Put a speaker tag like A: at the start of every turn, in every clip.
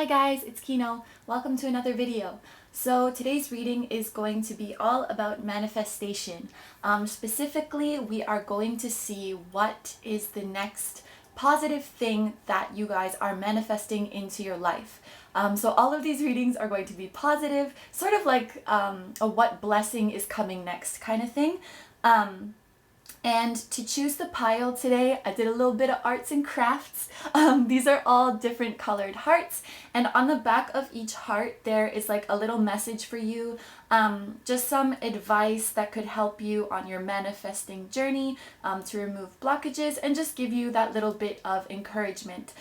A: Hi guys, it's Kino. Welcome to another video. So today's reading is going to be all about manifestation. Specifically, we are going to see what is the next positive thing that you guys are manifesting into your life. So all of these readings are going to be positive, sort of like a what blessing is coming next kind of thing. And to choose the pile today, I did a little bit of arts and crafts. These are all different colored hearts, and on the back of each heart there is like a little message for you, just some advice that could help you on your manifesting journey, to remove blockages and just give you that little bit of encouragement.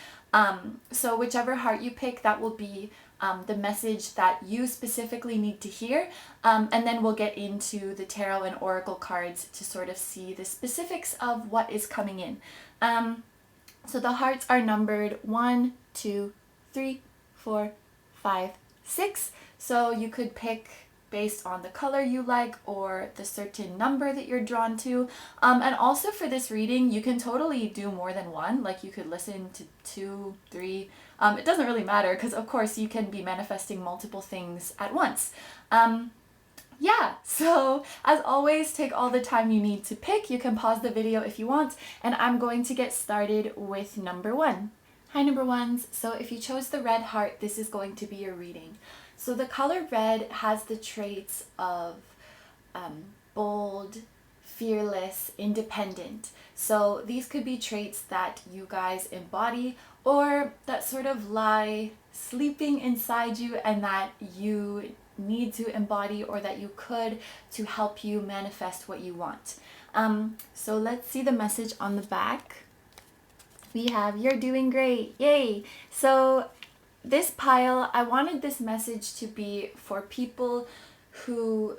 A: So whichever heart you pick, that will be the message that you specifically need to hear, and then we'll get into the tarot and oracle cards to sort of see the specifics of what is coming in. So the hearts are numbered 1, 2, 3, 4, 5, 6. So you could pick based on the color you like or the certain number that you're drawn to. And also for this reading, you can totally do more than one. Like you could listen to 2, 3. It doesn't really matter because of course you can be manifesting multiple things at once. Yeah, so as always, take all the time you need to pick. You can pause the video if you want, and I'm going to get started with number 1. Hi number ones. So if you chose the red heart, this is going to be your reading. So the color red has the traits of bold, fearless, independent. So these could be traits that you guys embody or that sort of lie sleeping inside you and that you need to embody or that you could to help you manifest what you want. So let's see the message on the back. We have, you're doing great, yay! So this pile, I wanted this message to be for people who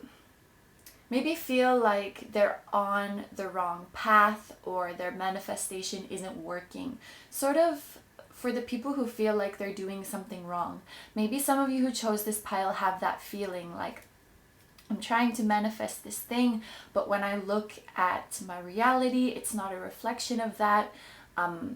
A: maybe feel like they're on the wrong path or their manifestation isn't working. Sort of for the people who feel like they're doing something wrong. Maybe some of you who chose this pile have that feeling like, I'm trying to manifest this thing, but when I look at my reality, it's not a reflection of that.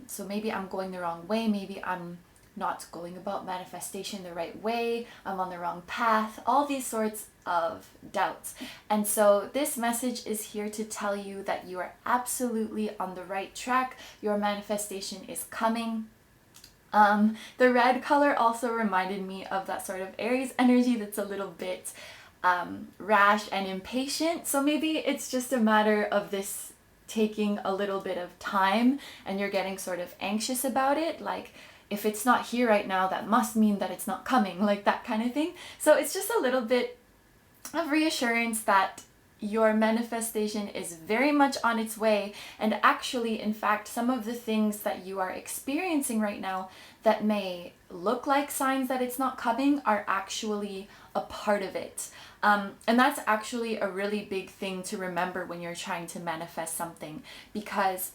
A: So maybe I'm going the wrong way. Maybe I'm not going about manifestation the right way. I'm on the wrong path. All these sorts of doubts. And so this message is here to tell you that you are absolutely on the right track. Your manifestation is coming. The red color also reminded me of that sort of Aries energy that's a little bit rash and impatient. So maybe it's just a matter of this taking a little bit of time and you're getting sort of anxious about it. Like, if it's not here right now, that must mean that it's not coming, like that kind of thing. So it's just a little bit of reassurance that your manifestation is very much on its way, and actually, in fact, some of the things that you are experiencing right now that may look like signs that it's not coming are actually a part of it. And that's actually a really big thing to remember when you're trying to manifest something, because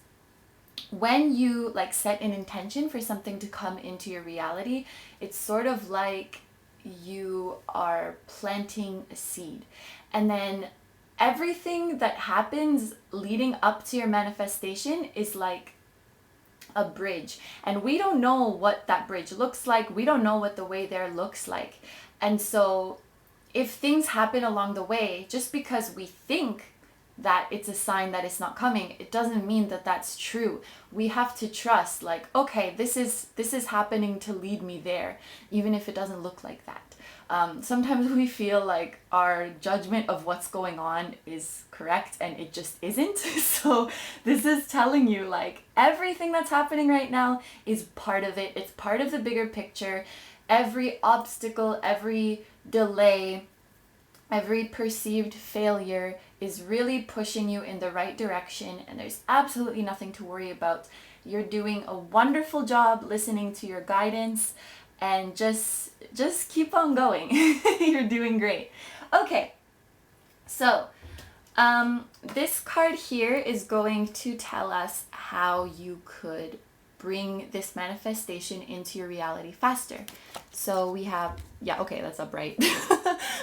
A: when you like set an intention for something to come into your reality, it's sort of like you are planting a seed, and then everything that happens leading up to your manifestation is like a bridge, and we don't know what that bridge looks like. We don't know what the way there looks like. And so if things happen along the way, just because we think that it's a sign that it's not coming, it doesn't mean that that's true. We have to trust, like, okay, this is happening to lead me there, even if it doesn't look like that. Sometimes we feel like our judgment of what's going on is correct and it just isn't. So this is telling you like everything that's happening right now is part of it. It's part of the bigger picture. Every obstacle, every delay, every perceived failure is really pushing you in the right direction, and there's absolutely nothing to worry about. You're doing a wonderful job listening to your guidance, and just keep on going. You're doing great. Okay, so this card here is going to tell us how you could bring this manifestation into your reality faster. So we have, yeah, okay, that's upright.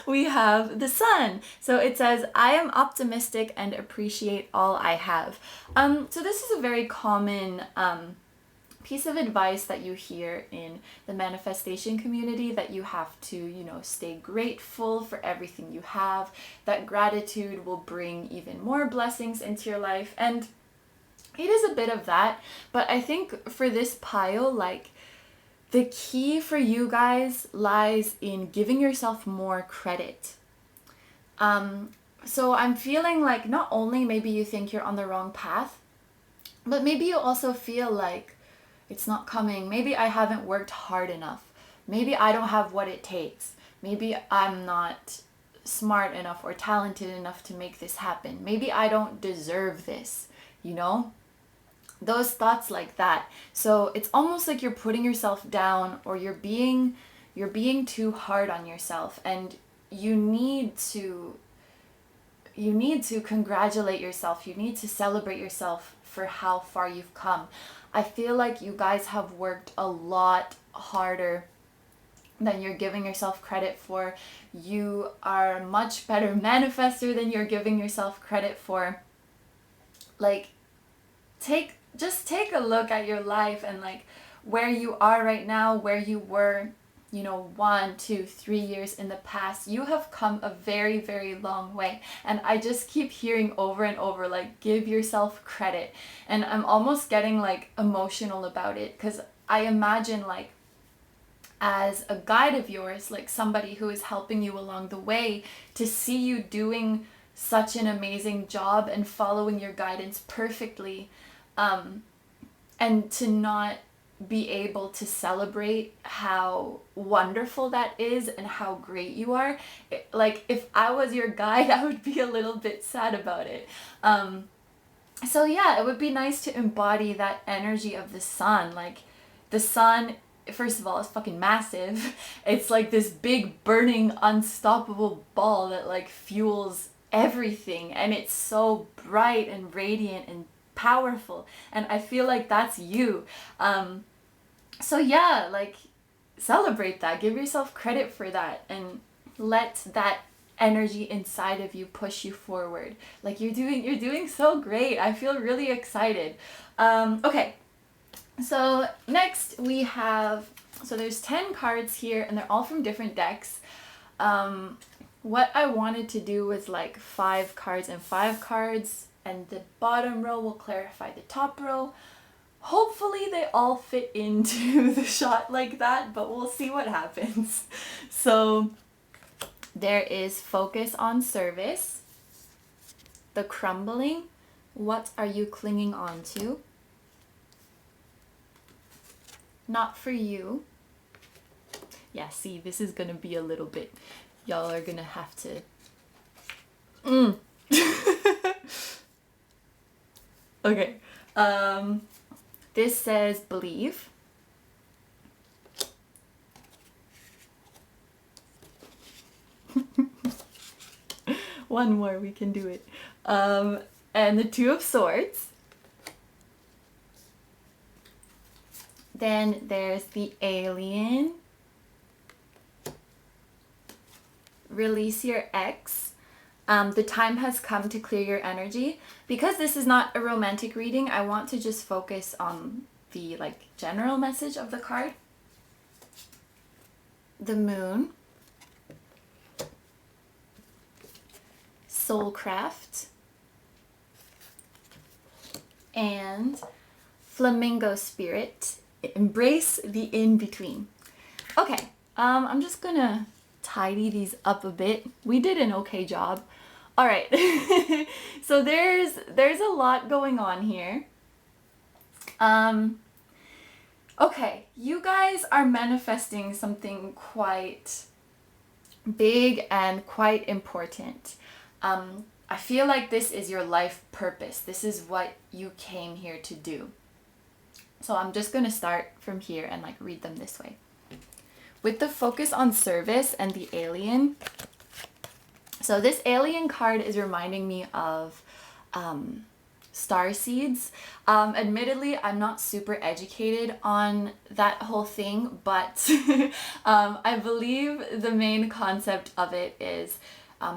A: We have the sun. So it says, I am optimistic and appreciate all I have. So this is a very common piece of advice that you hear in the manifestation community, that you have to, you know, stay grateful for everything you have, that gratitude will bring even more blessings into your life. And it is a bit of that, but I think for this pile, like, the key for you guys lies in giving yourself more credit. So I'm feeling like not only maybe you think you're on the wrong path, but maybe you also feel like it's not coming. Maybe I haven't worked hard enough. Maybe I don't have what it takes. Maybe I'm not smart enough or talented enough to make this happen. Maybe I don't deserve this, you know? Those thoughts like that. So it's almost like you're putting yourself down, or you're being too hard on yourself, and you need to congratulate yourself. You need to celebrate yourself for how far you've come. I feel like you guys have worked a lot harder than you're giving yourself credit for. You are a much better manifester than you're giving yourself credit for. Like, just take a look at your life and like where you are right now, where you were, you know, 1, 2, 3 years in the past. You have come a very, very long way. And I just keep hearing over and over, like, give yourself credit. And I'm almost getting like emotional about it, because I imagine, like, as a guide of yours, like somebody who is helping you along the way, to see you doing such an amazing job and following your guidance perfectly, and to not be able to celebrate how wonderful that is and how great you are. Like, if I was your guide, I would be a little bit sad about it. So yeah, it would be nice to embody that energy of the sun. Like, the sun, first of all, is fucking massive. It's like this big burning unstoppable ball that like fuels everything, and it's so bright and radiant and powerful, and I feel like that's you. So yeah, like, celebrate that, give yourself credit for that, and let that energy inside of you push you forward. Like, you're doing so great. I feel really excited. Okay, so next we have, so there's 10 cards here, and they're all from different decks. What I wanted to do was like 5 cards and 5 cards, and the bottom row will clarify the top row. Hopefully they all fit into the shot like that, but we'll see what happens. So there is focus on service, the crumbling, what are you clinging on to, not for you. Yeah, see, this is gonna be a little bit, y'all are gonna have to okay. This says believe. One more, we can do it. And the 2 of Swords. Then there's the Alien. Release your ex. The time has come to clear your energy. Because this is not a romantic reading, I want to just focus on the like general message of the card. The Moon. Soulcraft. And Flamingo Spirit. Embrace the in-between. Okay, I'm just gonna tidy these up a bit. We did an okay job. All right. So there's a lot going on here. Okay, you guys are manifesting something quite big and quite important. I feel like this is your life purpose. This is what you came here to do. So I'm just going to start from here and like read them this way. With the focus on service and the Alien. So this Alien card is reminding me of star seeds. Admittedly, I'm not super educated on that whole thing, but I believe the main concept of it is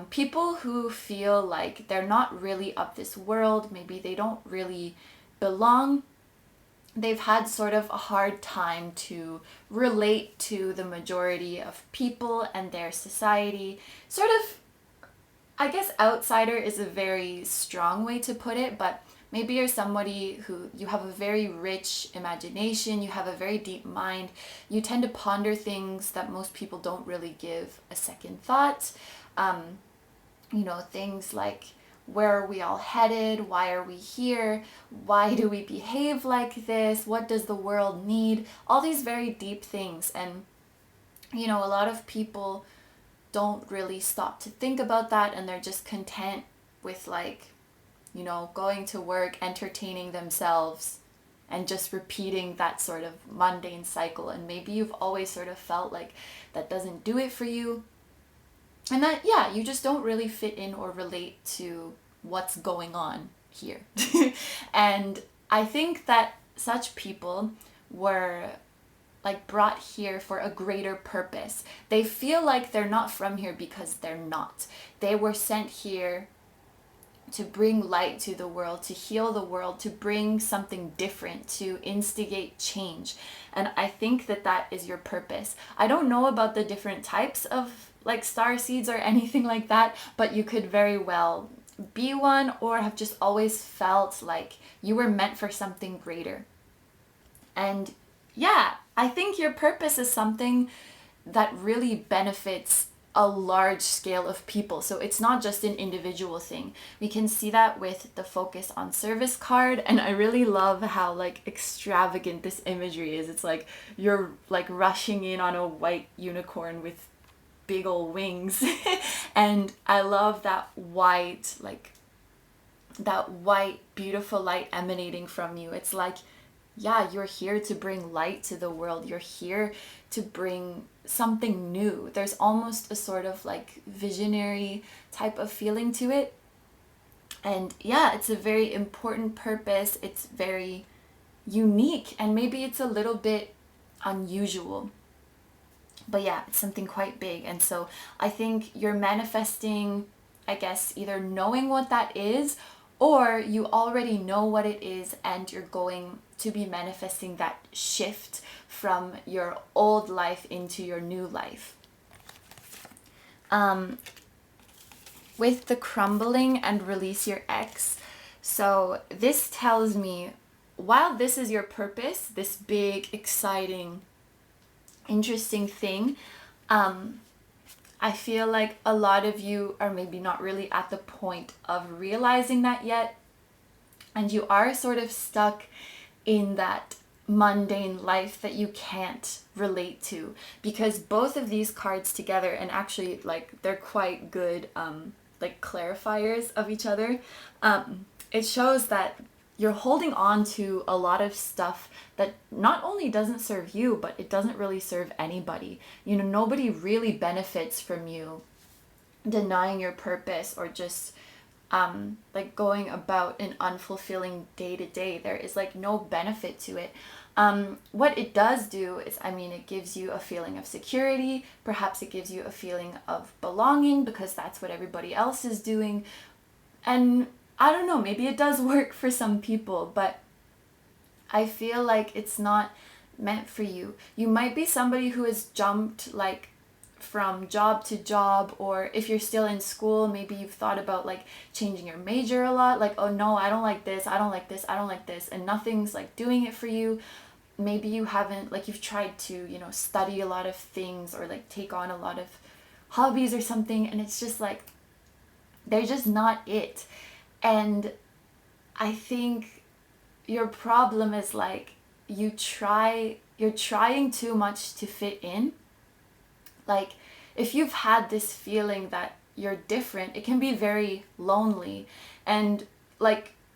A: people who feel like they're not really of this world, maybe they don't really belong they've had sort of a hard time to relate to the majority of people and their society. Sort of, I guess outsider is a very strong way to put it, but maybe you're somebody who you have a very rich imagination, you have a very deep mind, you tend to ponder things that most people don't really give a second thought. Things like, where are we all headed? Why are we here? Why do we behave like this? What does the world need? All these very deep things. And, a lot of people don't really stop to think about that, and they're just content with going to work, entertaining themselves, and just repeating that sort of mundane cycle. And maybe you've always sort of felt like that doesn't do it for you. And that, you just don't really fit in or relate to what's going on here. And I think that such people were brought here for a greater purpose. They feel like they're not from here because they're not. They were sent here to bring light to the world, to heal the world, to bring something different, to instigate change. And I think that is your purpose. I don't know about the different types of star seeds or anything like that, but you could very well be one, or have just always felt like you were meant for something greater. And I think your purpose is something that really benefits a large scale of people. So it's not just an individual thing. We can see that with the focus on service card, and I really love how extravagant this imagery is. It's like you're rushing in on a white unicorn with big old wings. And I love that white beautiful light emanating from you. It's like, you're here to bring light to the world. You're here to bring something new. There's almost a sort of visionary type of feeling to it. And it's a very important purpose. It's very unique, and maybe it's a little bit unusual. But it's something quite big. And so I think you're manifesting, I guess, either knowing what that is, or you already know what it is, and you're going to be manifesting that shift from your old life into your new life. With the crumbling and release your ex. So this tells me, while this is your purpose, this big, exciting, interesting thing, I feel like a lot of you are maybe not really at the point of realizing that yet, and you are sort of stuck in that mundane life that you can't relate to, because both of these cards together, and actually they're quite good clarifiers of each other, it shows that you're holding on to a lot of stuff that not only doesn't serve you, but it doesn't really serve anybody. Nobody really benefits from you denying your purpose, or just going about an unfulfilling day to day. There is no benefit to it. What it does do is, it gives you a feeling of security. Perhaps it gives you a feeling of belonging, because that's what everybody else is doing. And I don't know, maybe it does work for some people, but I feel like it's not meant for you. You might be somebody who has jumped from job to job, or if you're still in school, maybe you've thought about changing your major a lot, oh no, I don't like this, I don't like this, I don't like this, and nothing's doing it for you. Maybe you haven't, you've tried to, study a lot of things, or take on a lot of hobbies or something, and it's just they're just not it. And I think your problem is you're trying too much to fit in. If you've had this feeling that you're different, it can be very lonely. And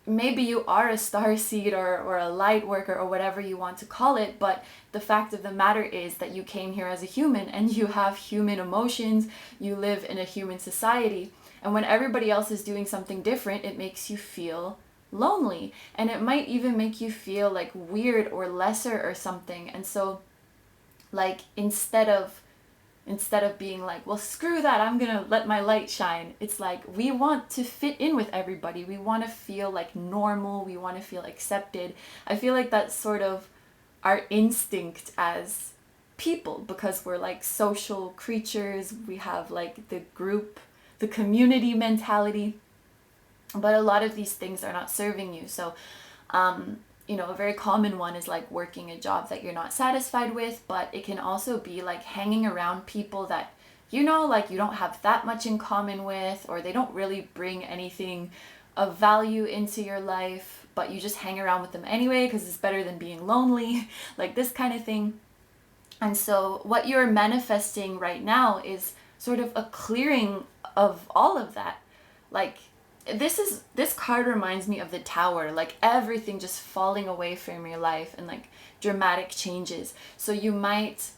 A: maybe you are a starseed or a light worker, or whatever you want to call it, but the fact of the matter is that you came here as a human, and you have human emotions, you live in a human society. And when everybody else is doing something different, it makes you feel lonely. And it might even make you feel weird or lesser or something. And so instead of instead of being like, well, screw that, I'm gonna let my light shine. It's like, we want to fit in with everybody. We want to feel like normal. We want to feel accepted. I feel like that's sort of our instinct as people, because we're like social creatures. We have like the group, the community mentality, but a lot of these things are not serving you. So a very common one is like working a job that you're not satisfied with, but it can also be like hanging around people that like you don't have that much in common with, or they don't really bring anything of value into your life, but you just hang around with them anyway because it's better than being lonely, like this kind of thing. And so what you're manifesting right now is sort of a clearing of all of that. Like, this card reminds me of the Tower, like everything just falling away from your life and like dramatic changes. So you might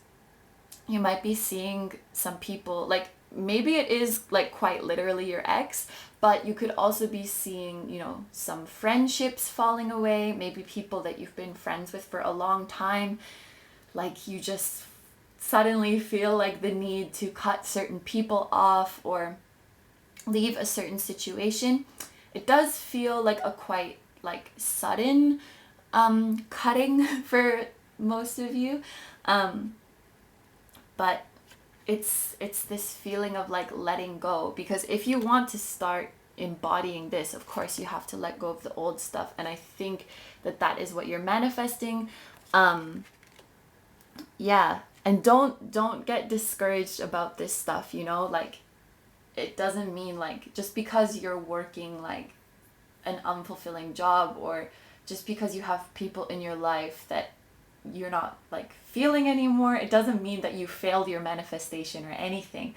A: be seeing some people, like maybe it is like quite literally your ex, but you could also be seeing, some friendships falling away, maybe people that you've been friends with for a long time. Like you just suddenly feel like the need to cut certain people off or leave a certain situation. It does feel like a quite like sudden cutting for most of you, but it's this feeling of like letting go, because if you want to start embodying this, of course you have to let go of the old stuff, and I think that is what you're manifesting. And don't get discouraged about this stuff, like it doesn't mean like just because you're working like an unfulfilling job, or just because you have people in your life that you're not like feeling anymore, it doesn't mean that you failed your manifestation or anything.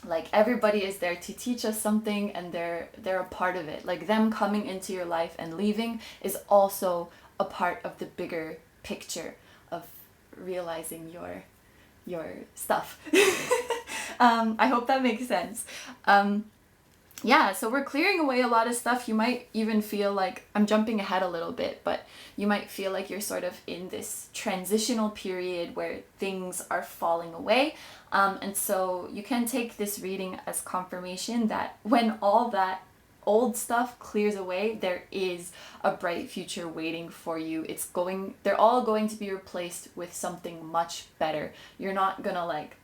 A: Like everybody is there to teach us something, and they're a part of it. Like them coming into your life and leaving is also a part of the bigger picture of realizing your stuff. I hope that makes sense. So we're clearing away a lot of stuff. You might even feel like, I'm jumping ahead a little bit, but you might feel like you're sort of in this transitional period where things are falling away. And so you can take this reading as confirmation that when all that old stuff clears away, there is a bright future waiting for you. They're all going to be replaced with something much better. You're not gonna like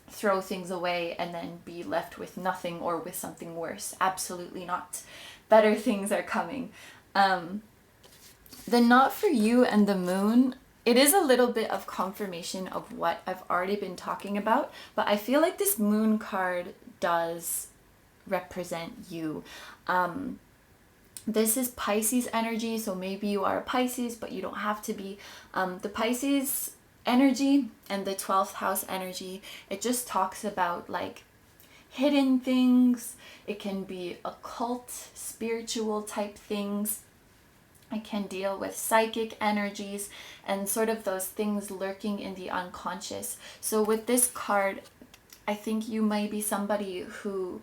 A: throw things away and then be left with nothing or with something worse. Absolutely not. Better things are coming. The Not For You and the Moon, it is a little bit of confirmation of what I've already been talking about, but I feel like this Moon card does represent you. This is Pisces energy, so maybe you are a Pisces, but you don't have to be. The Pisces energy and the 12th house energy, it just talks about like hidden things. It can be occult, spiritual type things. It can deal with psychic energies and sort of those things lurking in the unconscious. So with this card, I think you might be somebody who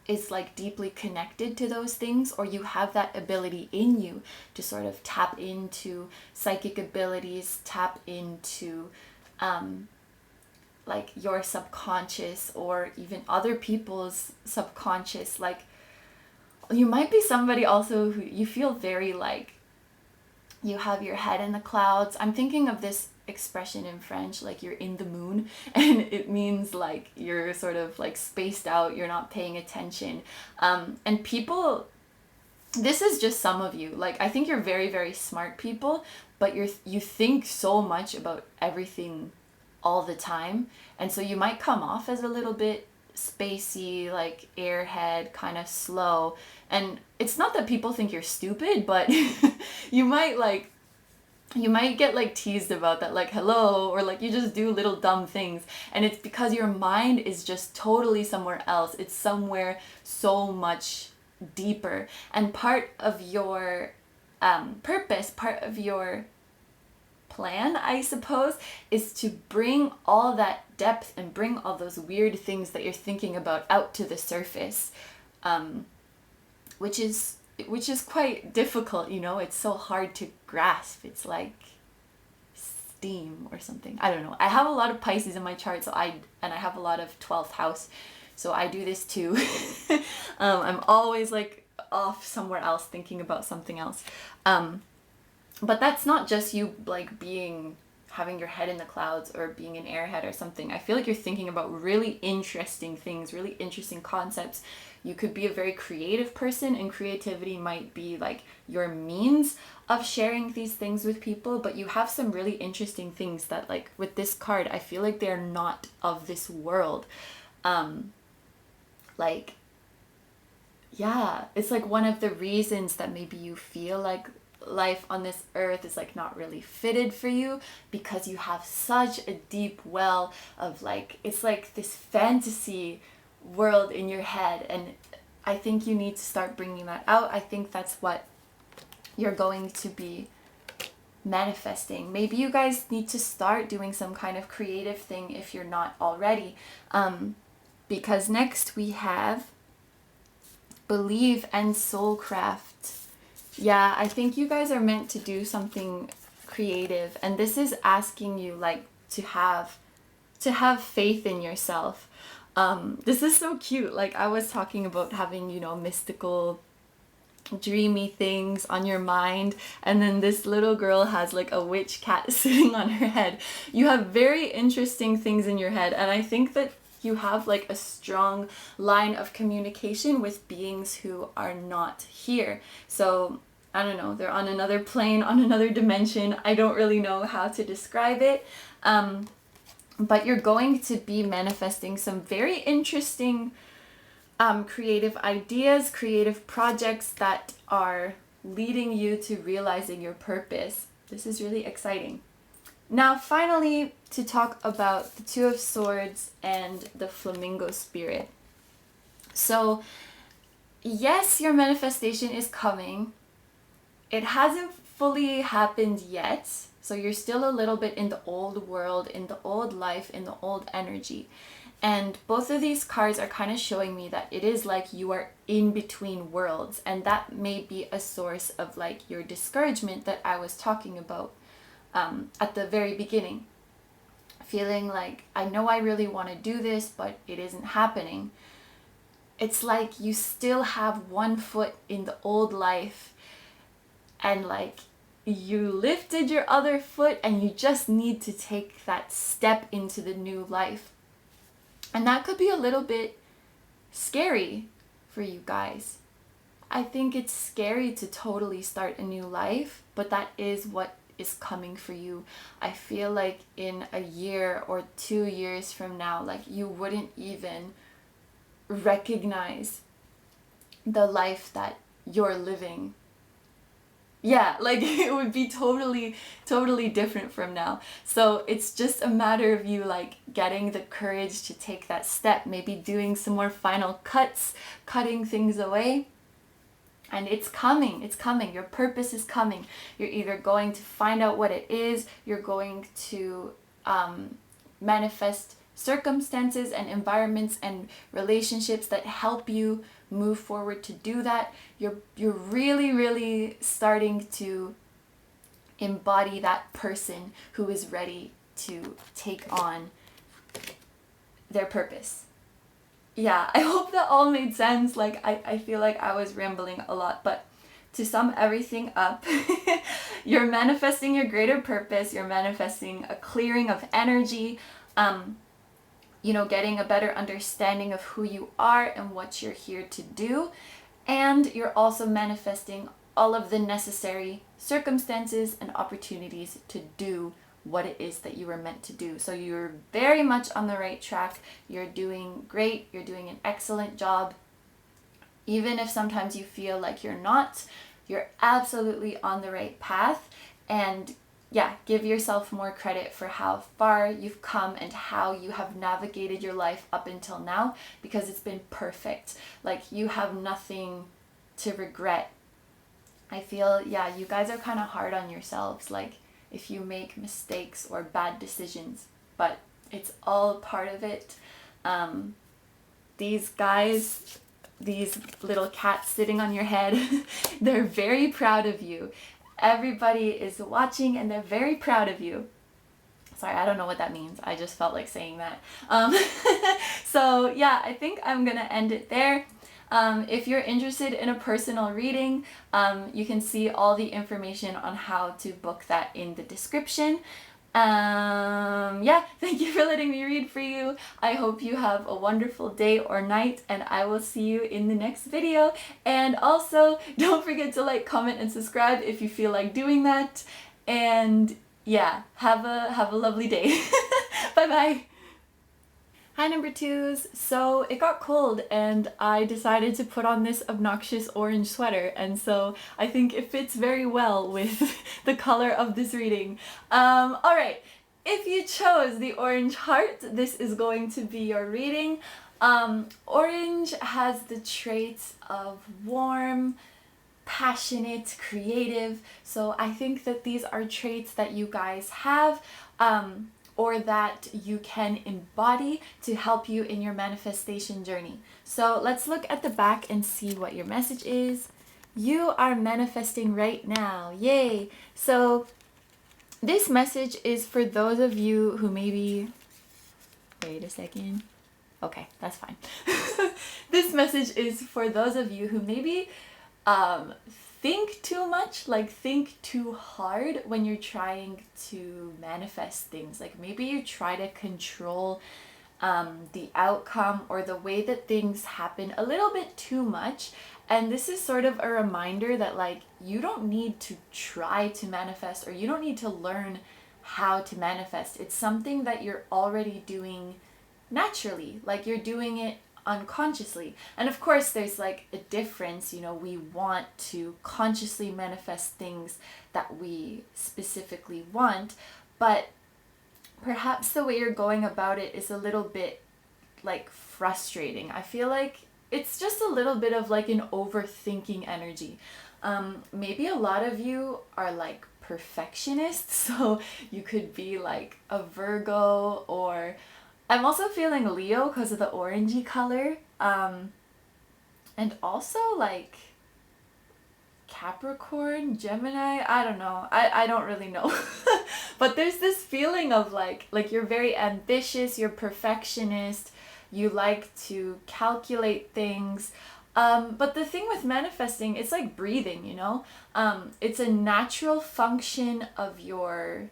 A: is like deeply connected to those things, or you have that ability in you to sort of tap into psychic abilities, tap into like your subconscious or even other people's subconscious. Like you might be somebody also who you feel very like you have your head in the clouds. I'm thinking of this expression in French, like you're in the moon, and it means like you're sort of like spaced out, you're not paying attention. And people, this is just some of you, like I think you're very, very smart people, but you think so much about everything all the time, and so you might come off as a little bit spacey, like airhead, kind of slow. And it's not that people think you're stupid, but you might get like teased about that, like hello, or like you just do little dumb things, and it's because your mind is just totally somewhere else. It's somewhere so much deeper, and part of your purpose, part of your plan, I suppose, is to bring all that depth and bring all those weird things that you're thinking about out to the surface, which is quite difficult, it's so hard to grasp. It's like esteem or something. I don't know. I have a lot of Pisces in my chart, so I have a lot of 12th house, so I do this too. I'm always like off somewhere else thinking about something else. But that's not just you like having your head in the clouds or being an airhead or something. I feel like you're thinking about really interesting things, really interesting concepts. You could be a very creative person, and creativity might be like your means of sharing these things with people, but you have some really interesting things that, like with this card, I feel like they're not of this world. Like, yeah, it's like one of the reasons that maybe you feel like life on this earth is like not really fitted for you, because you have such a deep well of like, it's like this fantasy world in your head, and I think you need to start bringing that out. I think that's what you're going to be manifesting. Maybe you guys need to start doing some kind of creative thing if you're not already, because next we have Believe and Soulcraft. Yeah, I think you guys are meant to do something creative, and this is asking you like to have faith in yourself. This is so cute. Like I was talking about having, you know, mystical, dreamy things on your mind, and then this little girl has like a witch cat sitting on her head. You have very interesting things in your head, and I think that you have like a strong line of communication with beings who are not here. So I don't know, they're on another plane, on another dimension. I don't really know how to describe it. But you're going to be manifesting some very interesting creative ideas, creative projects that are leading you to realizing your purpose. This is really exciting. Now, finally, to talk about the Two of Swords and the Flamingo Spirit. So, yes, your manifestation is coming. It hasn't fully happened yet. So you're still a little bit in the old world, in the old life, in the old energy. And both of these cards are kind of showing me that it is like you are in between worlds. And that may be a source of like your discouragement that I was talking about at the very beginning. Feeling like, I know I really want to do this, but it isn't happening. It's like you still have one foot in the old life, and like you lifted your other foot and you just need to take that step into the new life. And that could be a little bit scary for you guys. I think it's scary to totally start a new life, but that is what is coming for you. I feel like in a year or 2 years from now, like you wouldn't even recognize the life that you're living. Yeah, like it would be totally different from now. So it's just a matter of you like getting the courage to take that step, maybe doing some more final cuts, cutting things away. And it's coming, your purpose is coming. You're either going to find out what it is, you're going to manifest circumstances and environments and relationships that help you move forward to do that. You're really starting to embody that person who is ready to take on their purpose. Yeah, I hope that all made sense. Like, I feel like I was rambling a lot, but to sum everything up, you're manifesting your greater purpose, you're manifesting a clearing of energy, you know, getting a better understanding of who you are and what you're here to do, and you're also manifesting all of the necessary circumstances and opportunities to do what it is that you were meant to do. So you're very much on the right track. You're doing great. You're doing an excellent job. Even if sometimes you feel like you're not, you're absolutely on the right path. And yeah, give yourself more credit for how far you've come and how you have navigated your life up until now, because it's been perfect. Like, you have nothing to regret. I feel, yeah, you guys are kind of hard on yourselves. Like, if you make mistakes or bad decisions, but it's all part of it. These guys, these little cats sitting on your head, they're very proud of you. Everybody is watching and they're very proud of you. Sorry, I don't know what that means. I just felt like saying that. So yeah, I think I'm gonna end it there. If you're interested in a personal reading, you can see all the information on how to book that in the description. Yeah, thank you for letting me read for you. I hope you have a wonderful day or night, and I will see you in the next video. And also, don't forget to like, comment, and subscribe if you feel like doing that. And yeah, have a lovely day. Bye bye. Hi number twos. So it got cold and I decided to put on this obnoxious orange sweater, and so I think it fits very well with the color of this reading. Alright, if you chose the orange heart, this is going to be your reading. Orange has the traits of warm, passionate, creative, so I think that these are traits that you guys have, or that you can embody to help you in your manifestation journey. So let's look at the back and see what your message is. You are manifesting right now. Yay! So this message is for those of you who maybe... Wait a second. Okay, that's fine. This message is for those of you who maybe think too much, like think too hard when you're trying to manifest things. Like maybe you try to control the outcome or the way that things happen a little bit too much. And this is sort of a reminder that like you don't need to try to manifest, or you don't need to learn how to manifest. It's something that you're already doing naturally, like you're doing it unconsciously. And of course there's like a difference, you know, we want to consciously manifest things that we specifically want, but perhaps the way you're going about it is a little bit like frustrating. I feel like it's just a little bit of like an overthinking energy. Maybe a lot of you are like perfectionists, so you could be like a Virgo, or I'm also feeling Leo because of the orangey color, and also like Capricorn, Gemini, I don't know, I don't really know. But there's this feeling of like you're very ambitious, you're perfectionist, you like to calculate things. But the thing with manifesting, it's like breathing, you know? It's a natural function of your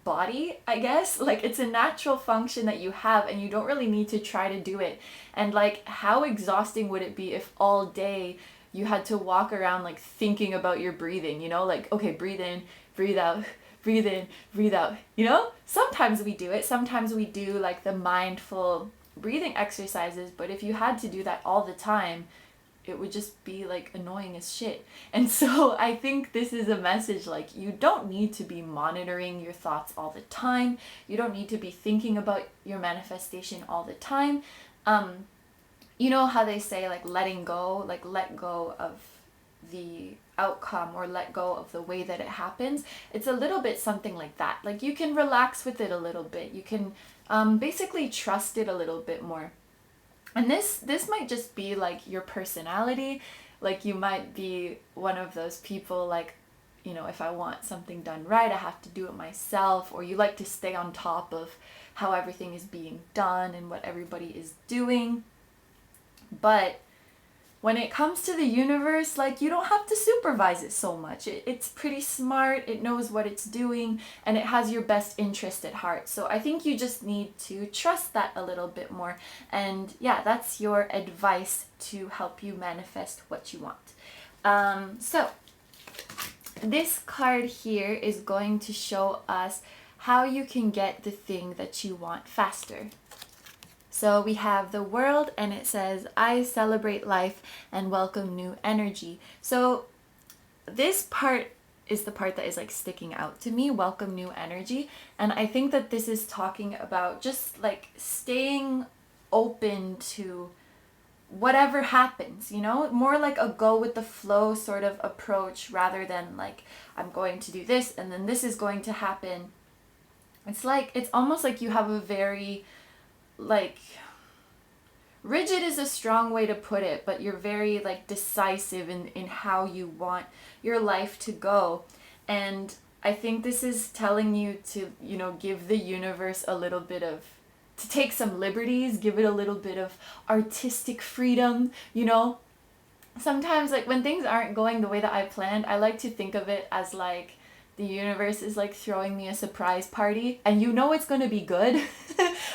A: body, I guess. Like it's a natural function that you have, and you don't really need to try to do it. And like how exhausting would it be if all day you had to walk around like thinking about your breathing, you know? Like, okay, breathe in, breathe out, breathe in, breathe out, you know? Sometimes we do it, sometimes we do like the mindful breathing exercises, but if you had to do that all the time, it would just be like annoying as shit. And so I think this is a message like you don't need to be monitoring your thoughts all the time. You don't need to be thinking about your manifestation all the time. You know how they say like letting go, like let go of the outcome or let go of the way that it happens. It's a little bit something like that. Like you can relax with it a little bit. You can basically trust it a little bit more. And this might just be like your personality. Like you might be one of those people like, you know, if I want something done right, I have to do it myself. Or you like to stay on top of how everything is being done and what everybody is doing. But when it comes to the universe, like you don't have to supervise it so much. It's pretty smart, it knows what it's doing, and it has your best interest at heart. So I think you just need to trust that a little bit more. And yeah, that's your advice to help you manifest what you want. So this card here is going to show us how you can get the thing that you want faster. So we have the world, and it says, I celebrate life and welcome new energy. So this part is the part that is like sticking out to me, welcome new energy. And I think that this is talking about just like staying open to whatever happens, you know, more like a go with the flow sort of approach rather than like, I'm going to do this and then this is going to happen. It's like, it's almost like you have a very like rigid is a strong way to put it, but you're very like decisive in how you want your life to go. And I think this is telling you to, you know, give the universe a little bit of, to take some liberties, give it a little bit of artistic freedom, you know. Sometimes, like, when things aren't going the way that I planned, I like to think of it as like the universe is like throwing me a surprise party, and you know it's gonna be good.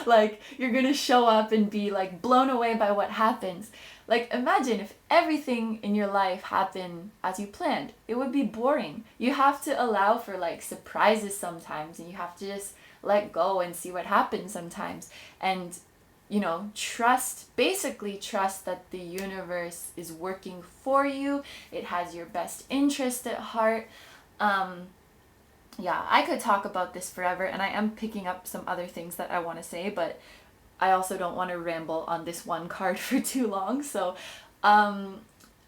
A: Like, you're gonna show up and be like blown away by what happens. Like, imagine if everything in your life happened as you planned. It would be boring. You have to allow for like surprises sometimes, and you have to just let go and see what happens sometimes. And, you know, basically trust that the universe is working for you. It has your best interest at heart. Yeah, I could talk about this forever, and I am picking up some other things that I want to say, but I also don't want to ramble on this one card for too long. So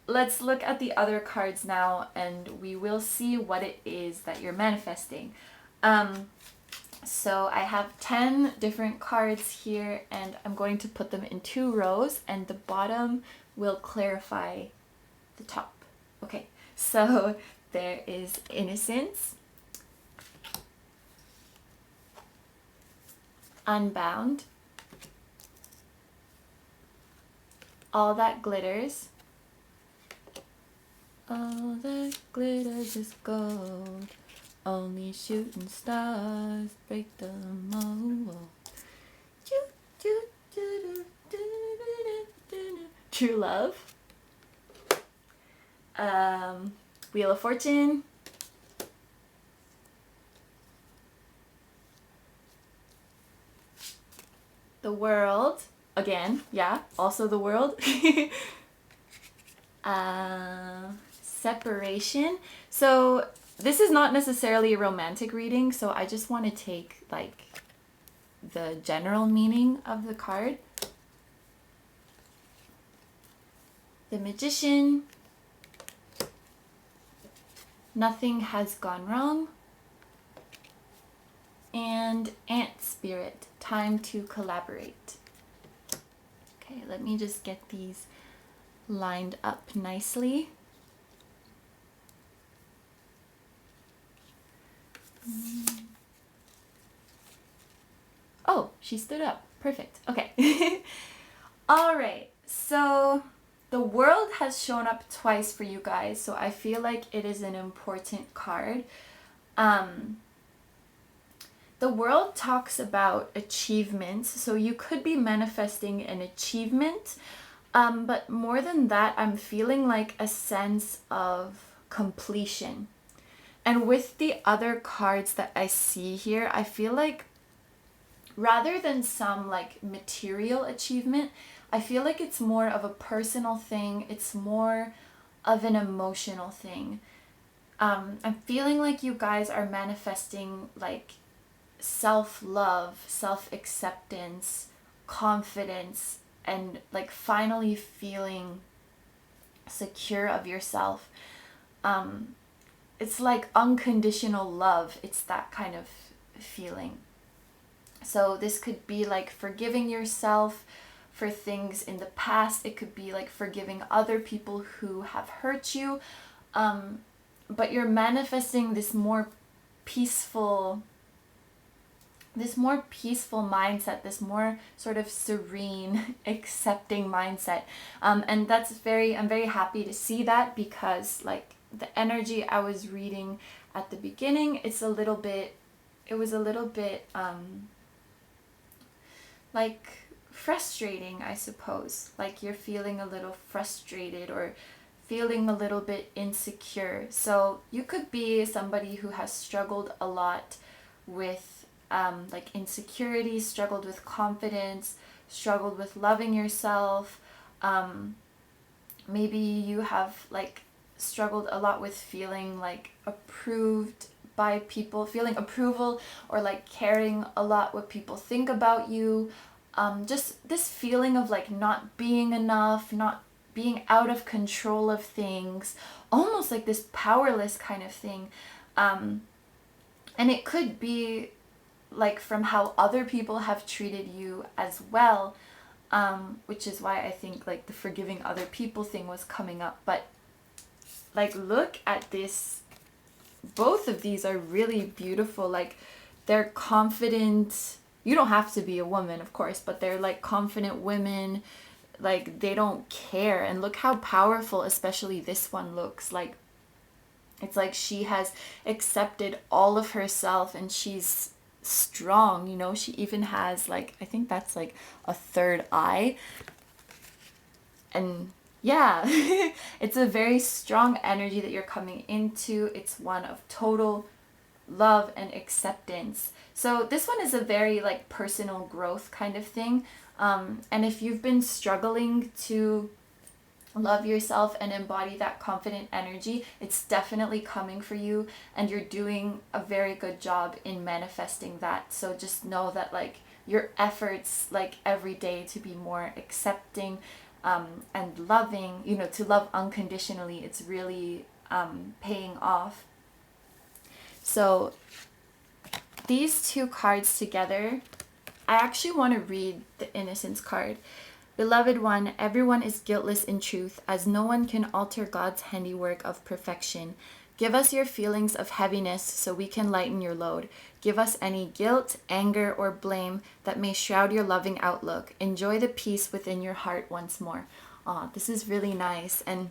A: let's look at the other cards now, and we will see what it is that you're manifesting. So I have 10 different cards here, and I'm going to put them in 2 rows, and the bottom will clarify the top. Okay, so there is innocence, unbound, all that glitters, all that glitters is gold, only shooting stars break the mold. True love, Wheel of Fortune, the world, again, yeah, also the world. Separation. So this is not necessarily a romantic reading, so I just want to take like the general meaning of the card. The Magician, nothing has gone wrong, and Ant Spirit, time to collaborate. Okay, let me just get these lined up nicely. Oh, she stood up. Perfect. Okay. All right. So the world has shown up twice for you guys, so I feel like it is an important card. The world talks about achievements, so you could be manifesting an achievement, but more than that, I'm feeling like a sense of completion. And with the other cards that I see here, I feel like rather than some like material achievement, I feel like it's more of a personal thing. It's more of an emotional thing. I'm feeling like you guys are manifesting like self-love, self-acceptance, confidence, and like finally feeling secure of yourself. It's like unconditional love. It's that kind of feeling. So this could be like forgiving yourself for things in the past. It could be like forgiving other people who have hurt you. But you're manifesting this more peaceful mindset, this more sort of serene, accepting mindset. And that's I'm very happy to see that, because like the energy I was reading at the beginning, it was a little bit like frustrating, I suppose. Like you're feeling a little frustrated or feeling a little bit insecure. So you could be somebody who has struggled a lot with like insecurity, struggled with confidence, struggled with loving yourself. Maybe you have like struggled a lot with feeling like approved by people, feeling approval, or like caring a lot what people think about you. Just this feeling of like not being enough, not being out of control of things, almost like this powerless kind of thing. And it could be like from how other people have treated you as well, which is why I think like the forgiving other people thing was coming up. But like look at this both of these are really beautiful. Like, they're confident. You don't have to be a woman, of course, but they're like confident women. Like, they don't care. And look how powerful, especially this one, looks. Like, it's like she has accepted all of herself and she's strong, you know. She even has, like, I think that's like a third eye. And yeah, it's a very strong energy that you're coming into. It's one of total love and acceptance. So this one is a very like personal growth kind of thing. And if you've been struggling to love yourself and embody that confident energy, it's definitely coming for you, and you're doing a very good job in manifesting that. So just know that like your efforts like every day to be more accepting and loving, you know, to love unconditionally, it's really paying off. So these two cards together, I actually want to read the Innocence card. Beloved one, everyone is guiltless in truth, as no one can alter God's handiwork of perfection. Give us your feelings of heaviness so we can lighten your load. Give us any guilt, anger, or blame that may shroud your loving outlook. Enjoy the peace within your heart once more. This is really nice. And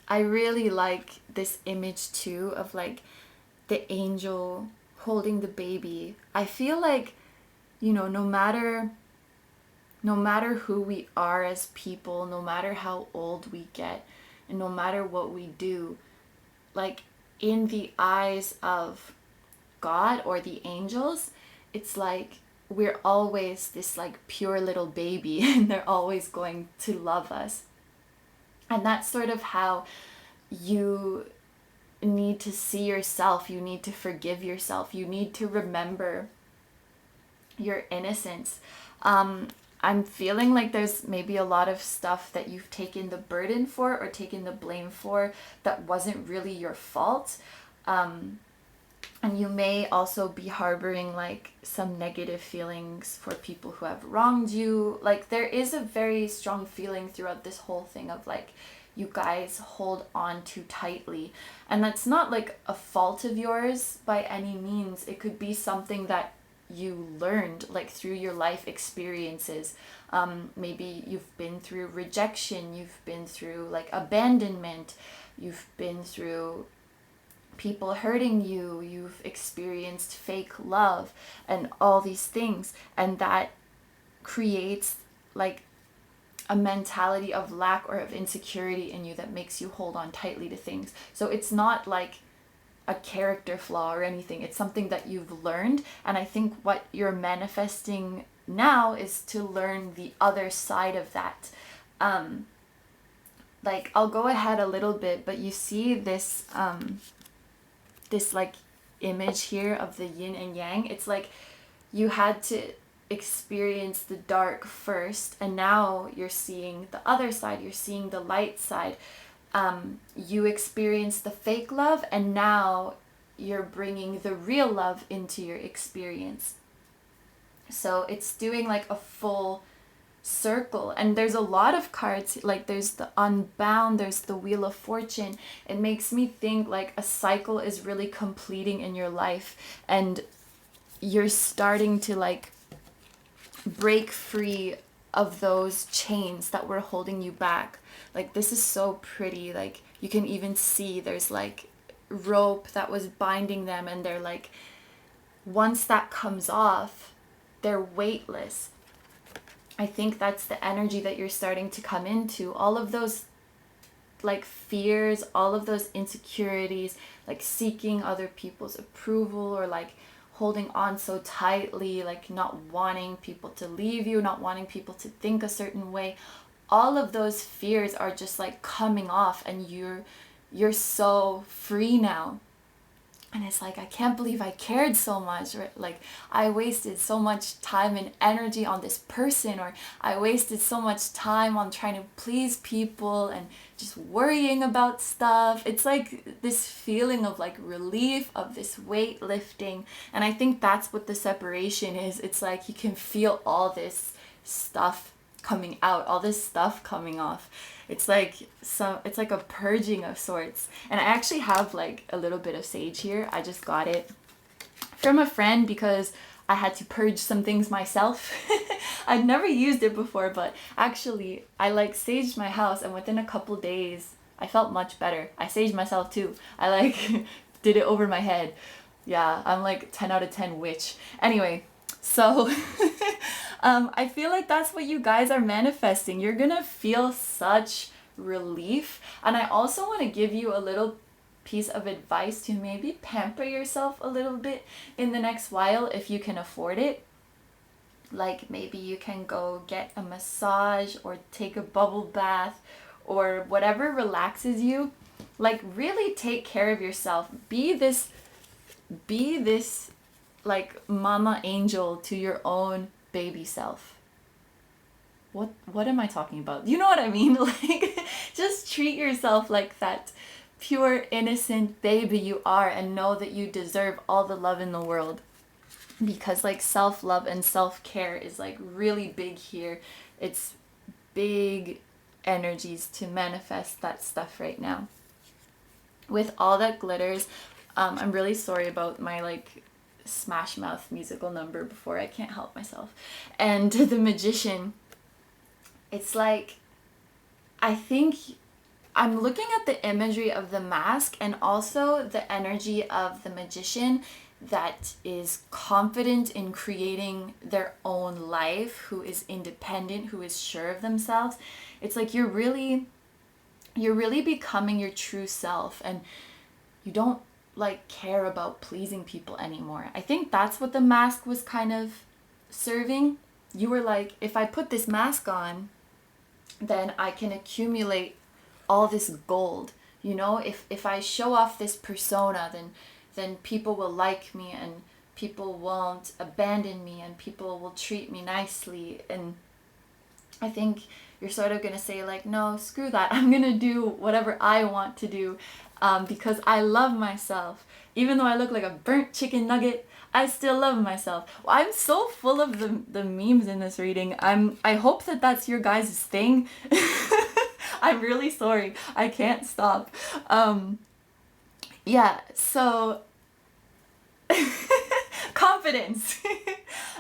A: I really like this image too of like the angel holding the baby. I feel like, you know, no matter who we are as people, no matter how old we get, and no matter what we do, like in the eyes of God or the angels, it's like we're always this like pure little baby and they're always going to love us. And that's sort of how you need to see yourself. You need to forgive yourself. You need to remember your innocence. I'm feeling like there's maybe a lot of stuff that you've taken the burden for or taken the blame for that wasn't really your fault. And you may also be harboring like some negative feelings for people who have wronged you. Like there is a very strong feeling throughout this whole thing of like you guys hold on too tightly. And that's not like a fault of yours by any means. It could be something that you learned like through your life experiences. Maybe you've been through rejection, you've been through like abandonment, you've been through people hurting you, you've experienced fake love and all these things, and that creates like a mentality of lack or of insecurity in you that makes you hold on tightly to things. So it's not like a character flaw or anything. It's something that you've learned. And I think what you're manifesting now is to learn the other side of that. Like I'll go ahead a little bit, but you see this this like image here of the yin and yang. It's like you had to experience the dark first, and now you're seeing the other side, you're seeing the light side. You experienced the fake love, and now you're bringing the real love into your experience. So it's doing like a full circle. And there's a lot of cards, like there's the Unbound, there's the Wheel of Fortune. It makes me think like a cycle is really completing in your life, and you're starting to like break free of those chains that were holding you back. Like this is so pretty. Like you can even see there's like rope that was binding them, and they're like, once that comes off, they're weightless. I think that's the energy that you're starting to come into. All of those like fears, all of those insecurities, like seeking other people's approval, or like holding on so tightly, like not wanting people to leave you, not wanting people to think a certain way. All of those fears are just like coming off, and you're so free now. And it's like, I can't believe I cared so much, or like I wasted so much time and energy on this person, or I wasted so much time on trying to please people and just worrying about stuff. It's like this feeling of like relief, of this weight lifting. And I think that's what the separation is. It's like you can feel all this stuff coming out, all this stuff coming off. It's like it's like a purging of sorts. And I actually have like a little bit of sage here. I just got it from a friend because I had to purge some things myself. I'd never used it before, but actually I like saged my house, and within a couple days I felt much better. I saged myself too. I like did it over my head. Yeah, I'm like 10 out of 10 witch. Anyway, so I feel like that's what you guys are manifesting. You're gonna feel such relief. And I also want to give you a little piece of advice to maybe pamper yourself a little bit in the next while if you can afford it. Like maybe you can go get a massage or take a bubble bath or whatever relaxes you. Like really take care of yourself. Be this like mama angel to your own baby self. What am I talking about? You know what I mean? Like just treat yourself like that pure innocent baby you are, and know that you deserve all the love in the world, because like self-love and self-care is like really big here. It's big energies to manifest that stuff right now. With all that glitters, I'm really sorry about my like smash mouth musical number before. I can't help myself. And the magician, it's like, I think I'm looking at the imagery of the mask and also the energy of the magician that is confident in creating their own life, who is independent, who is sure of themselves. It's like you're really becoming your true self, and you don't like care about pleasing people anymore. I think that's what the mask was kind of serving. You were like, if I put this mask on, then I can accumulate all this gold. You know, if I show off this persona, then people will like me, and people won't abandon me, and people will treat me nicely. And I think you're sort of gonna say like, no, screw that. I'm gonna do whatever I want to do, because I love myself. Even though I look like a burnt chicken nugget, I still love myself. Well, I'm so full of the memes in this reading. I hope that that's your guys' thing. I'm really sorry. I can't stop. Yeah, so confidence.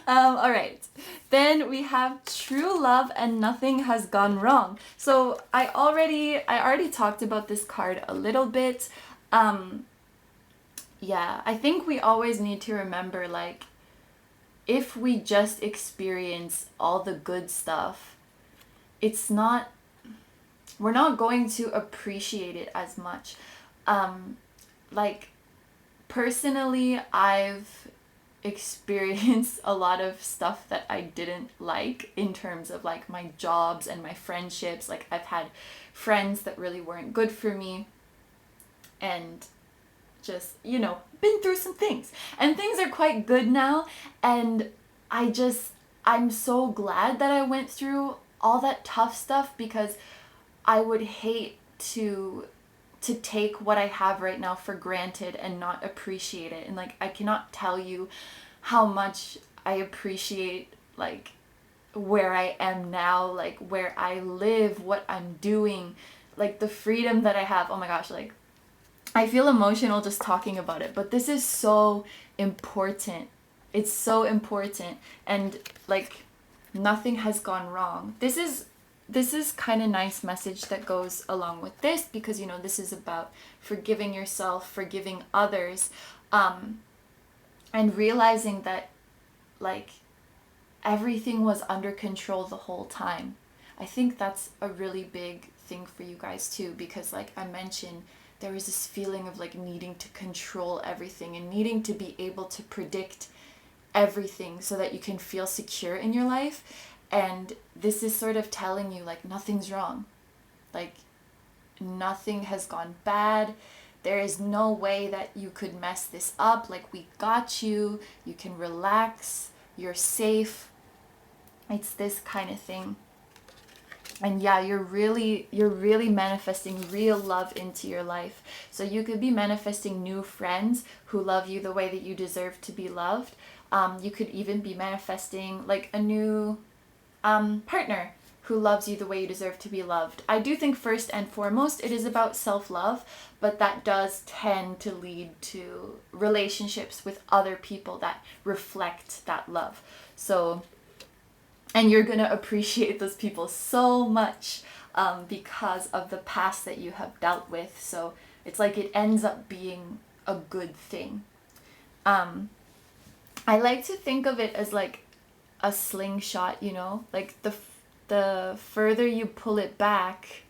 A: All right. Then we have true love and nothing has gone wrong. So I already talked about this card a little bit. Yeah, I think we always need to remember, like, if we just experience all the good stuff, we're not going to appreciate it as much. Like, personally, I've experienced a lot of stuff that I didn't like in terms of like my jobs and my friendships. Like, I've had friends that really weren't good for me, and just, you know, been through some things, and things are quite good now. And I'm so glad that I went through all that tough stuff, because I would hate to take what I have right now for granted and not appreciate it. And like, I cannot tell you how much I appreciate like where I am now, like where I live, what I'm doing, like the freedom that I have. Oh my gosh, like I feel emotional just talking about it, but this is so important. It's so important. And like, nothing has gone wrong. This is kind of nice message that goes along with this, because, you know, this is about forgiving yourself, forgiving others, and realizing that like everything was under control the whole time. I think that's a really big thing for you guys too, because like I mentioned, there was this feeling of like needing to control everything and needing to be able to predict everything so that you can feel secure in your life. And this is sort of telling you like nothing's wrong. Like nothing has gone bad. There is no way that you could mess this up. Like, we got you. You can relax. You're safe. It's this kind of thing. And yeah, you're really manifesting real love into your life. So you could be manifesting new friends who love you the way that you deserve to be loved. You could even be manifesting like a new partner who loves you the way you deserve to be loved. I do think first and foremost it is about self-love, but that does tend to lead to relationships with other people that reflect that love. So, and you're gonna appreciate those people so much because of the past that you have dealt with. So it's like it ends up being a good thing. I like to think of it as like a slingshot, you know, like the further you pull it back,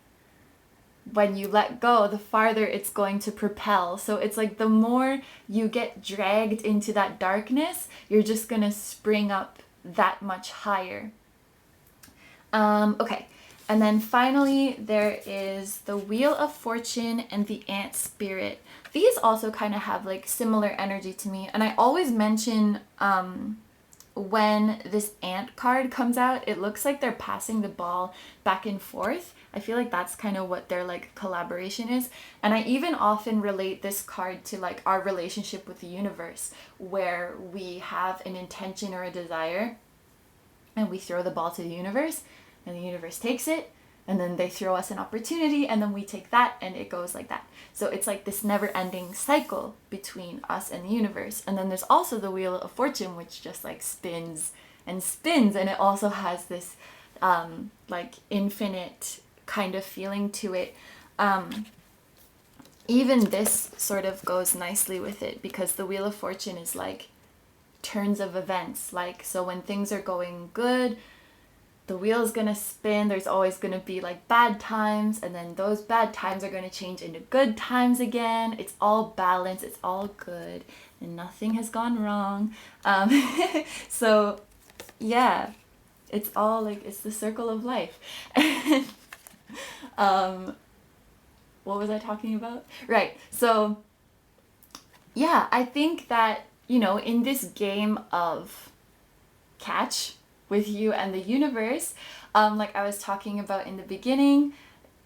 A: when you let go, the farther it's going to propel. So it's like the more you get dragged into that darkness, you're just gonna spring up that much higher. Okay, and then finally there is the Wheel of Fortune and the Ant Spirit. These also kind of have like similar energy to me, and I always mention when this ant card comes out, it looks like they're passing the ball back and forth. I feel like that's kind of what their like collaboration is. And I even often relate this card to like our relationship with the universe, where we have an intention or a desire and we throw the ball to the universe and the universe takes it, and then they throw us an opportunity and then we take that, and it goes like that. So it's like this never-ending cycle between us and the universe. And then there's also the Wheel of Fortune, which just like spins and spins, and it also has this like infinite kind of feeling to it. Even this sort of goes nicely with it, because the Wheel of Fortune is like turns of events. Like, so when things are going good, the wheel is going to spin. There's always going to be like bad times, and then those bad times are going to change into good times again. It's all balanced, it's all good, and nothing has gone wrong. So yeah, it's all like, it's the circle of life. What was I talking about? Right, so yeah, I think that, you know, in this game of catch with you and the universe, like I was talking about in the beginning,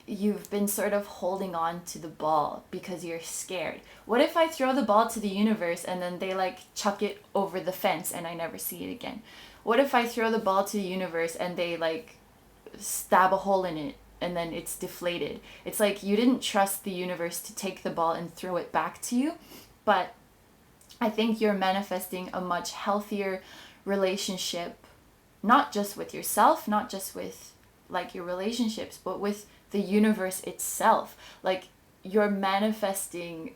A: you've been sort of holding on to the ball because you're scared. What if I throw the ball to the universe and then they like chuck it over the fence and I never see it again? What if I throw the ball to the universe and they like stab a hole in it and then it's deflated? It's like you didn't trust the universe to take the ball and throw it back to you. But I think you're manifesting a much healthier relationship, not just with yourself, not just with like your relationships, but with the universe itself. Like, you're manifesting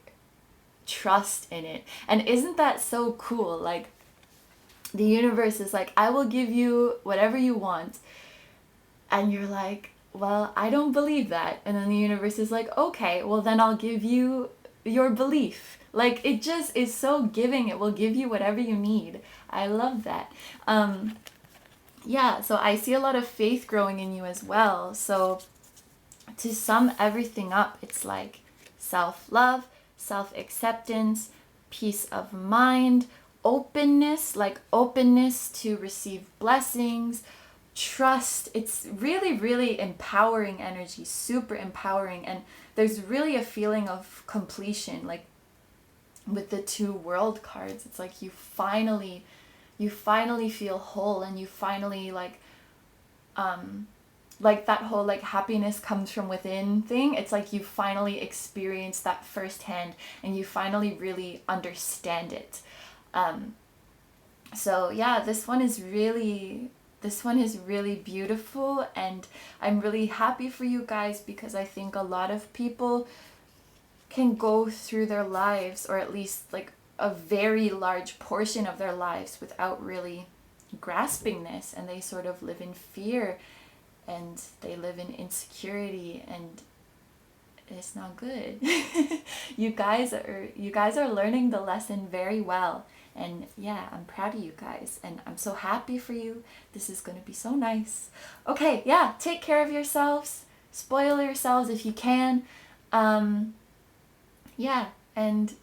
A: trust in it. And isn't that so cool? Like, the universe is like, I will give you whatever you want. And you're like, well, I don't believe that. And then the universe is like, okay, well then I'll give you your belief. Like, it just is so giving. It will give you whatever you need. I love that. Yeah, so I see a lot of faith growing in you as well. So to sum everything up, it's like self-love, self-acceptance, peace of mind, openness, like openness to receive blessings, trust. It's really, really empowering energy, super empowering. And there's really a feeling of completion, like with the 2 world cards. It's like you finally feel whole, and you finally like that whole like happiness comes from within thing. It's like you finally experience that firsthand, and you finally really understand it. So yeah, this one is really beautiful, and I'm really happy for you guys, because I think a lot of people can go through their lives, or at least like a very large portion of their lives, without really grasping this, and they sort of live in fear and they live in insecurity, and it's not good. You guys are learning the lesson very well, and yeah, I'm proud of you guys, and I'm so happy for you. This is going to be so nice. Okay, yeah, take care of yourselves, spoil yourselves if you can. Yeah, and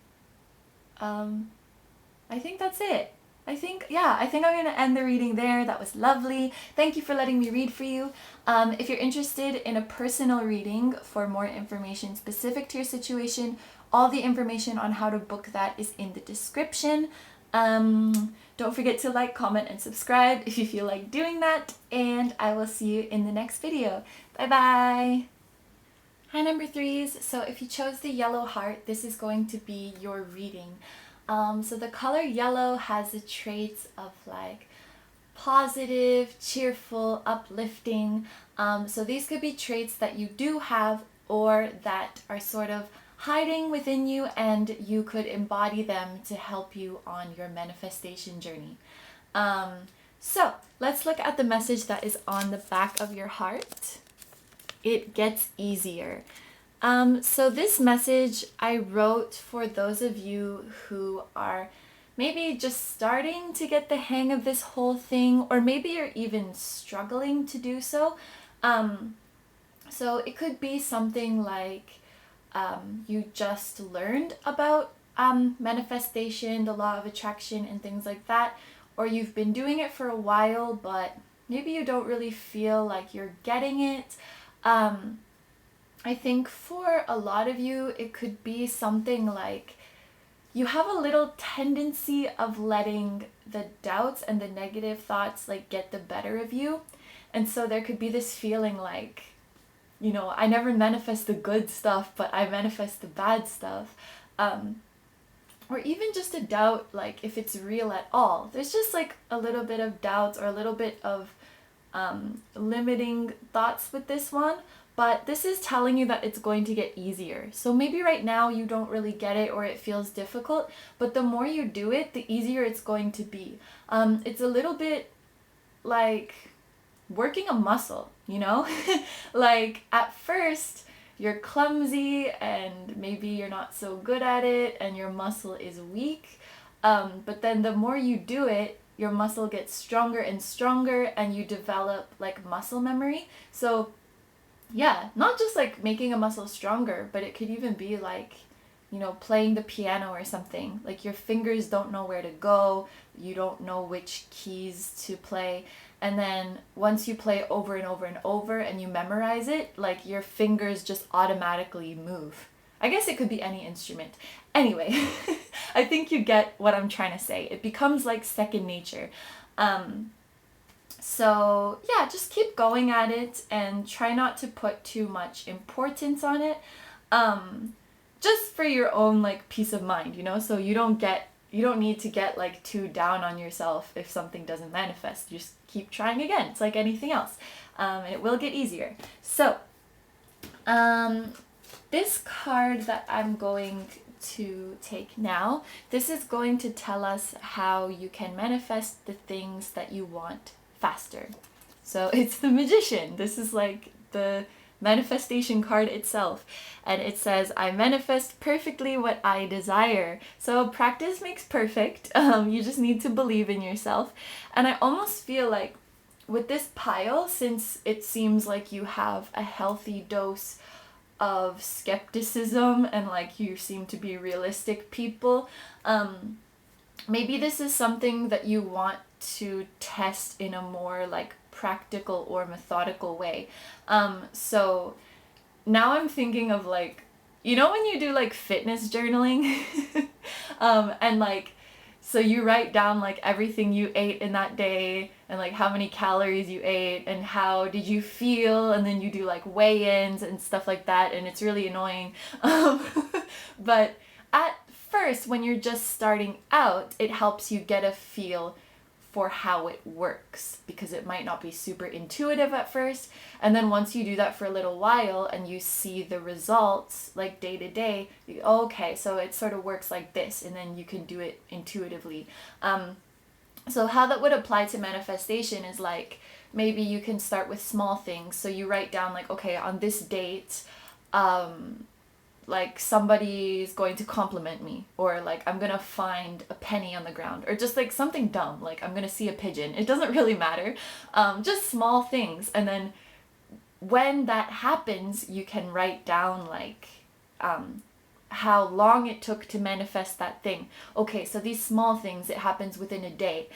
A: I think that's it. I think I'm going to end the reading there. That was lovely. Thank you for letting me read for you. If you're interested in a personal reading for more information specific to your situation, all the information on how to book that is in the description. Don't forget to like, comment, and subscribe if you feel like doing that, and I will see you in the next video. Bye bye! Hi number threes, so if you chose the yellow heart, this is going to be your reading. So the color yellow has the traits of like positive, cheerful, uplifting. So these could be traits that you do have or that are sort of hiding within you, and you could embody them to help you on your manifestation journey. So let's look at the message that is on the back of your heart. It gets easier. So this message I wrote for those of you who are maybe just starting to get the hang of this whole thing, or maybe you're even struggling to do so. So it could be something like you just learned about manifestation, the law of attraction, and things like that, or you've been doing it for a while, but maybe you don't really feel like you're getting it. I think for a lot of you, it could be something like you have a little tendency of letting the doubts and the negative thoughts like get the better of you. And so there could be this feeling like, you know, I never manifest the good stuff, but I manifest the bad stuff. Or even just a doubt, like if it's real at all. There's just like a little bit of doubts or a little bit of limiting thoughts with this one. But this is telling you that it's going to get easier. So maybe right now you don't really get it or it feels difficult, but the more you do it, the easier it's going to be. It's a little bit like working a muscle, you know? Like at first you're clumsy and maybe you're not so good at it and your muscle is weak. But then the more you do it, your muscle gets stronger and stronger and you develop like muscle memory. So yeah, not just like making a muscle stronger, but it could even be like, you know, playing the piano or something. Like your fingers don't know where to go, you don't know which keys to play. And then once you play over and over and over and you memorize it, like your fingers just automatically move. I guess it could be any instrument. Anyway, I think you get what I'm trying to say. It becomes like second nature. So yeah, just keep going at it and try not to put too much importance on it. Just for your own like peace of mind, you know, so you don't need to get like too down on yourself if something doesn't manifest. You just keep trying again. It's like anything else. And it will get easier. So this card that I'm going to take now, this is going to tell us how you can manifest the things that you want faster. So it's the Magician. This is like the manifestation card itself, and it says, I manifest perfectly what I desire. So practice makes perfect. You just need to believe in yourself. And I almost feel like with this pile, since it seems like you have a healthy dose of skepticism and like you seem to be realistic people, maybe this is something that you want to test in a more like practical or methodical way. So now I'm thinking of like, you know when you do like fitness journaling and like, so you write down like everything you ate in that day and like how many calories you ate and how did you feel, and then you do like weigh-ins and stuff like that, and it's really annoying. But at first, when you're just starting out, it helps you get a feel for how it works, because it might not be super intuitive at first, and then once you do that for a little while and you see the results like day to day, okay, so it sort of works like this, and then you can do it intuitively. So how that would apply to manifestation is like, maybe you can start with small things. So you write down like, okay, on this date, like somebody's going to compliment me, or like I'm gonna find a penny on the ground, or just like something dumb, like I'm gonna see a pigeon. It doesn't really matter. Just small things. And then when that happens, you can write down like how long it took to manifest that thing. Okay, so these small things, it happens within a day.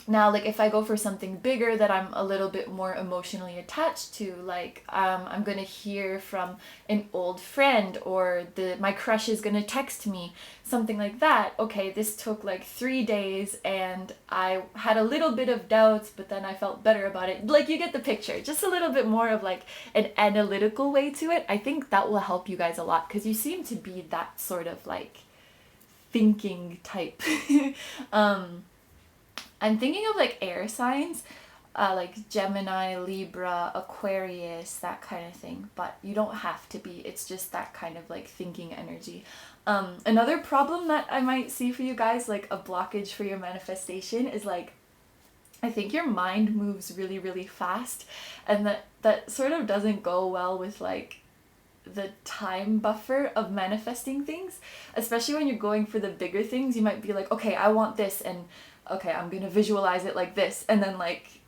A: Now, like if I go for something bigger that I'm a little bit more emotionally attached to, like I'm gonna hear from an old friend, or my crush is gonna text me, something like that. Okay, this took like 3 days and I had a little bit of doubts, but then I felt better about it. Like, you get the picture. Just a little bit more of like an analytical way to it. I think that will help you guys a lot, because you seem to be that sort of like thinking type. I'm thinking of like air signs, like Gemini, Libra, Aquarius, that kind of thing. But you don't have to be. It's just that kind of like thinking energy. Another problem that I might see for you guys, like a blockage for your manifestation, is like, I think your mind moves really, really fast, and that sort of doesn't go well with like the time buffer of manifesting things, especially when you're going for the bigger things. You might be like, okay, I want this, and okay, I'm gonna visualize it like this, and then like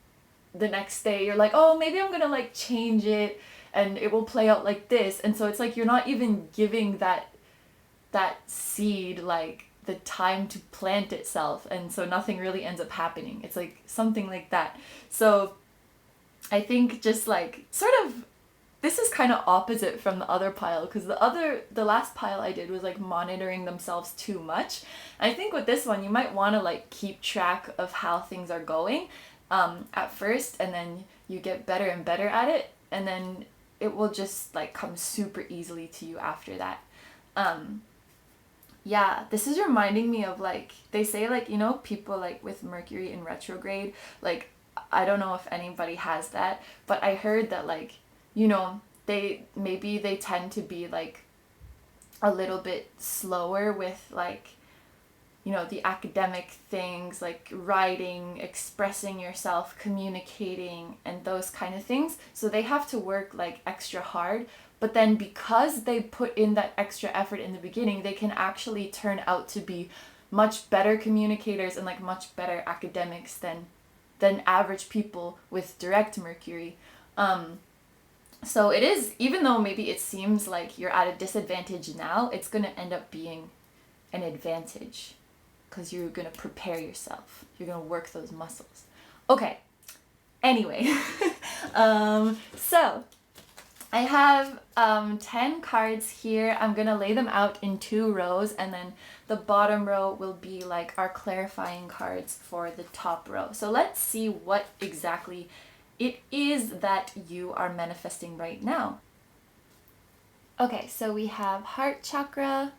A: the next day you're like, oh, maybe I'm gonna like change it and it will play out like this. And so it's like you're not even giving that seed like the time to plant itself, and so nothing really ends up happening. It's like something like that. So I think just like sort of, this is kind of opposite from the other pile, because the last pile I did was like monitoring themselves too much. I think with this one you might want to like keep track of how things are going at first, and then you get better and better at it, and then it will just like come super easily to you after that. Yeah, this is reminding me of like, they say like, you know, people like with Mercury in retrograde, like I don't know if anybody has that, but I heard that like, you know, they tend to be like a little bit slower with like, you know, the academic things like writing, expressing yourself, communicating, and those kind of things. So they have to work like extra hard. But then because they put in that extra effort in the beginning, they can actually turn out to be much better communicators and like much better academics than average people with direct Mercury. So it is, even though maybe it seems like you're at a disadvantage now, it's going to end up being an advantage, because you're going to prepare yourself. You're going to work those muscles. Okay. Anyway, so I have 10 cards here. I'm going to lay them out in 2 rows, and then the bottom row will be like our clarifying cards for the top row. So let's see what exactly it is that you are manifesting right now. Okay, so we have heart chakra,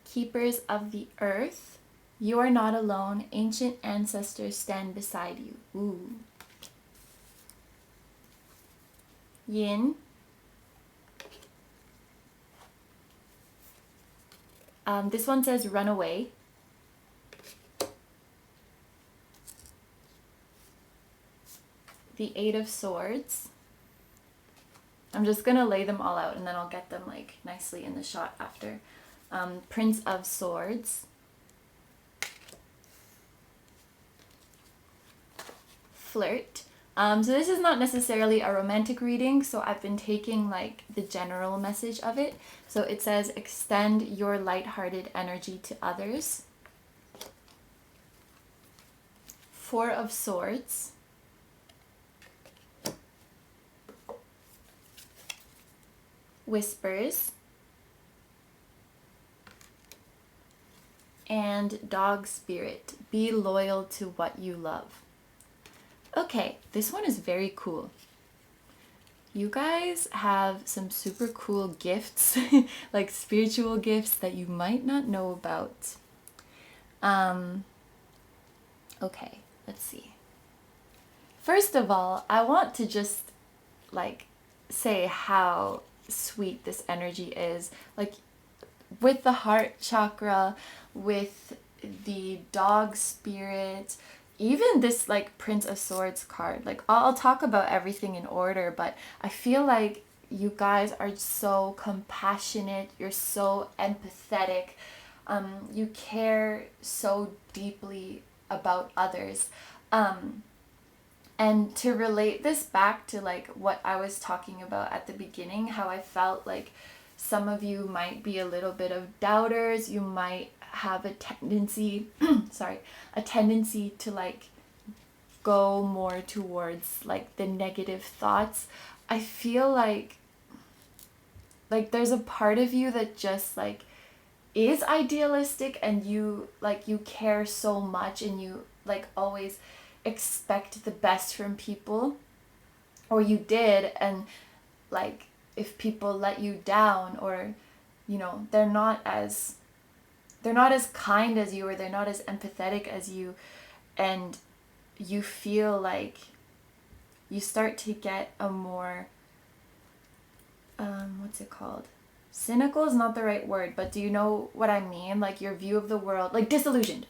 A: keepers of the earth, you are not alone, ancient ancestors stand beside you. Ooh. Yin, this one says run away. The 8 of Swords. I'm just gonna lay them all out and then I'll get them like nicely in the shot after. Prince of Swords. Flirt. So this is not necessarily a romantic reading, so I've been taking like the general message of it. So it says extend your lighthearted energy to others. 4 of Swords. Whispers. And Dog Spirit. Be loyal to what you love. Okay, this one is very cool. You guys have some super cool gifts, like spiritual gifts that you might not know about. Okay, let's see. First of all, I want to just like say how sweet this energy is. Like with the heart chakra, with the dog spirit, even this like Prince of Swords card. Like I'll talk about everything in order, but I feel like you guys are so compassionate, you're so empathetic, you care so deeply about others. And to relate this back to like what I was talking about at the beginning, how I felt like some of you might be a little bit of doubters, you might have a tendency a tendency to like go more towards like the negative thoughts, I feel like there's a part of you that just like is idealistic, and you care so much, and you like always expect the best from people, or you did, and like if people let you down, or they're not as kind as you, or they're not as empathetic as you, and you feel like you start to get a more what's it called? Cynical is not the right word, but do you know what I mean? Like your view of the world, like disillusioned.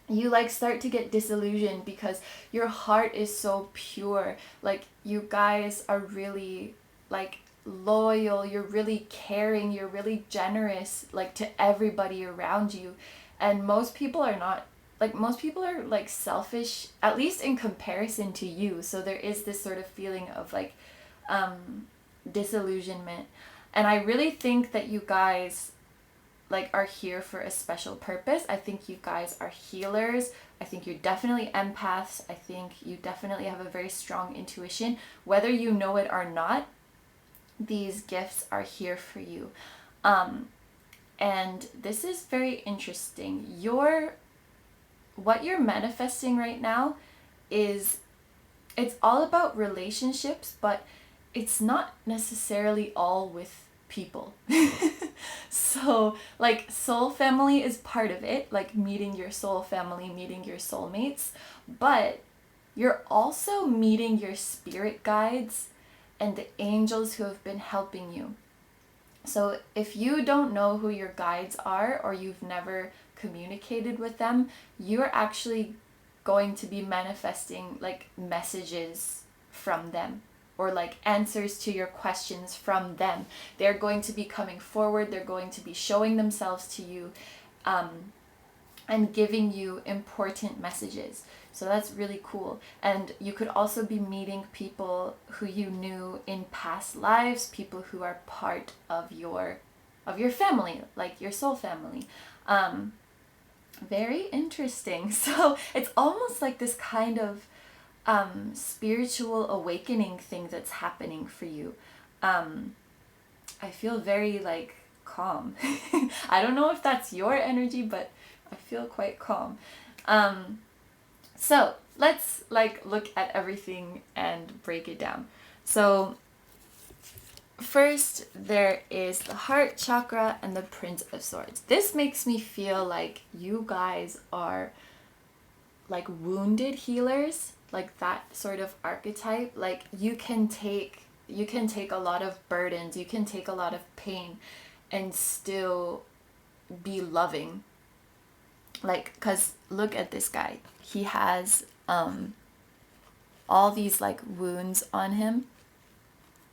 A: You like start to get disillusioned because your heart is so pure. Like you guys are really like loyal, you're really caring, you're really generous like to everybody around you. And most people are not. Like most people are like selfish, at least in comparison to you. So there is this sort of feeling of like disillusionment. And I really think that you guys like are here for a special purpose. I think you guys are healers. I think you're definitely empaths. I think you definitely have a very strong intuition. Whether you know it or not, these gifts are here for you. And this is very interesting. What you're manifesting right now it's all about relationships, but it's not necessarily all with people. So like soul family is part of it, like meeting your soul family, meeting your soulmates, but you're also meeting your spirit guides and the angels who have been helping you. So if you don't know who your guides are, or you've never communicated with them, you're actually going to be manifesting like messages from them, or like answers to your questions from them. They're going to be coming forward, they're going to be showing themselves to you, and giving you important messages. So that's really cool. And you could also be meeting people who you knew in past lives, people who are part of your family, like your soul family. Very interesting. So it's almost like this kind of spiritual awakening thing that's happening for you. I feel very like calm. I don't know if that's your energy, but I feel quite calm. So let's like look at everything and break it down. So first, there is the heart chakra and the Prince of Swords. This makes me feel like you guys are like wounded healers, like that sort of archetype. Like you can take a lot of burdens, you can take a lot of pain and still be loving. Like, cause look at this guy. He has all these like wounds on him,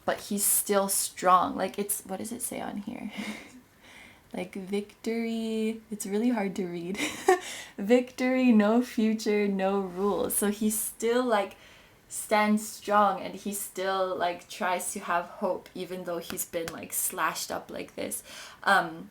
A: but he's still strong. Like it's, what does it say on here? Like victory, it's really hard to read. Victory, no future, no rules. So he still like stands strong, and he still like tries to have hope, even though he's been like slashed up like this. And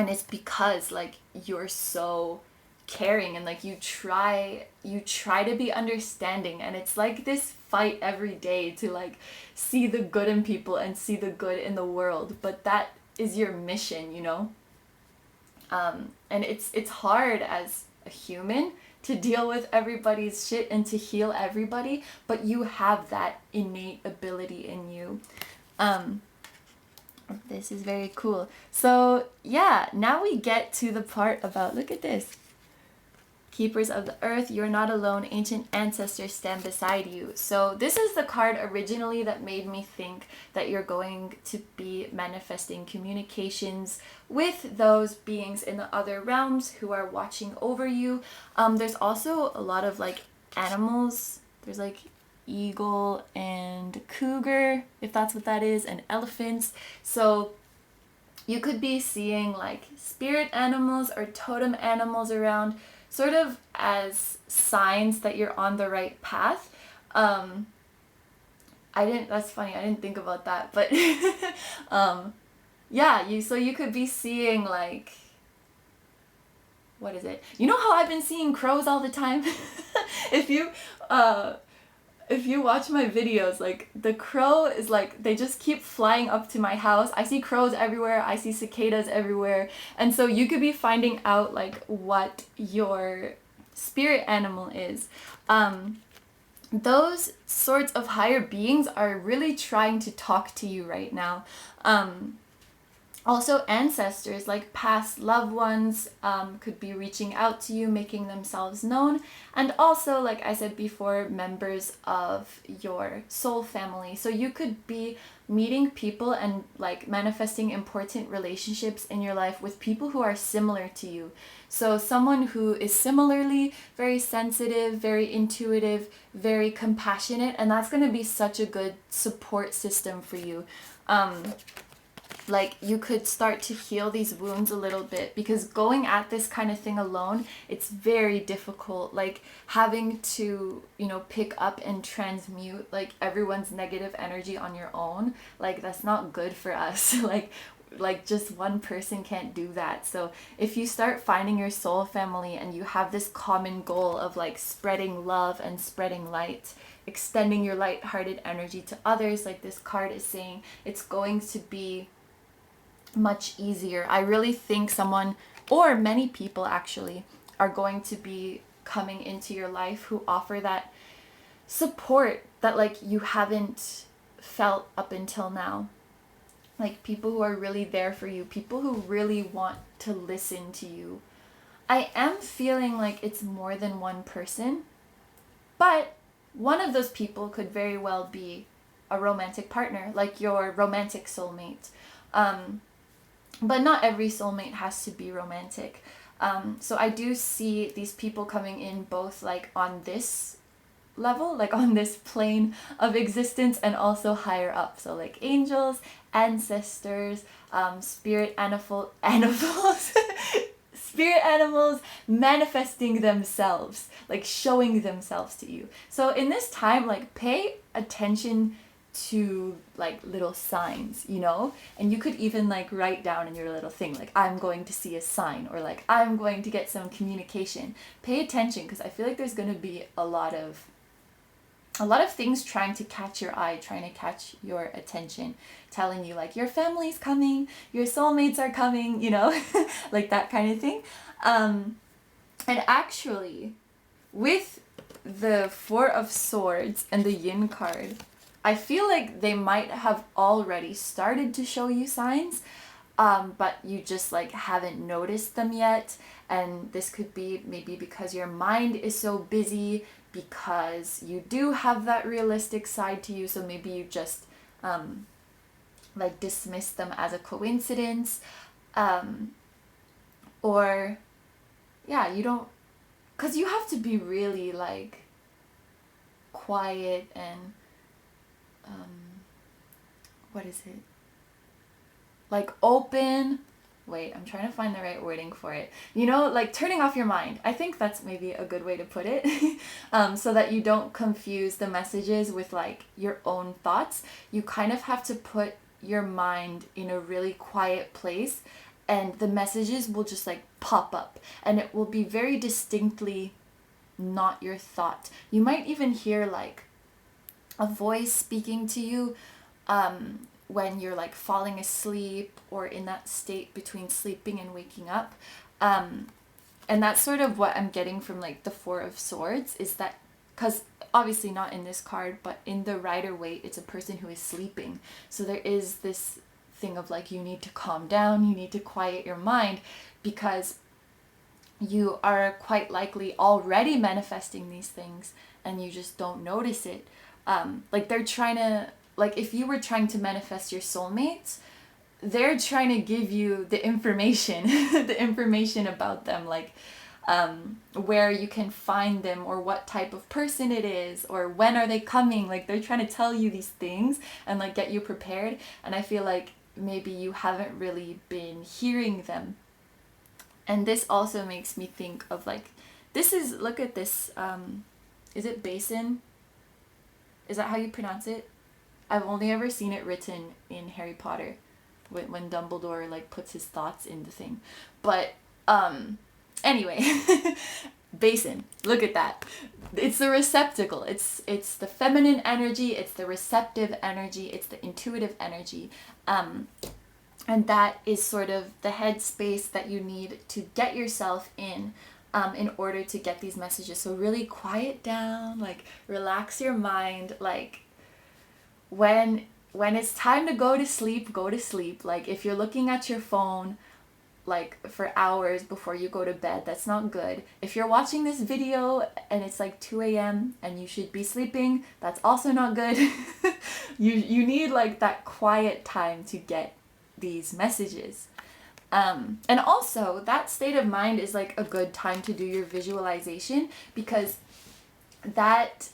A: it's because like you're so caring, and like you try to be understanding, and it's like this fight every day to like see the good in people and see the good in the world. But that is your mission, and it's hard as a human to deal with everybody's shit and to heal everybody, but you have that innate ability in you. This is very cool. So yeah, now we get to the part about, look at this. Keepers of the earth, you're not alone, ancient ancestors stand beside you. So this is the card originally that made me think that you're going to be manifesting communications with those beings in the other realms who are watching over you. There's also a lot of like animals. There's like eagle and cougar, if that's what that is, and elephants. So you could be seeing like spirit animals or totem animals around, sort of as signs that you're on the right path. That's funny, I didn't think about that, but yeah, so you could be seeing like what is it? You know how I've been seeing crows all the time? If you watch my videos, like the crow is like, they just keep flying up to my house. I see crows everywhere. I see cicadas everywhere. And so you could be finding out like what your spirit animal is. Those sorts of higher beings are really trying to talk to you right now. Also, ancestors, like past loved ones, could be reaching out to you, making themselves known. And also, like I said before, members of your soul family. So you could be meeting people and like manifesting important relationships in your life with people who are similar to you. So someone who is similarly very sensitive, very intuitive, very compassionate, and that's going to be such a good support system for you. Like you could start to heal these wounds a little bit, because going at this kind of thing alone, it's very difficult. Like having to, you know, pick up and transmute like everyone's negative energy on your own, like that's not good for us. like just one person can't do that. So if you start finding your soul family and you have this common goal of like spreading love and spreading light, extending your light-hearted energy to others, like this card is saying, it's going to be much easier. I really think someone, or many people actually, are going to be coming into your life who offer that support that like you haven't felt up until now. Like people who are really there for you, people who really want to listen to you. I am feeling like it's more than one person, but one of those people could very well be a romantic partner, like your romantic soulmate. But not every soulmate has to be romantic. So I do see these people coming in both like on this level, like on this plane of existence, and also higher up. So like angels, ancestors, spirit animals, spirit animals manifesting themselves, like showing themselves to you. So in this time, like pay attention to like little signs, you know, and you could even like write down in your little thing like, I'm going to see a sign, or like I'm going to get some communication. Pay attention, because I feel like there's going to be a lot of things trying to catch your eye, trying to catch your attention, telling you like your family's coming, your soulmates are coming, you know, like that kind of thing. And actually, with the Four of Swords and the Yin card, I feel like they might have already started to show you signs, but you just like haven't noticed them yet. And this could be maybe because your mind is so busy, because you do have that realistic side to you. So maybe you just like dismiss them as a coincidence, or yeah, you don't, because you have to be really like quiet and what is it? Like open. Wait, I'm trying to find the right wording for it. You know, like turning off your mind. I think that's maybe a good way to put it. So that you don't confuse the messages with like your own thoughts. You kind of have to put your mind in a really quiet place, and the messages will just like pop up, and it will be very distinctly not your thought. You might even hear like a voice speaking to you when you're like falling asleep, or in that state between sleeping and waking up. And that's sort of what I'm getting from like the Four of Swords, is that, because obviously not in this card, but in the Rider-Waite, it's a person who is sleeping. So there is this thing of like, you need to calm down, you need to quiet your mind, because you are quite likely already manifesting these things and you just don't notice it. Like they're trying to, like if you were trying to manifest your soulmates, they're trying to give you the information, the information about them, like where you can find them, or what type of person it is, or when are they coming. Like they're trying to tell you these things and like get you prepared. And I feel like maybe you haven't really been hearing them. And this also makes me think of like, this is, look at this, is it basin? Is that how you pronounce it? I've only ever seen it written in Harry Potter when Dumbledore like puts his thoughts in the thing. But Anyway, basin. Look at that. It's the receptacle. It's the feminine energy. It's the receptive energy. It's the intuitive energy. And that is sort of the headspace that you need to get yourself in order to get these messages. So really quiet down, like relax your mind. Like when it's time to go to sleep, go to sleep. Like if you're looking at your phone like for hours before you go to bed, that's not good. If you're watching this video and it's like 2 a.m. and you should be sleeping, that's also not good. you need like that quiet time to get these messages. And also that state of mind is like a good time to do your visualization, because that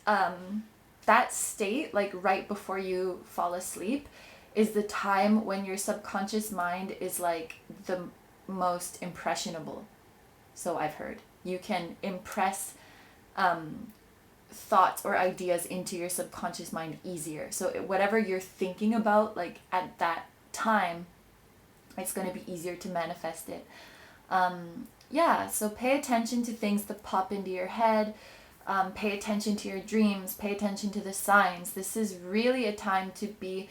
A: state, like right before you fall asleep, is the time when your subconscious mind is like the most impressionable. So I've heard you can impress thoughts or ideas into your subconscious mind easier. So whatever you're thinking about, like at that time, it's going to be easier to manifest it. So pay attention to things that pop into your head. Pay attention to your dreams. Pay attention to the signs. This is really a time to be,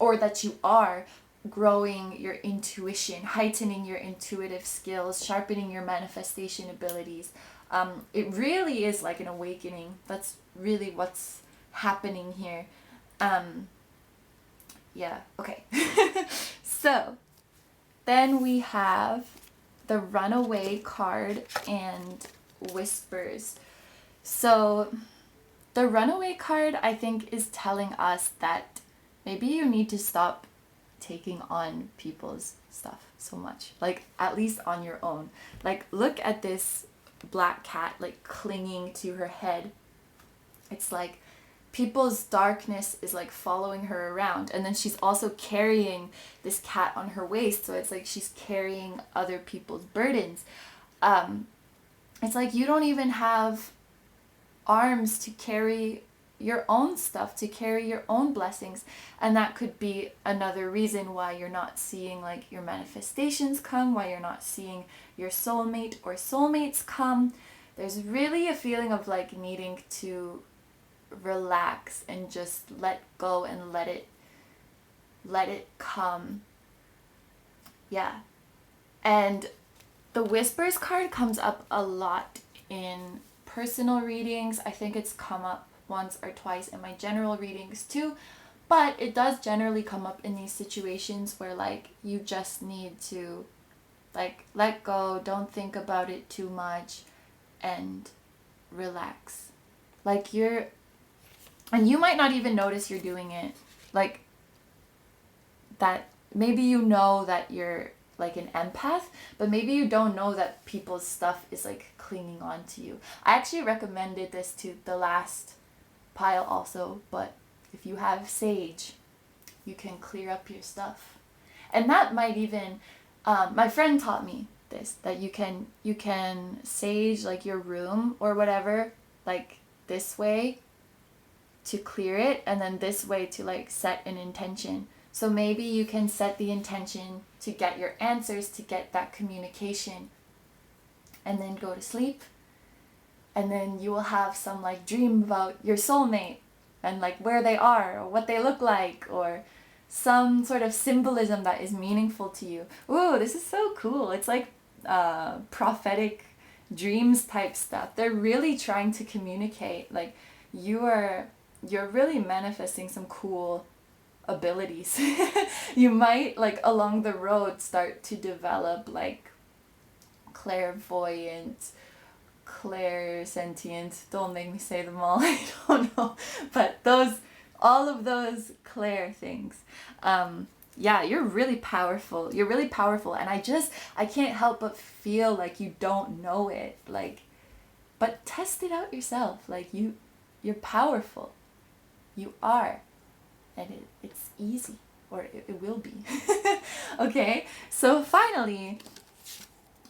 A: or that you are, growing your intuition, heightening your intuitive skills, sharpening your manifestation abilities. It really is like an awakening. That's really what's happening here. Okay. So then we have the Runaway card and Whispers. So the Runaway card, I think, is telling us that maybe you need to stop taking on people's stuff so much, like at least on your own. Like look at this black cat like clinging to her head. It's like people's darkness is like following her around, and then she's also carrying this cat on her waist, so it's like she's carrying other people's burdens. It's like you don't even have arms to carry your own stuff, to carry your own blessings, and that could be another reason why you're not seeing like your manifestations come, why you're not seeing your soulmate or soulmates come. There's really a feeling of like needing to relax and just let go and let it come. And the Whispers card comes up a lot in personal readings. I think it's come up once or twice in my general readings too, but it does generally come up in these situations where like you just need to like let go, don't think about it too much, and relax. Like and you might not even notice you're doing it, like that. Maybe you know that you're like an empath, but maybe you don't know that people's stuff is like clinging on to you. I actually recommended this to the last pile also, but if you have sage, you can clear up your stuff. And that might even, my friend taught me this, that you can sage like your room or whatever, like this way to clear it, and then this way to like set an intention. So maybe you can set the intention to get your answers, to get that communication, and then go to sleep. And then you will have some like dream about your soulmate and like where they are or what they look like, or some sort of symbolism that is meaningful to you. Ooh, this is so cool. It's like prophetic dreams type stuff. They're really trying to communicate. Like you're really manifesting some cool abilities. You might like along the road start to develop like clairvoyant, clairsentient, don't make me say them all, I don't know, but all of those clair things. You're really powerful, and I can't help but feel like you don't know it, like, but test it out yourself. Like you're powerful, you are, and it's easy, or it will be. Okay, so finally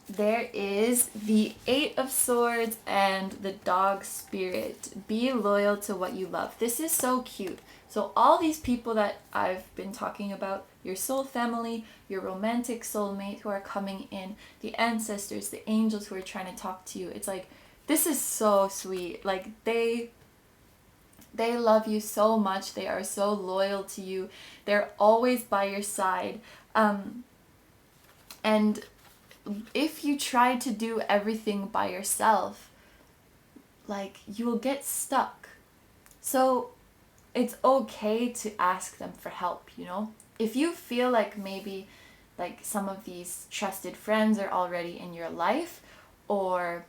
A: there is the 8 of Swords and the Dog Spirit. Be loyal to what you love. This is so cute. So all these people that I've been talking about, your soul family, your romantic soulmate who are coming in, the ancestors, the angels who are trying to talk to you. It's like, this is so sweet. Like, they love you so much. They are so loyal to you. They're always by your side. And if you try to do everything by yourself, like, you will get stuck. So it's okay to ask them for help, you know? If you feel like maybe like some of these trusted friends are already in your life, or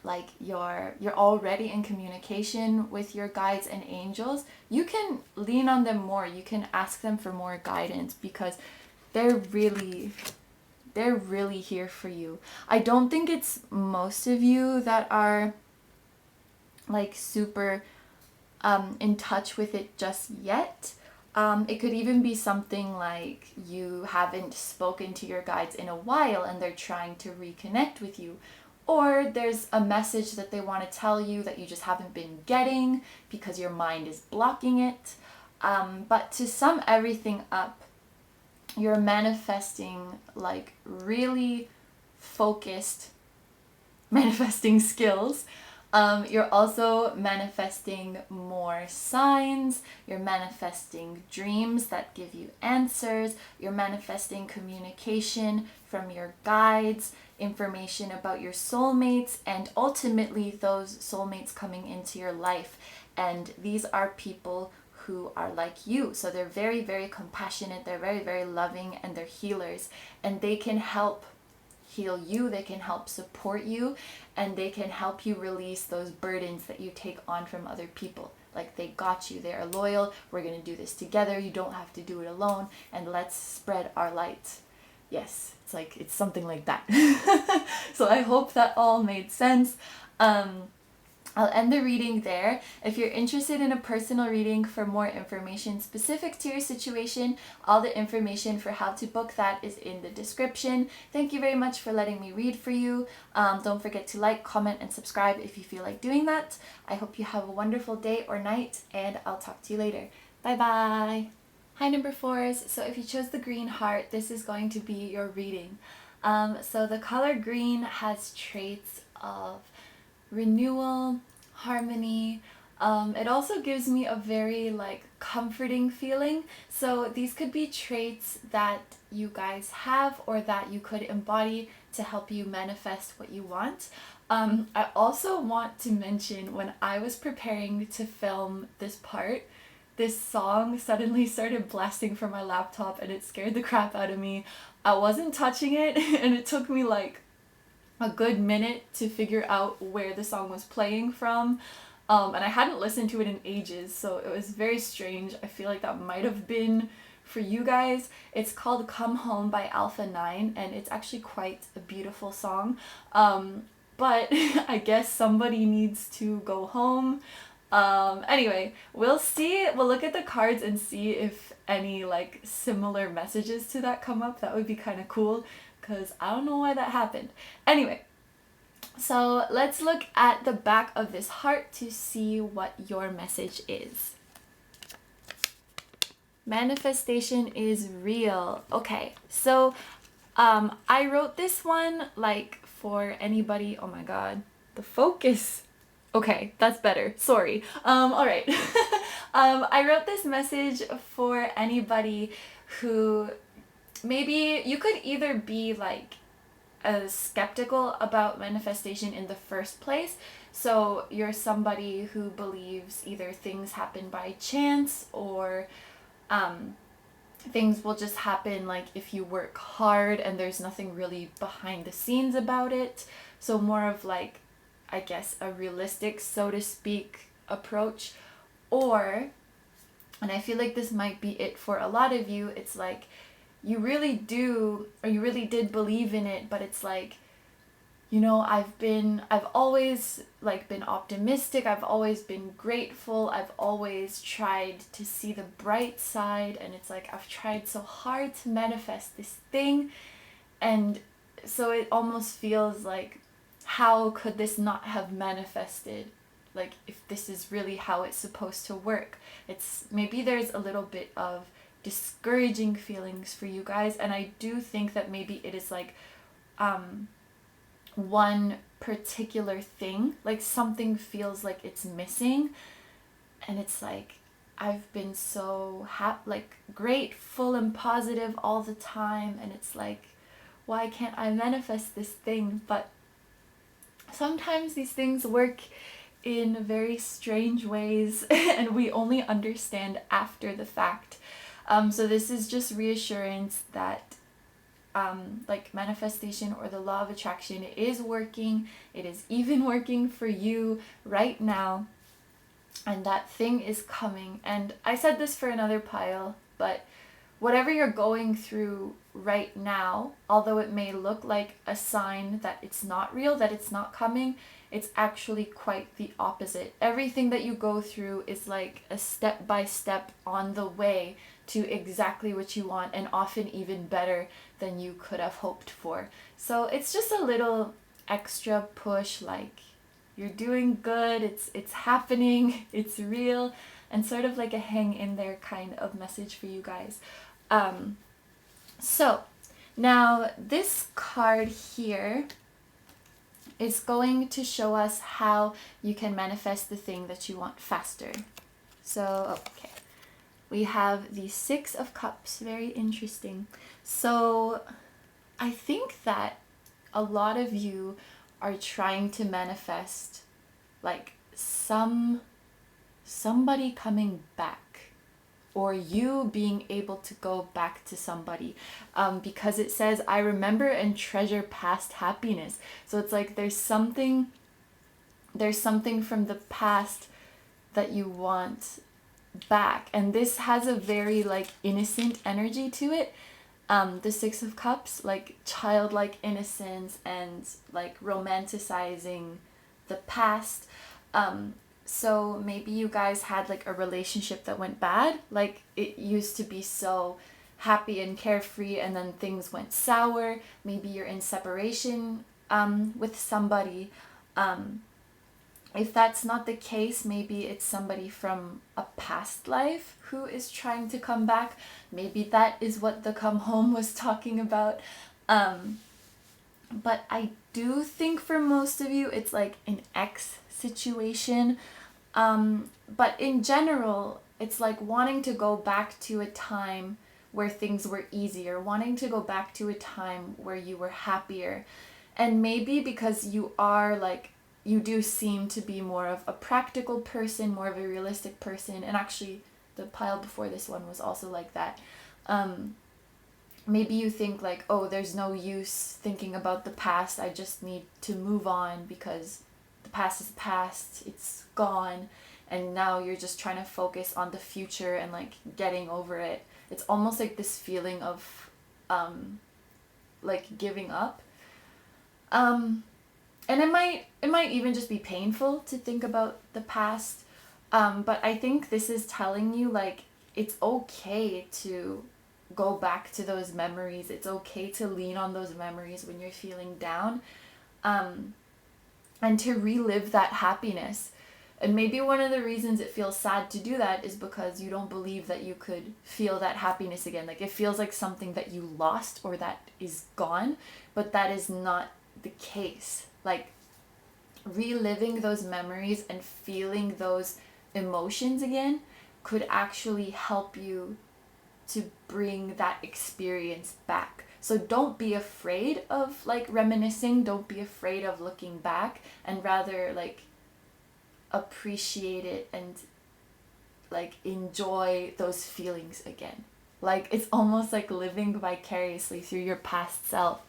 A: like you're already in communication with your guides and angels, you can lean on them more. You can ask them for more guidance, because they're really here for you. I don't think it's most of you that are like super in touch with it just yet. It could even be something like you haven't spoken to your guides in a while and they're trying to reconnect with you. Or there's a message that they want to tell you that you just haven't been getting because your mind is blocking it. But to sum everything up, you're manifesting like really focused manifesting skills. You're also manifesting more signs. You're manifesting dreams that give you answers. You're manifesting communication from your guides, information about your soulmates, and ultimately those soulmates coming into your life. And these are people who are like you. So they're very, very compassionate. They're very, very loving, and they're healers. And they can help heal you, they can help support you, and they can help you release those burdens that you take on from other people. Like, they got you, they are loyal, we're going to do this together, you don't have to do it alone, and let's spread our light. Yes, it's something like that. So I hope that all made sense. I'll end the reading there. If you're interested in a personal reading for more information specific to your situation, all the information for how to book that is in the description. Thank you very much for letting me read for you. Don't forget to like, comment, and subscribe if you feel like doing that. I hope you have a wonderful day or night, and I'll talk to you later. Bye bye. Hi, number 4s. So if you chose the green heart, this is going to be your reading. So the color green has traits of renewal, harmony. It also gives me a very like comforting feeling. So these could be traits that you guys have or that you could embody to help you manifest what you want. I also want to mention, when I was preparing to film this part, this song suddenly started blasting from my laptop and it scared the crap out of me. I wasn't touching it and it took me like a good minute to figure out where the song was playing from, and I hadn't listened to it in ages, so it was very strange. I feel like that might have been for you guys. It's called Come Home by Alpha 9, and it's actually quite a beautiful song, but I guess somebody needs to go home. Anyway, we'll see. We'll look at the cards and see if any like similar messages to that come up. That would be kind of cool, because I don't know why that happened. Anyway, so let's look at the back of this heart to see what your message is. Manifestation is real. Okay, so I wrote this one like for anybody. Oh my god, the focus. Okay, that's better. Sorry. All right. I wrote this message for anybody who maybe you could either be like skeptical about manifestation in the first place. So you're somebody who believes either things happen by chance, or things will just happen like if you work hard and there's nothing really behind the scenes about it. So more of like, I guess, a realistic, so to speak, approach. Or, and I feel like this might be it for a lot of you, it's like you really do, or you really did believe in it, but it's like, you know, I've always like been optimistic, I've always been grateful, I've always tried to see the bright side, and it's like I've tried so hard to manifest this thing, and so it almost feels like, how could this not have manifested? Like, if this is really how it's supposed to work. It's maybe there's a little bit of discouraging feelings for you guys. And I do think that maybe it is like one particular thing, like something feels like it's missing, and it's like I've been so like grateful and positive all the time, and it's like, why can't I manifest this thing? But sometimes these things work in very strange ways and we only understand after the fact. So this is just reassurance that like manifestation or the law of attraction is working. It is even working for you right now, and that thing is coming. And I said this for another pile, but whatever you're going through right now, although it may look like a sign that it's not real, that it's not coming, it's actually quite the opposite. Everything that you go through is like a step by step on the way to exactly what you want, and often even better than you could have hoped for. So it's just a little extra push, like you're doing good, it's happening, it's real, and sort of like a hang in there kind of message for you guys. So now this card here is going to show us how you can manifest the thing that you want faster. So, okay. We have the Six of Cups, very interesting. So I think that a lot of you are trying to manifest like somebody coming back, or you being able to go back to somebody, because it says, I remember and treasure past happiness. So it's like there's something from the past that you want back, and this has a very like innocent energy to it. The Six of Cups, like childlike innocence and like romanticizing the past. So maybe you guys had like a relationship that went bad, like it used to be so happy and carefree, and then things went sour. Maybe you're in separation with somebody. If that's not the case, maybe it's somebody from a past life who is trying to come back. Maybe that is what the Come Home was talking about. But I do think for most of you, it's like an ex situation. But in general, it's like wanting to go back to a time where things were easier, wanting to go back to a time where you were happier. And maybe because you are like, you do seem to be more of a practical person, more of a realistic person. And actually, the pile before this one was also like that. Maybe you think like, oh, there's no use thinking about the past. I just need to move on because the past is past. It's gone. And now you're just trying to focus on the future and like getting over it. It's almost like this feeling of like giving up. And it might even just be painful to think about the past. But I think this is telling you like it's okay to go back to those memories. It's okay to lean on those memories when you're feeling down, and to relive that happiness. And maybe one of the reasons it feels sad to do that is because you don't believe that you could feel that happiness again. Like it feels like something that you lost or that is gone, but that is not the case. Like reliving those memories and feeling those emotions again could actually help you to bring that experience back. So don't be afraid of like reminiscing, don't be afraid of looking back, and rather like appreciate it and like enjoy those feelings again. Like it's almost like living vicariously through your past self,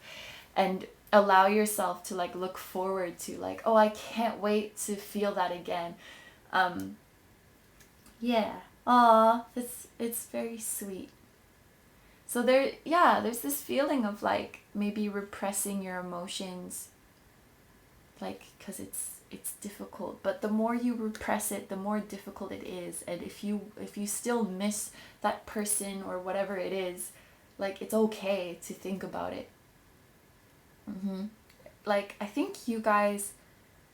A: and allow yourself to like look forward to like, oh, I can't wait to feel that again. It's very sweet. So there's this feeling of like maybe repressing your emotions, like because it's difficult, but the more you repress it, the more difficult it is. And if you still miss that person or whatever it is, like it's okay to think about it. Like I think you guys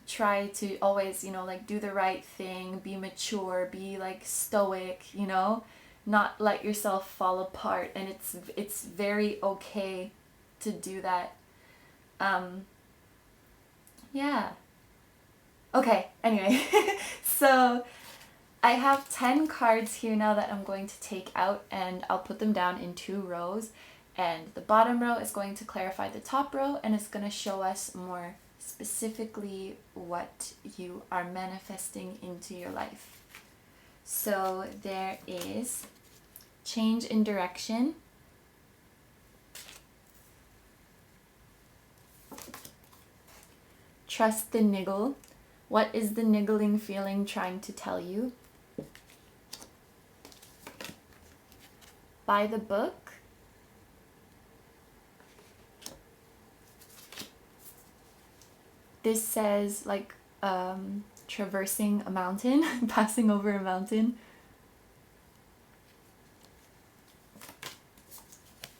A: try to always, like do the right thing, be mature, be like stoic, not let yourself fall apart, and it's very okay to do that. Yeah. Okay, anyway. So I have 10 cards here now that I'm going to take out, and I'll put them down in 2 rows, and the bottom row is going to clarify the top row, and it's going to show us more specifically what you are manifesting into your life. So there is change in direction, trust the niggle. What is the niggling feeling trying to tell you? By the book. This says like traversing a mountain, passing over a mountain.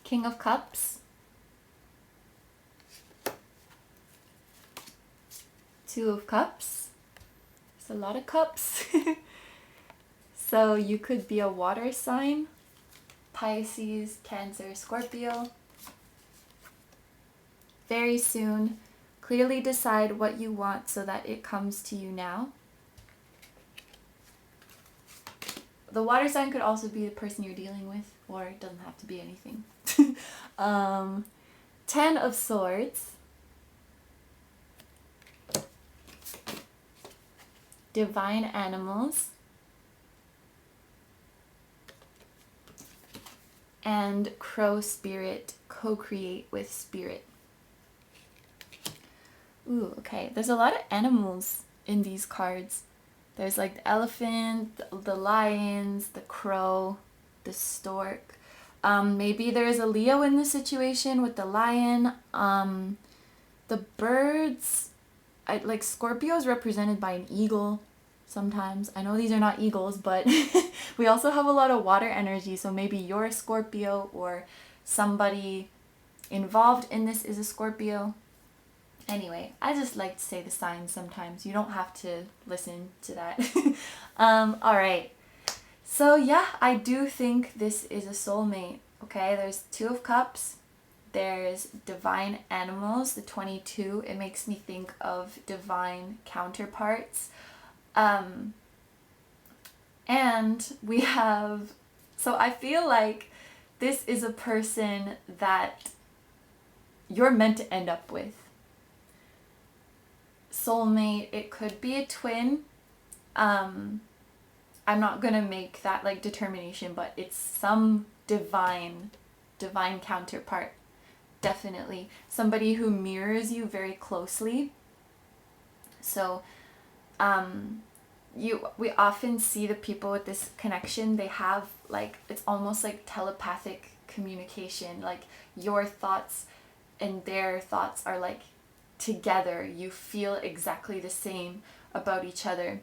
A: King of Cups. Two of Cups. There's a lot of cups. So you could be a water sign. Pisces, Cancer, Scorpio. Very soon. Clearly decide what you want so that it comes to you now. The water sign could also be the person you're dealing with, or it doesn't have to be anything. 10 of Swords. Divine Animals. And Crow Spirit, co-create with Spirit. Ooh, okay. There's a lot of animals in these cards. There's like the elephant, the lions, the crow, the stork. Maybe there's a Leo in this situation with the lion. The birds, like Scorpio is represented by an eagle sometimes. I know these are not eagles, but we also have a lot of water energy. So maybe you're a Scorpio, or somebody involved in this is a Scorpio. Anyway, I just like to say the signs sometimes. You don't have to listen to that. Alright. So yeah, I do think this is a soulmate. Okay, there's 2 of Cups. There's Divine Animals, the 22. It makes me think of divine counterparts. And we have... So I feel like this is a person that you're meant to end up with. Soulmate, it could be a twin. I'm not gonna make that like determination, but it's some divine counterpart. Definitely somebody who mirrors you very closely. So we often see the people with this connection, they have like, it's almost like telepathic communication, like your thoughts and their thoughts are like together. You feel exactly the same about each other.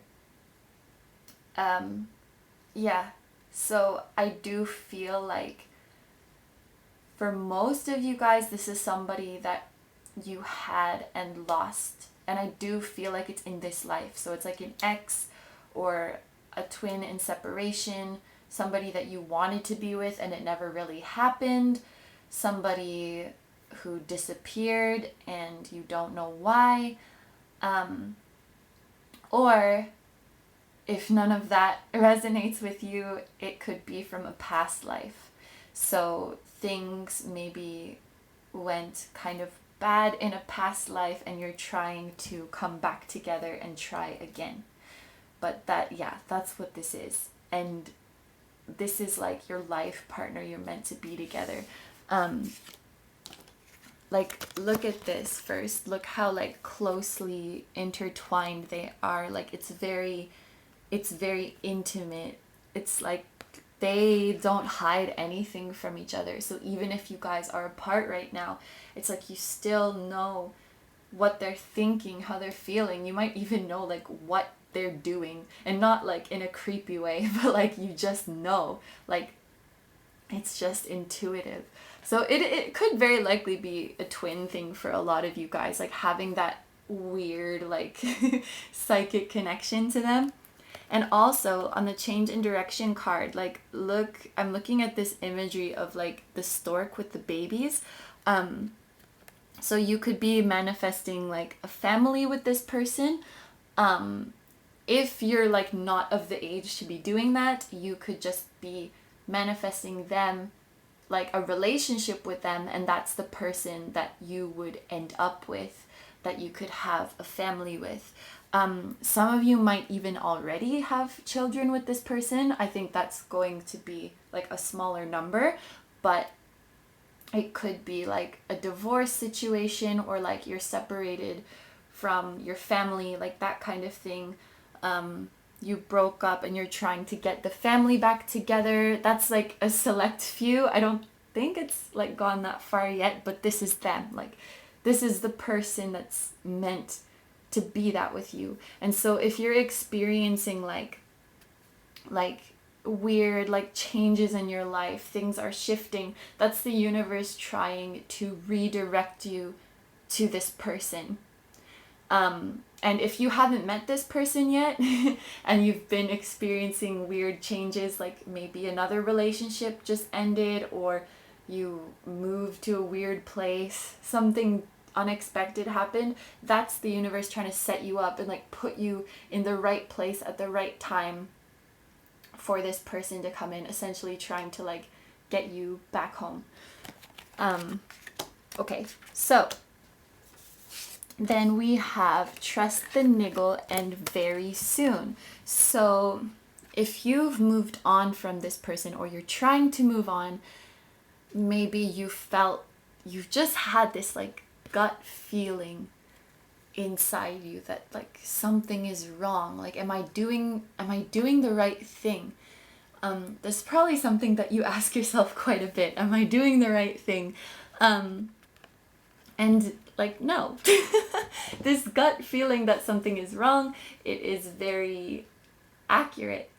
A: Yeah, so I do feel like for most of you guys, this is somebody that you had and lost. And I do feel like it's in this life. So it's like an ex or a twin in separation, somebody that you wanted to be with and it never really happened, somebody who disappeared and you don't know why, or if none of that resonates with you, it could be from a past life. So things maybe went kind of bad in a past life and you're trying to come back together and try again. But that's what this is. And this is like your life partner, you're meant to be together. Like, look at this first. Look how like closely intertwined they are. Like it's very intimate. It's like they don't hide anything from each other. So even if you guys are apart right now, it's like you still know what they're thinking, how they're feeling. You might even know like what they're doing, and not like in a creepy way, but like you just know, like it's just intuitive. So it could very likely be a twin thing for a lot of you guys, like having that weird like psychic connection to them. And also on the change in direction card, like look, I'm looking at this imagery of like the stork with the babies. So you could be manifesting like a family with this person. If you're like not of the age to be doing that, you could just be manifesting them, like a relationship with them, and that's the person that you would end up with, that you could have a family with. Some of you might even already have children with this person. I think that's going to be like a smaller number, but it could be like a divorce situation, or like you're separated from your family, like that kind of thing. You broke up and you're trying to get the family back together. That's like a select few. I don't think it's like gone that far yet, but this is them. Like this is the person that's meant to be that with you. And so if you're experiencing like weird like changes in your life, things are shifting, that's the universe trying to redirect you to this person. And if you haven't met this person yet and you've been experiencing weird changes, like maybe another relationship just ended, or you moved to a weird place, something unexpected happened, that's the universe trying to set you up and like put you in the right place at the right time for this person to come in, essentially trying to like get you back home. Okay, so then we have trust the niggle and very soon. So if you've moved on from this person, or you're trying to move on, maybe you've just had this like gut feeling inside you that like something is wrong. Like, am I doing the right thing? This is probably something that you ask yourself quite a bit. Am I doing the right thing? And like, no. This gut feeling that something is wrong, it is very accurate.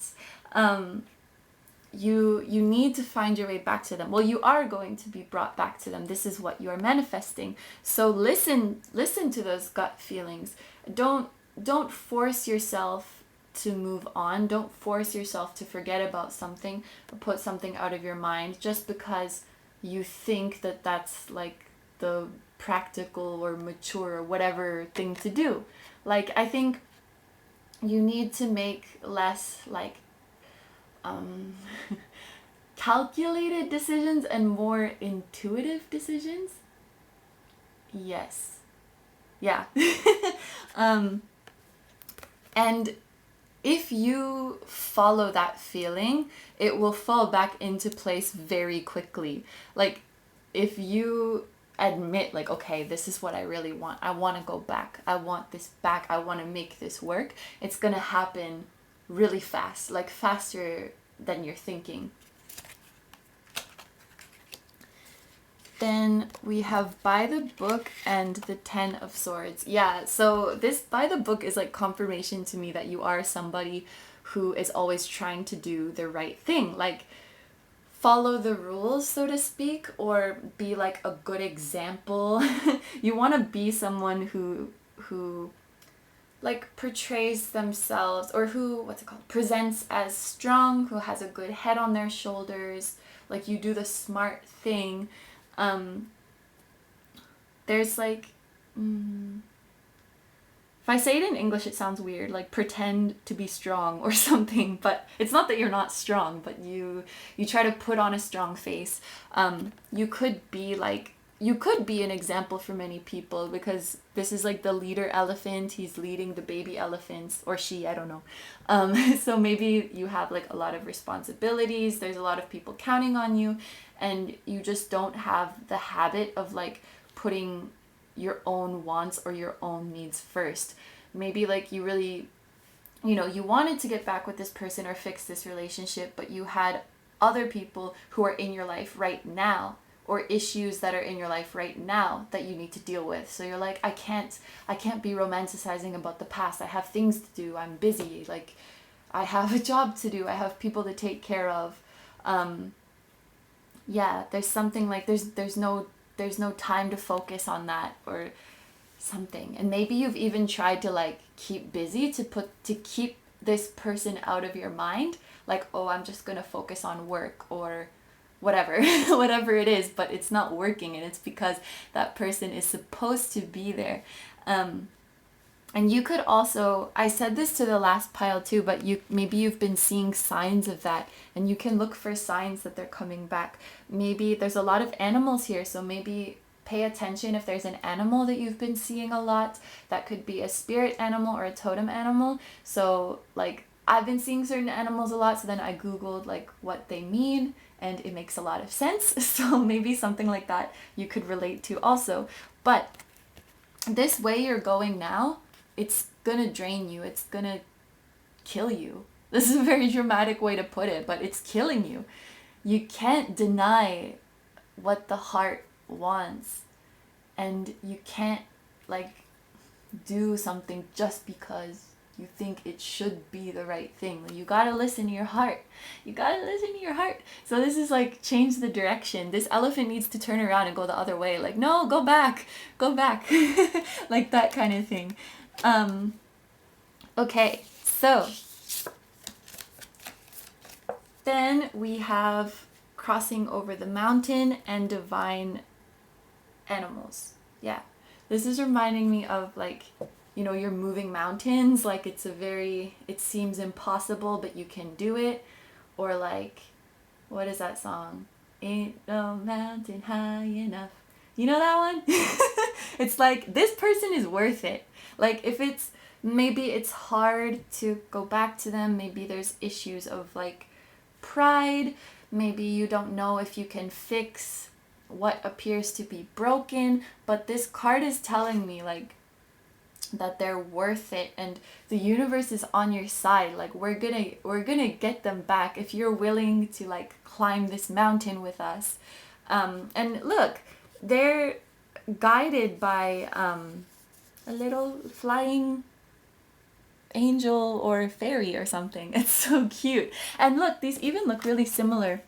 A: You need to find your way back to them. Well, you are going to be brought back to them. This is what you are manifesting. So listen to those gut feelings. Don't force yourself to move on. Don't force yourself to forget about something or put something out of your mind just because you think that that's like the practical or mature or whatever thing to do. Like, I think you need to make less like calculated decisions and more intuitive decisions. Yes. Yeah. And if you follow that feeling, it will fall back into place very quickly. Like, if you admit like, okay, this is what I really want. I want to go back. I want this back. I want to make this work. It's going to happen really fast, like faster than you're thinking. Then we have by the book and the 10 of Swords. Yeah, so this by the book is like confirmation to me that you are somebody who is always trying to do the right thing. Like, follow the rules, so to speak, or be like a good example. You want to be someone who like portrays themselves, or who, presents as strong, who has a good head on their shoulders. Like, you do the smart thing. There's like, if I say it in English, it sounds weird, like pretend to be strong or something, but it's not that you're not strong, but you try to put on a strong face. You could be an example for many people, because this is like the leader elephant. He's leading the baby elephants, or she, I don't know. So maybe you have like a lot of responsibilities. There's a lot of people counting on you, and you just don't have the habit of like putting your own wants or your own needs first. Maybe like you really, you wanted to get back with this person or fix this relationship, but you had other people who are in your life right now, or issues that are in your life right now that you need to deal with. So you're like, I can't be romanticizing about the past. I have things to do. I'm busy. Like, I have a job to do. I have people to take care of. Yeah, there's something like there's no time to focus on that or something. And maybe you've even tried to like keep busy to keep this person out of your mind. Like, oh, I'm just gonna focus on work or whatever, whatever it is, but it's not working, and it's because that person is supposed to be there. And you could also, I said this to the last pile too, but maybe you've been seeing signs of that, and you can look for signs that they're coming back. Maybe there's a lot of animals here, so maybe pay attention if there's an animal that you've been seeing a lot. That could be a spirit animal or a totem animal. So like, I've been seeing certain animals a lot, so then I googled like what they mean, and it makes a lot of sense. So maybe something like that you could relate to also. But this way you're going now, it's gonna drain you, it's gonna kill you. This is a very dramatic way to put it, but it's killing you. You can't deny what the heart wants, and you can't like do something just because you think it should be the right thing. Like, you gotta listen to your heart. You gotta listen to your heart. So this is like, change the direction. This elephant needs to turn around and go the other way. Like, no, go back, go back. Like that kind of thing. Okay, so then we have crossing over the mountain and divine animals. Yeah, this is reminding me of like, you know, you're moving mountains, like it seems impossible, but you can do it. Or like, what is that song? Ain't no mountain high enough. You know that one? It's like, this person is worth it. Like, if it's, maybe it's hard to go back to them, maybe there's issues of like pride, maybe you don't know if you can fix what appears to be broken, but this card is telling me like that they're worth it, and the universe is on your side. Like, we're gonna get them back if you're willing to like climb this mountain with us. And look, they're guided by a little flying angel or fairy or something. It's so cute. And look, these even look really similar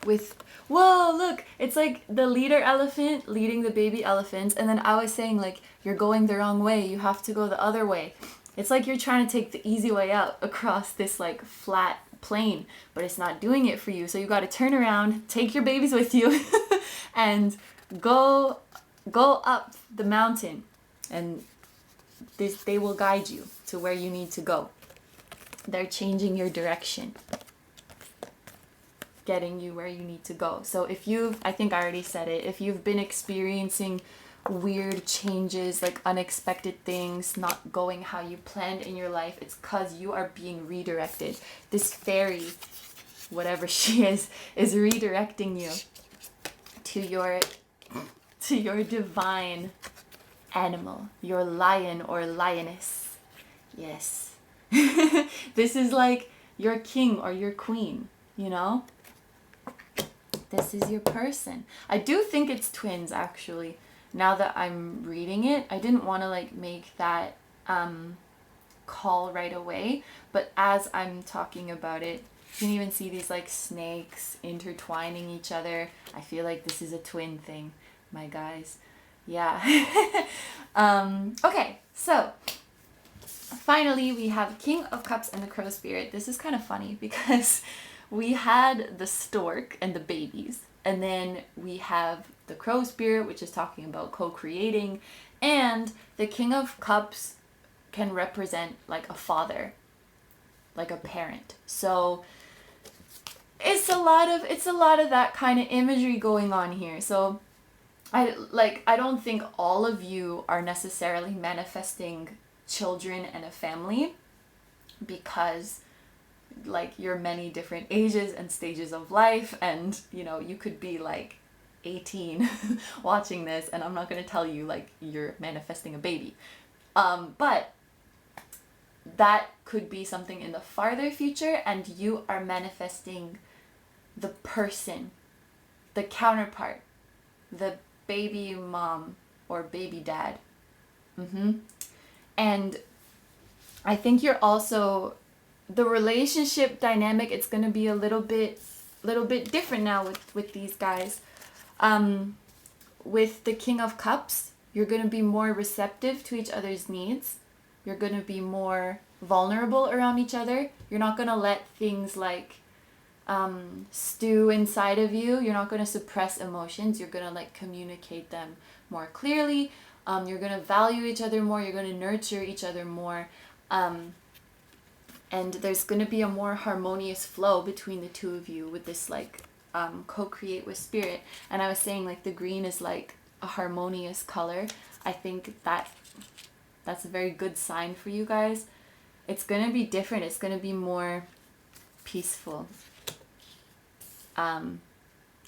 A: with, whoa, look, it's like the leader elephant leading the baby elephants, and then I was saying like, you're going the wrong way, you have to go the other way. It's like you're trying to take the easy way out across this like flat plane, but it's not doing it for you. So you got to turn around, take your babies with you, and go up the mountain, and they will guide you to where you need to go. They're changing your direction, getting you where you need to go. So if I think I already said it, if you've been experiencing weird changes, like unexpected things not going how you planned in your life, it's because you are being redirected. This fairy, whatever she is redirecting you to your divine animal, your lion or lioness. Yes. This is like your king or your queen, you know? This is your person. I do think it's twins, actually. Now that I'm reading it, I didn't want to like make that call right away, but as I'm talking about it, you can even see these like snakes intertwining each other. I feel like this is a twin thing, my guys. Yeah. Okay, so finally we have King of Cups and the Crow Spirit. This is kind of funny because we had the stork and the babies, and then we have the Crow Spirit, which is talking about co-creating, and the King of Cups can represent like a father, like a parent. So it's a lot of that kind of imagery going on here. So I don't think all of you are necessarily manifesting children and a family, because like you're many different ages and stages of life, and you know, you could be like 18 watching this, and I'm not going to tell you like you're manifesting a baby, but that could be something in the farther future, and you are manifesting the person, the counterpart, the baby mom or baby dad. And I think you're also, the relationship dynamic, it's going to be a little bit different now with these guys. With the King of Cups, you're going to be more receptive to each other's needs, You're going to be more vulnerable around each other. You're not going to let things like stew inside of you. You're not going to suppress emotions. You're going to like communicate them more clearly. You're going to value each other more. You're going to nurture each other more. And there's going to be a more harmonious flow between the two of you with this like co-create with spirit. And I was saying like the green is like a harmonious color. I think that's a very good sign for you guys. It's going to be different. It's going to be more peaceful.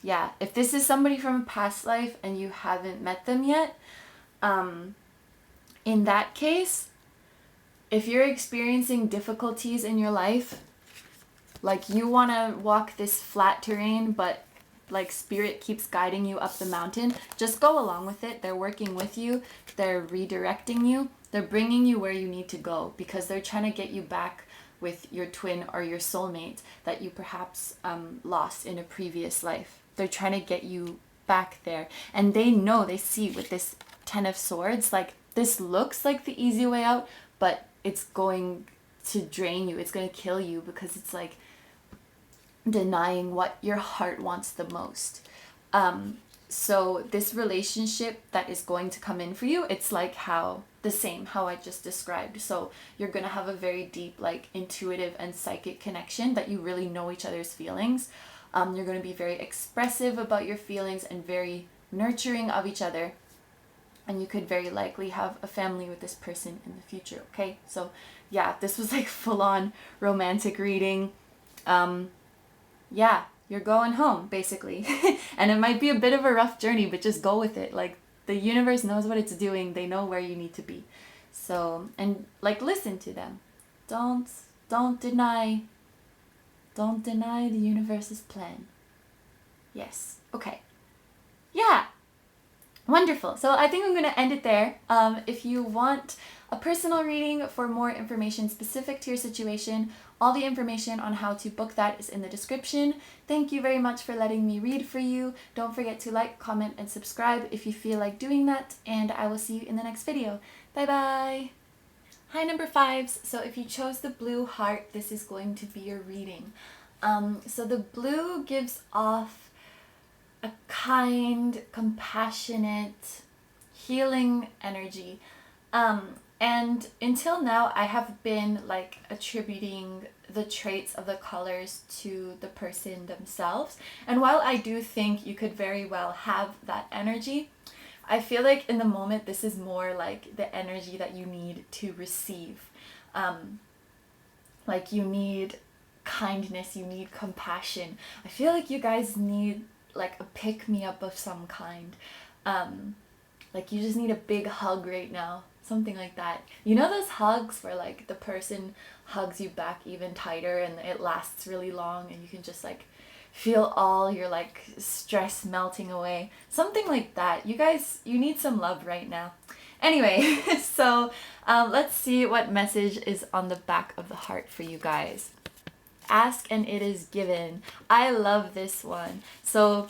A: Yeah, if this is somebody from a past life and you haven't met them yet, in that case, if you're experiencing difficulties in your life, like you want to walk this flat terrain, but like spirit keeps guiding you up the mountain, just go along with it. They're working with you. They're redirecting you. They're bringing you where you need to go because they're trying to get you back with your twin or your soulmate that you perhaps lost in a previous life. They're trying to get you back there. And they know, they see with this 10 of Swords, like this looks like the easy way out, but it's going to drain you. It's going to kill you because it's like denying what your heart wants the most. So this relationship that is going to come in for you, it's like how I just described. So you're going to have a very deep, like intuitive and psychic connection that you really know each other's feelings. You're going to be very expressive about your feelings and very nurturing of each other. And you could very likely have a family with this person in the future. Okay. So yeah, this was like full on romantic reading. Yeah, you're going home basically. And it might be a bit of a rough journey, but just go with it. Like the universe knows what it's doing. They know where you need to be. So, and like listen to them. Don't deny the universe's plan. Yes. Okay. Yeah. Wonderful. So I think I'm going to end it there. If you want a personal reading for more information specific to your situation, all the information on how to book that is in the description. Thank you very much for letting me read for you. Don't forget to like, comment, and subscribe if you feel like doing that, and I will see you in the next video. Bye bye! Hi number 5s. So if you chose the blue heart, this is going to be your reading. So the blue gives off a kind, compassionate, healing energy. And until now, I have been like attributing the traits of the colors to the person themselves. And while I do think you could very well have that energy, I feel like in the moment, this is more like the energy that you need to receive. Like you need kindness, you need compassion. I feel like you guys need like a pick-me-up of some kind. Like you just need a big hug right now. Something like that. You know those hugs where like the person hugs you back even tighter and it lasts really long and you can just like feel all your like stress melting away. Something like that. You guys, you need some love right now. Anyway, so let's see what message is on the back of the heart for you guys. Ask and it is given. I love this one. So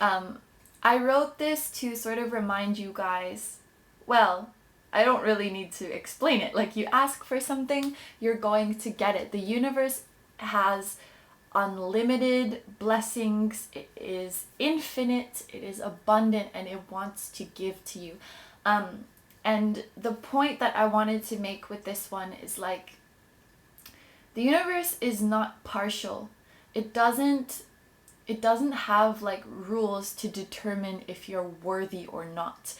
A: I wrote this to sort of remind you guys, well, I don't really need to explain it. Like you ask for something, you're going to get it. The universe has unlimited blessings. It is infinite, it is abundant, and it wants to give to you. And the point that I wanted to make with this one is like, the universe is not partial. It doesn't have like rules to determine if you're worthy or not.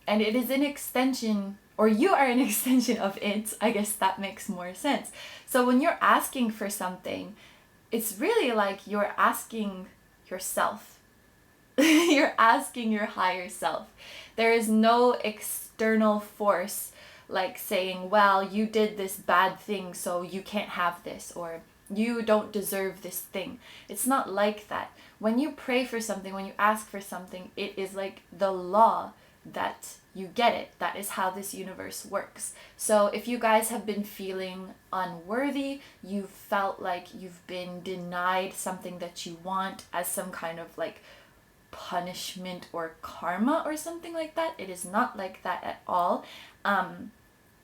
A: And it is an extension, or you are an extension of it. I guess that makes more sense. So when you're asking for something, it's really like you're asking yourself. You're asking your higher self. There is no external force like saying, well, you did this bad thing, so you can't have this, or you don't deserve this thing. It's not like that. When you pray for something, when you ask for something, it is like the law that you get it. That is how this universe works. So if you guys have been feeling unworthy, you felt like you've been denied something that you want as some kind of like punishment or karma or something like that, it is not like that at all.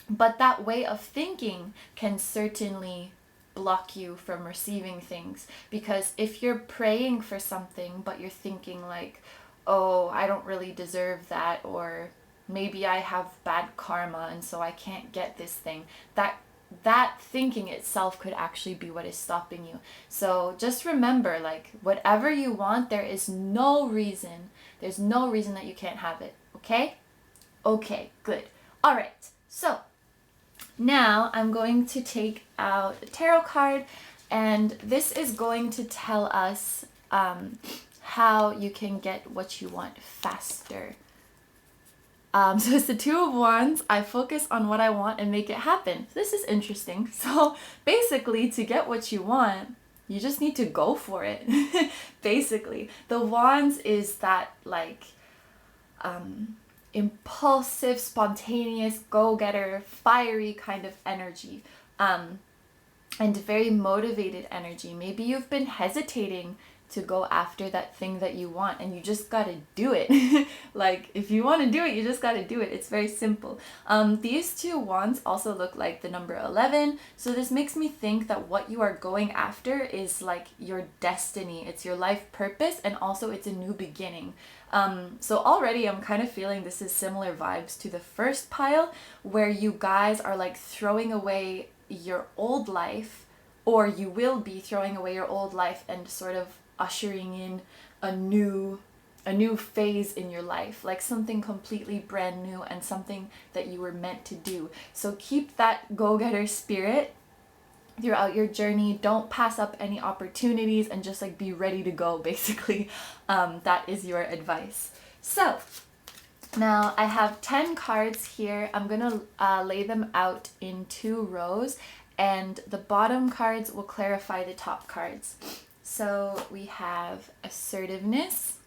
A: But that way of thinking can certainly block you from receiving things, because if you're praying for something but you're thinking like, oh, I don't really deserve that, or maybe I have bad karma and so I can't get this thing, that thinking itself could actually be what is stopping you. So just remember, like, whatever you want, there's no reason that you can't have it. Okay, good. All right, so now I'm going to take out a tarot card, and this is going to tell us how you can get what you want faster. So it's the Two of Wands. I focus on what I want and make it happen. This is interesting. So basically, to get what you want, you just need to go for it. Basically, the Wands is that like impulsive, spontaneous, go-getter, fiery kind of energy, and very motivated energy. Maybe you've been hesitating to go after that thing that you want, and you just gotta do it. Like, if you want to do it, you just gotta do it. It's very simple. These two wands also look like the number 11, so this makes me think that what you are going after is like your destiny. It's your life purpose, and also it's a new beginning. So already I'm kind of feeling this is similar vibes to the first pile, where you guys are like throwing away your old life, or you will be throwing away your old life and sort of ushering in a new phase in your life, like something completely brand new and something that you were meant to do. So keep that go-getter spirit throughout your journey. Don't pass up any opportunities, and just like be ready to go, basically. That is your advice. So now I have 10 cards here. I'm gonna lay them out in 2 rows, and the bottom cards will clarify the top cards. So we have assertiveness,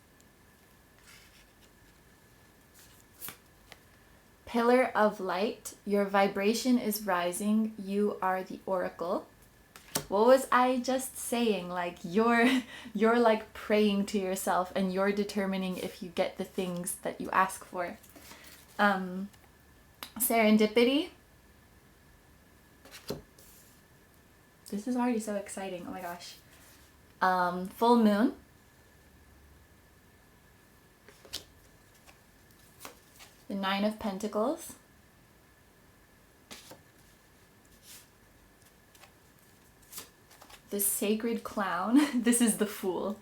A: pillar of light, your vibration is rising, you are the oracle. What was I just saying? Like, you're like praying to yourself, and you're determining if you get the things that you ask for. Serendipity. This is already so exciting. Oh my gosh. Full moon. The 9 of Pentacles. The sacred clown. This is the Fool.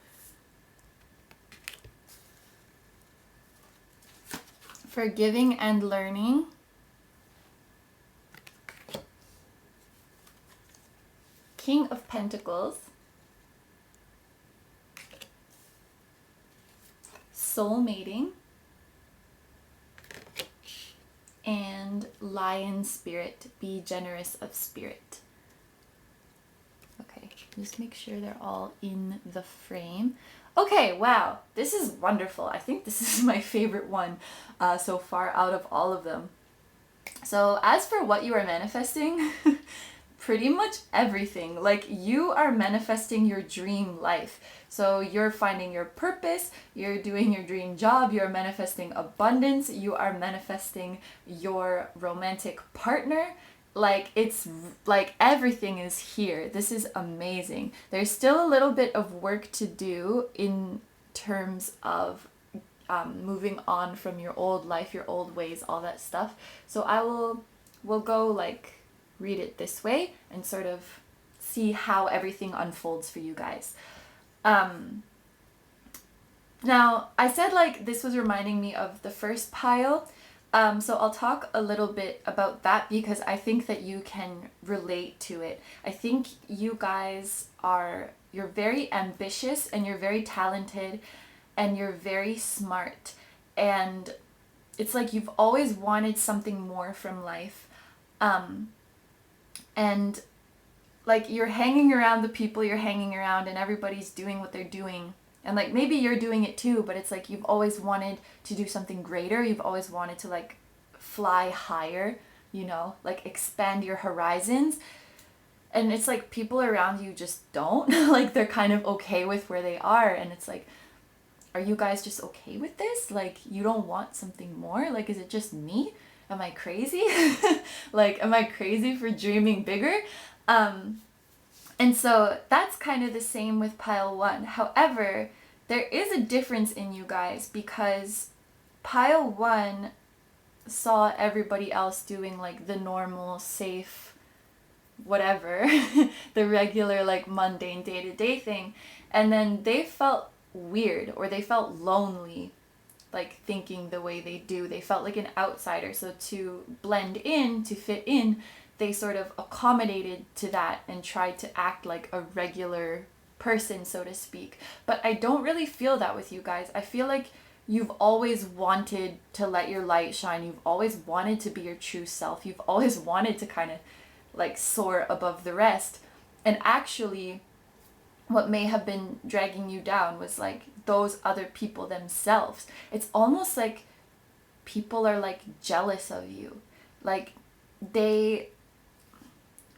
A: Forgiving and learning. King of Pentacles. Soul mating. And lion spirit, be generous of spirit. Okay, just make sure they're all in the frame. Okay, wow, this is wonderful. I think this is my favorite one so far out of all of them. So as for what you are manifesting, pretty much everything. Like, you are manifesting your dream life. So you're finding your purpose, you're doing your dream job, you're manifesting abundance, you are manifesting your romantic partner. Like, it's like everything is here. This is amazing. There's still a little bit of work to do in terms of moving on from your old life, your old ways, all that stuff. So we'll go like read it this way and sort of see how everything unfolds for you guys. Now, I said like this was reminding me of the first pile, so I'll talk a little bit about that because I think that you can relate to it. I think you guys you're very ambitious, and you're very talented, and you're very smart, and it's like you've always wanted something more from life, and like you're hanging around the people you're hanging around, and everybody's doing what they're doing, and like maybe you're doing it too, but it's like you've always wanted to do something greater. You've always wanted to like fly higher, you know, like expand your horizons. And it's like people around you just don't like, they're kind of okay with where they are, and it's like, are you guys just okay with this? Like, you don't want something more? Like, is it just me? am I crazy? Like, am I crazy for dreaming bigger? And so that's kind of the same with pile one. However, there is a difference in you guys, because pile one saw everybody else doing like the normal, safe, whatever, the regular, like mundane day-to-day thing. And then they felt weird, or they felt lonely, like thinking the way they do. They felt like an outsider. So to blend in, to fit in, they sort of accommodated to that and tried to act like a regular person, so to speak. But I don't really feel that with you guys. I feel like you've always wanted to let your light shine. You've always wanted to be your true self. You've always wanted to kind of like soar above the rest. And actually, what may have been dragging you down was like those other people themselves. It's almost like people are like jealous of you. Like they,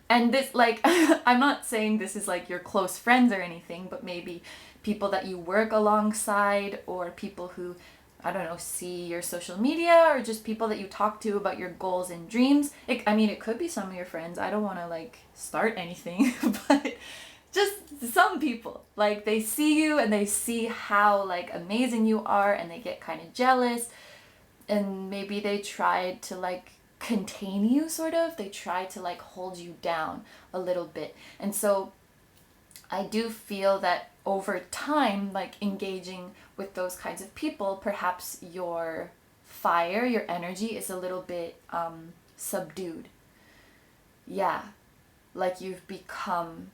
A: and this, like, I'm not saying this is like your close friends or anything, but maybe people that you work alongside, or people who, I don't know, see your social media, or just people that you talk to about your goals and dreams. It could be some of your friends. I don't want to like start anything, but just some people, like they see you and they see how like amazing you are, and they get kind of jealous, and maybe they tried to like contain you, sort of. They try to like hold you down a little bit. And so I do feel that over time, like engaging with those kinds of people, perhaps your fire, your energy is a little bit subdued. Yeah, like you've become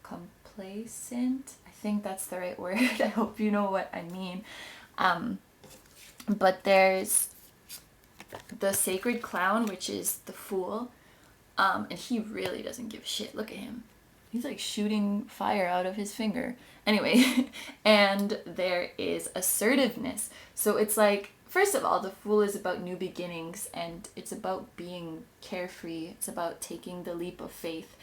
A: complacent. I think that's the right word. I hope you know what I mean. But there's the sacred clown, which is the fool, and he really doesn't give a shit. Look at him. He's like shooting fire out of his finger. Anyway, and there is assertiveness. So it's like, first of all, the fool is about new beginnings, and it's about being carefree. It's about taking the leap of faith.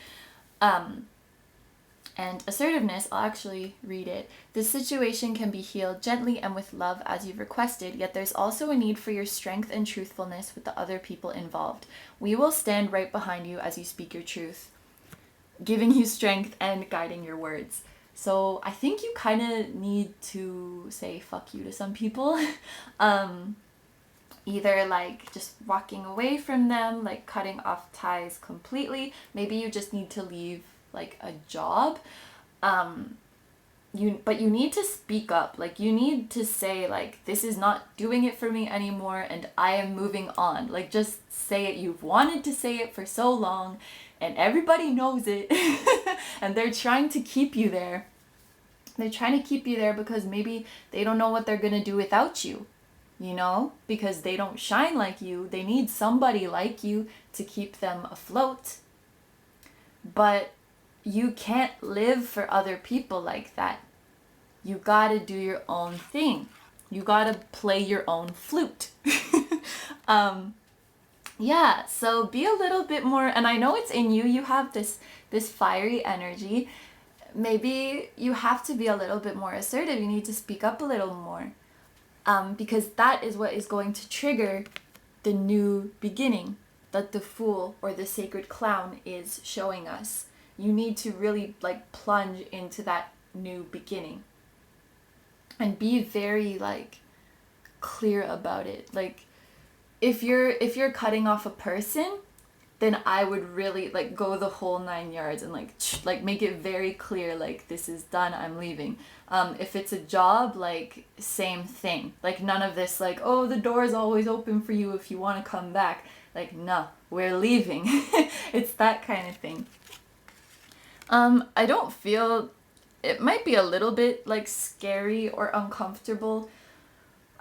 A: And assertiveness, I'll actually read it. This situation can be healed gently and with love as you've requested, yet there's also a need for your strength and truthfulness with the other people involved. We will stand right behind you as you speak your truth, giving you strength and guiding your words. So I think you kind of need to say fuck you to some people. Either like just walking away from them, like cutting off ties completely. Maybe you just need to leave like a job. But you need to speak up. Like you need to say like, this is not doing it for me anymore and I am moving on. Like just say it. You've wanted to say it for so long and everybody knows it. And they're trying to keep you there. They're trying to keep you there because maybe they don't know what they're gonna do without you, you know, because they don't shine like you. They need somebody like you to keep them afloat. But you can't live for other people like that. You gotta do your own thing. You gotta play your own flute. Yeah, so be a little bit more, and I know it's in you. You have this fiery energy. Maybe you have to be a little bit more assertive. You need to speak up a little more. Because that is what is going to trigger the new beginning that the fool or the sacred clown is showing us. You need to really like plunge into that new beginning and be very like clear about it. Like if you're cutting off a person, then I would really like go the whole 9 yards and like make it very clear, like this is done, I'm leaving. If it's a job, like same thing. Like none of this like, oh, the door is always open for you if you want to come back. Like, no, we're leaving. It's that kind of thing. I don't feel, it might be a little bit like scary or uncomfortable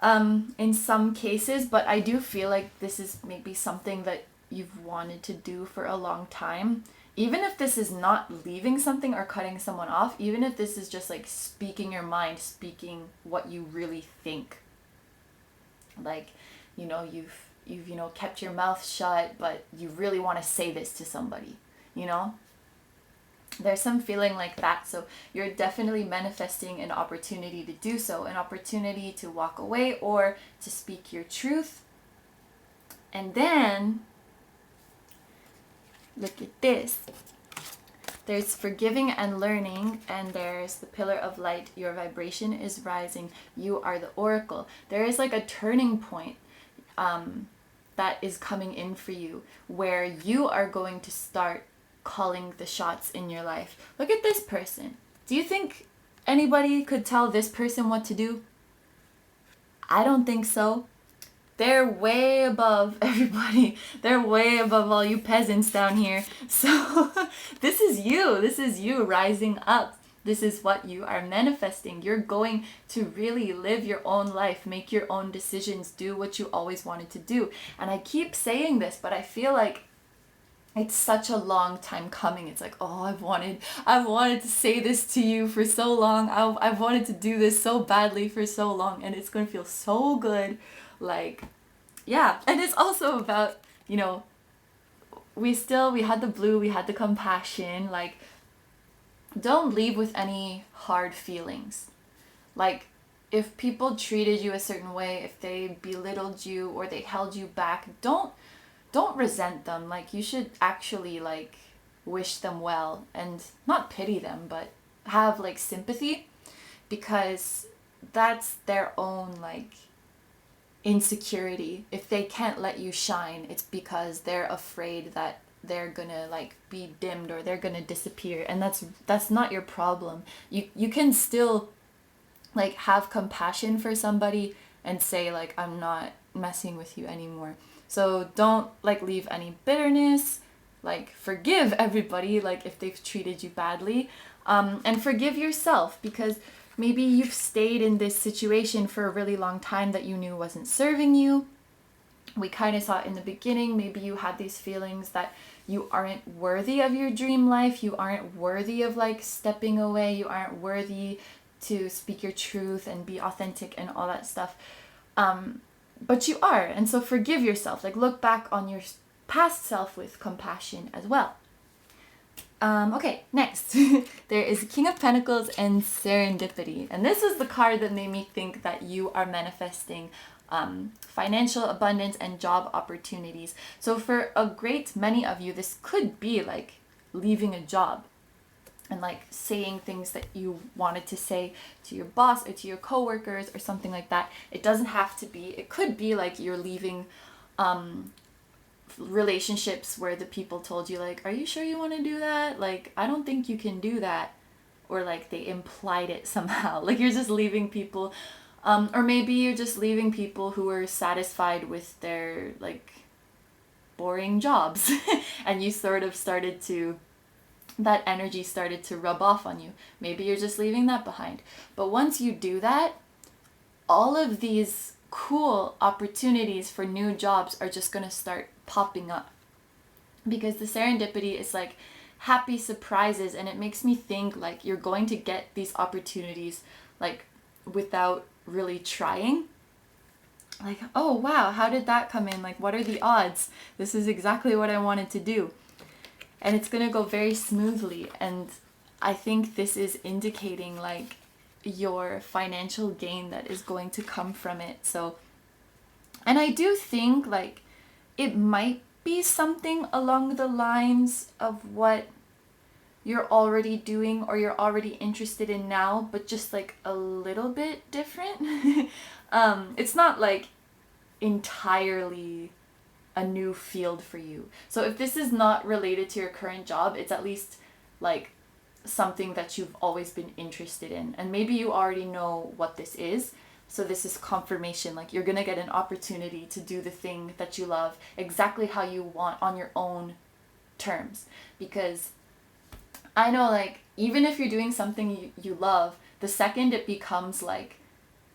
A: in some cases, but I do feel like this is maybe something that you've wanted to do for a long time. Even if this is not leaving something or cutting someone off, even if this is just like speaking your mind, speaking what you really think. Like, you know, you've you know, kept your mouth shut, but you really want to say this to somebody, you know? There's some feeling like that. So you're definitely manifesting an opportunity to do so, an opportunity to walk away or to speak your truth. And then, look at this. There's forgiving and learning, and there's the pillar of light. Your vibration is rising. You are the oracle. There is like a turning point that is coming in for you, where you are going to start calling the shots in your life. Look at this person. Do you think anybody could tell this person what to do? I don't think so. They're way above everybody. They're way above all you peasants down here. So this is you. This is you rising up. This is what you are manifesting. You're going to really live your own life, make your own decisions, do what you always wanted to do. And I keep saying this, but I feel like it's such a long time coming. It's like, oh, I've wanted to say this to you for so long. I've wanted to do this so badly for so long, and it's going to feel so good. Like, yeah. And it's also about, you know, we had the blue, we had the compassion. Like, don't leave with any hard feelings. Like, if people treated you a certain way, if they belittled you or they held you back, don't resent them. Like, you should actually like wish them well and not pity them, but have like sympathy, because that's their own like insecurity. If they can't let you shine, it's because they're afraid that they're gonna like be dimmed or they're gonna disappear, and that's not your problem. You can still like have compassion for somebody and say like, I'm not messing with you anymore. So don't like leave any bitterness. Like, forgive everybody like if they've treated you badly, and forgive yourself, because maybe you've stayed in this situation for a really long time that you knew wasn't serving you. We kind of saw it in the beginning. Maybe you had these feelings that you aren't worthy of your dream life. You aren't worthy of like stepping away. You aren't worthy to speak your truth and be authentic and all that stuff. But you are. And so forgive yourself. Like, look back on your past self with compassion as well. Okay, next. There is King of Pentacles and Serendipity. And this is the card that made me think that you are manifesting financial abundance and job opportunities. So for a great many of you, this could be like leaving a job and like saying things that you wanted to say to your boss or to your coworkers or something like that. It doesn't have to be. It could be like you're leaving relationships where the people told you like, are you sure you want to do that? Like, I don't think you can do that. Or like they implied it somehow. Like, you're just leaving people. Or maybe you're just leaving people who are satisfied with their like boring jobs. And you sort of started to, that energy started to rub off on you. Maybe you're just leaving that behind. But once you do that, all of these cool opportunities for new jobs are just going to start popping up, because the serendipity is like happy surprises, and it makes me think like you're going to get these opportunities like without really trying. Like, oh wow, how did that come in? Like, what are the odds? This is exactly what I wanted to do. And it's going to go very smoothly. And I think this is indicating like your financial gain that is going to come from it. So, and I do think like it might be something along the lines of what you're already doing or you're already interested in now, but just like a little bit different. It's not like entirely a new field for you. So if this is not related to your current job, it's at least like something that you've always been interested in, and maybe you already know what this is. So this is confirmation, like you're gonna get an opportunity to do the thing that you love exactly how you want on your own terms. Because I know like even if you're doing something you love, the second it becomes like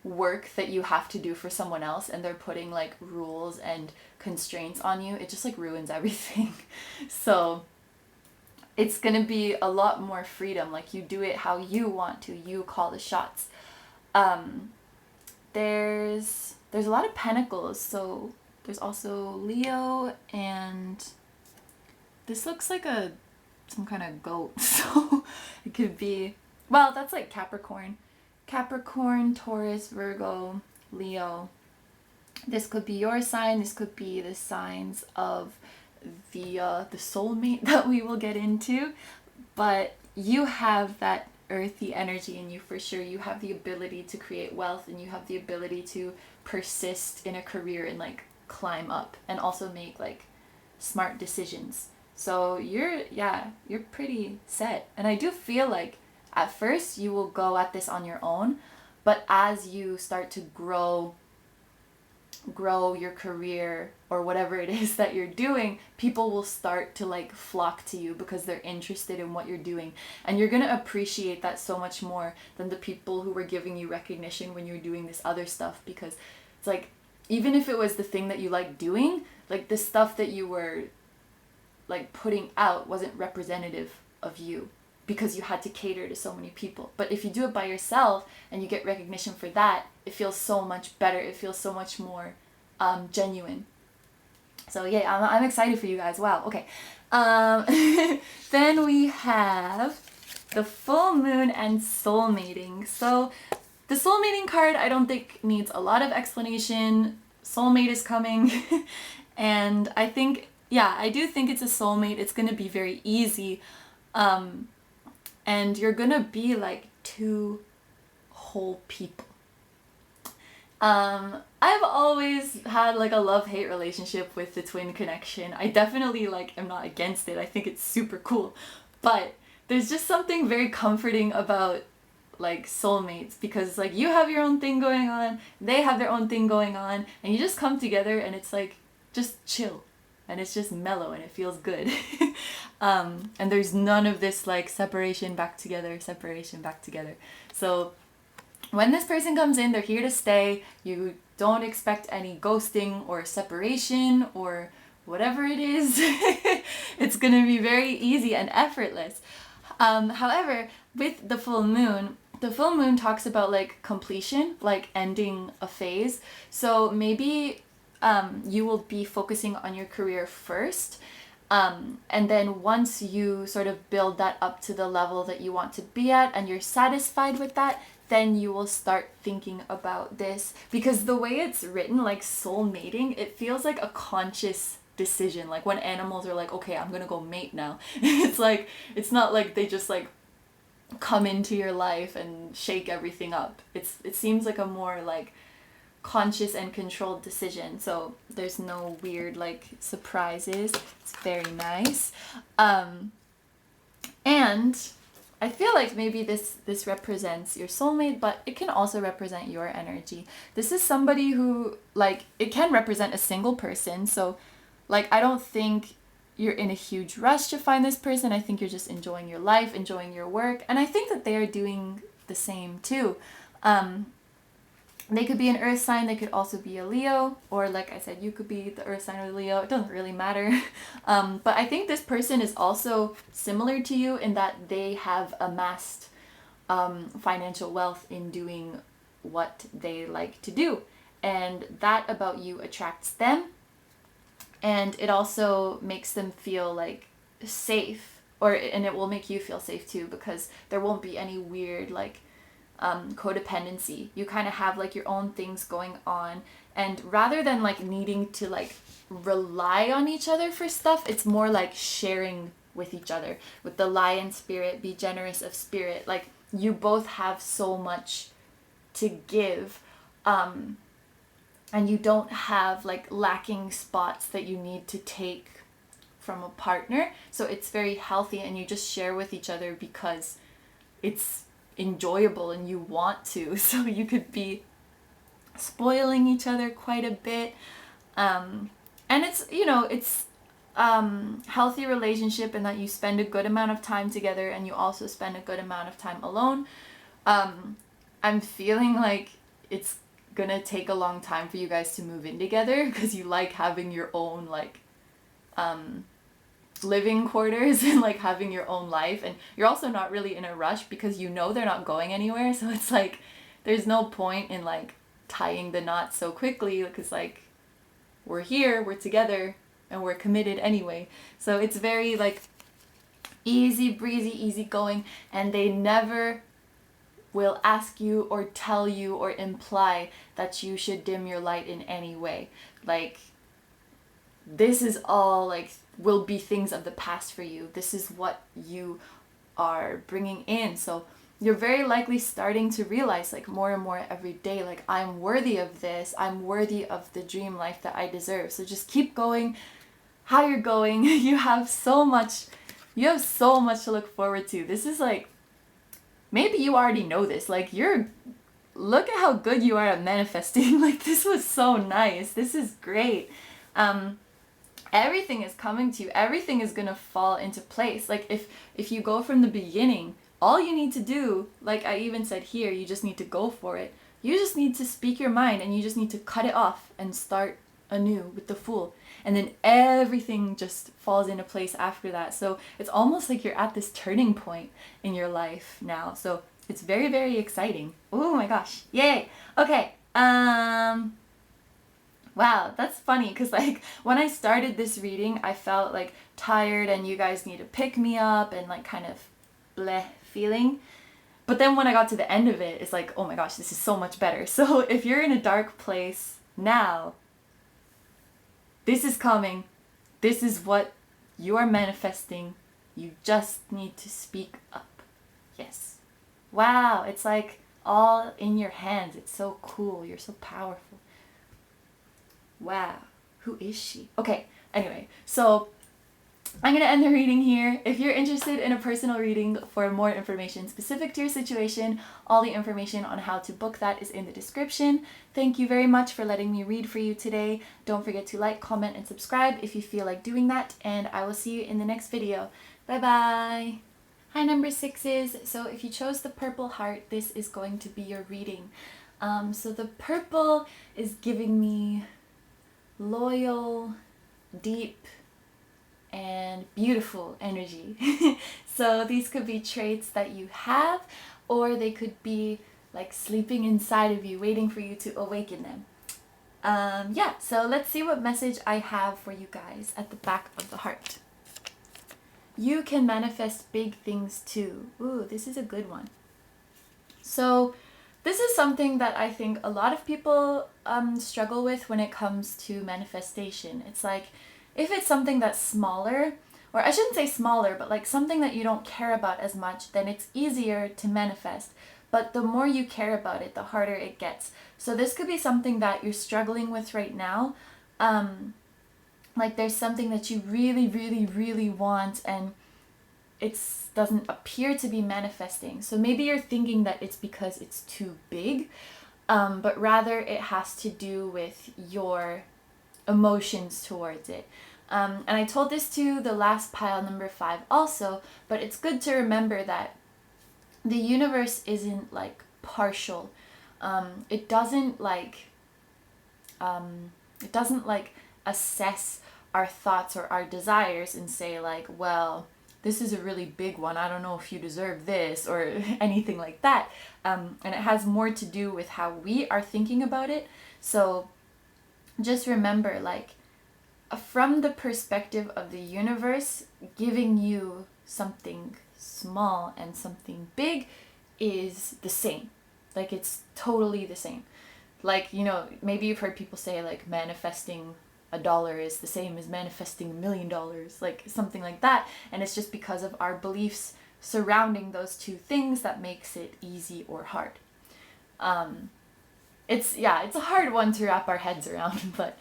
A: work that you have to do for someone else and they're putting like rules and constraints on you, it just like ruins everything. So it's gonna be a lot more freedom, like you do it how you want to, you call the shots. There's a lot of pentacles, so there's also Leo, and this looks like some kind of goat, so it could be, well, that's like Capricorn, Taurus, Virgo, Leo. This could be your sign. This could be the signs of the soulmate that we will get into. But you have that earthy energy in you for sure. You have the ability to create wealth, and you have the ability to persist in a career and like climb up, and also make like smart decisions. So you're pretty set. And I do feel like at first you will go at this on your own, but as you start to grow your career or whatever it is that you're doing, people will start to like flock to you because they're interested in what you're doing, and you're gonna appreciate that so much more than the people who were giving you recognition when you're doing this other stuff. Because it's like, even if it was the thing that you like doing, like the stuff that you were like putting out wasn't representative of you, because you had to cater to so many people. But if you do it by yourself and you get recognition for that, it feels so much better. It feels so much more genuine. So yeah, I'm excited for you guys. Wow. Okay. Then we have the full moon and soulmating. So the soulmating card, I don't think needs a lot of explanation. Soulmate is coming. And I think, yeah, I do think it's a soulmate. It's going to be very easy. And you're going to be like two whole people. I've always had like a love-hate relationship with the twin connection. I definitely like am not against it. I think it's super cool. But there's just something very comforting about like soulmates, because like you have your own thing going on, they have their own thing going on, and you just come together and it's like just chill, and it's just mellow, and it feels good. And there's none of this like separation back together. So when this person comes in, they're here to stay. You don't expect any ghosting or separation or whatever it is. It's gonna be very easy and effortless. However, with the full moon talks about like completion, like ending a phase. So maybe you will be focusing on your career first. And then once you sort of build that up to the level that you want to be at and you're satisfied with that, then you will start thinking about this. Because the way it's written, like soul mating, it feels like a conscious decision. Like when animals are like, okay, I'm gonna go mate now. It's like, it's not like they just like come into your life and shake everything up. It seems like a more like conscious and controlled decision. So there's no weird like surprises. It's very nice. And I feel like maybe this represents your soulmate, but it can also represent your energy. This is somebody who, like, it can represent a single person. So, like, I don't think you're in a huge rush to find this person. I think you're just enjoying your life, enjoying your work. And I think that they are doing the same too. They could be an earth sign, they could also be a Leo, or like I said, you could be the earth sign or the Leo, it doesn't really matter. But I think this person is also similar to you in that they have amassed financial wealth in doing what they like to do. And that about you attracts them. And it also makes them feel like safe, and it will make you feel safe too, because there won't be any weird like codependency. You kind of have like your own things going on, and rather than like needing to like rely on each other for stuff, it's more like sharing with each other. With the lion spirit, be generous of spirit, like you both have so much to give, and you don't have like lacking spots that you need to take from a partner. So it's very healthy, and you just share with each other because it's enjoyable and you want to. So you could be spoiling each other quite a bit, and it's, you know, it's healthy relationship in that you spend a good amount of time together and you also spend a good amount of time alone. I'm feeling like it's gonna take a long time for you guys to move in together, because you like having your own like living quarters and like having your own life, and you're also not really in a rush because you know they're not going anywhere. So it's like there's no point in like tying the knot so quickly, because like we're here, we're together, and we're committed anyway. So it's very like easy breezy, easy going, and they never will ask you or tell you or imply that you should dim your light in any way. Like, this is all like will be things of the past for you. This is what you are bringing in. So you're very likely starting to realize, like, more and more every day, like, I'm worthy of this. I'm worthy of the dream life that I deserve. So just keep going how you're going. You have so much to look forward to. This is like, maybe you already know this. Like, look at how good you are at manifesting. Like, this was so nice. This is great. Everything is coming to you. Everything is gonna fall into place. Like, if you go from the beginning, all you need to do, like I even said here, you just need to go for it. You just need to speak your mind, and you just need to cut it off and start anew with the Fool. And then everything just falls into place after that. So it's almost like you're at this turning point in your life now. So it's very, very exciting. Oh my gosh. Yay. Okay. Wow, that's funny, because like when I started this reading, I felt like tired and you guys need to pick me up and like kind of bleh feeling. But then when I got to the end of it, it's like, oh my gosh, this is so much better. So if you're in a dark place now, this is coming. This is what you are manifesting. You just need to speak up. Yes. Wow, it's like all in your hands. It's so cool. You're so powerful. Wow, who is she? Okay, anyway, so I'm going to end the reading here. If you're interested in a personal reading for more information specific to your situation, all the information on how to book that is in the description. Thank you very much for letting me read for you today. Don't forget to like, comment, and subscribe if you feel like doing that, and I will see you in the next video. Bye-bye! Hi, number 6s. So if you chose the purple heart, this is going to be your reading. So the purple is giving me loyal, deep, and beautiful energy. So these could be traits that you have, or they could be like sleeping inside of you, waiting for you to awaken them. Yeah, so let's see what message I have for you guys at the back of the heart. You can manifest big things too. Ooh, this is a good one. So this is something that I think a lot of people struggle with when it comes to manifestation. It's like, if it's something that's smaller, or I shouldn't say smaller, but like something that you don't care about as much, then it's easier to manifest. But the more you care about it, the harder it gets. So this could be something that you're struggling with right now. Like there's something that you really, really, really want, and it doesn't appear to be manifesting. So maybe you're thinking that it's because it's too big, but rather it has to do with your emotions towards it. And I told this to the last pile, number 5 also, but it's good to remember that the universe isn't like partial. It doesn't like assess our thoughts or our desires and say like, well, this is a really big one, I don't know if you deserve this, or anything like that. And it has more to do with how we are thinking about it. So just remember, like, from the perspective of the universe, giving you something small and something big is the same. Like, it's totally the same. Like, you know, maybe you've heard people say like manifesting $1 is the same as manifesting $1 million, like something like that. And it's just because of our beliefs surrounding those two things that makes it easy or hard. It's a hard one to wrap our heads around, but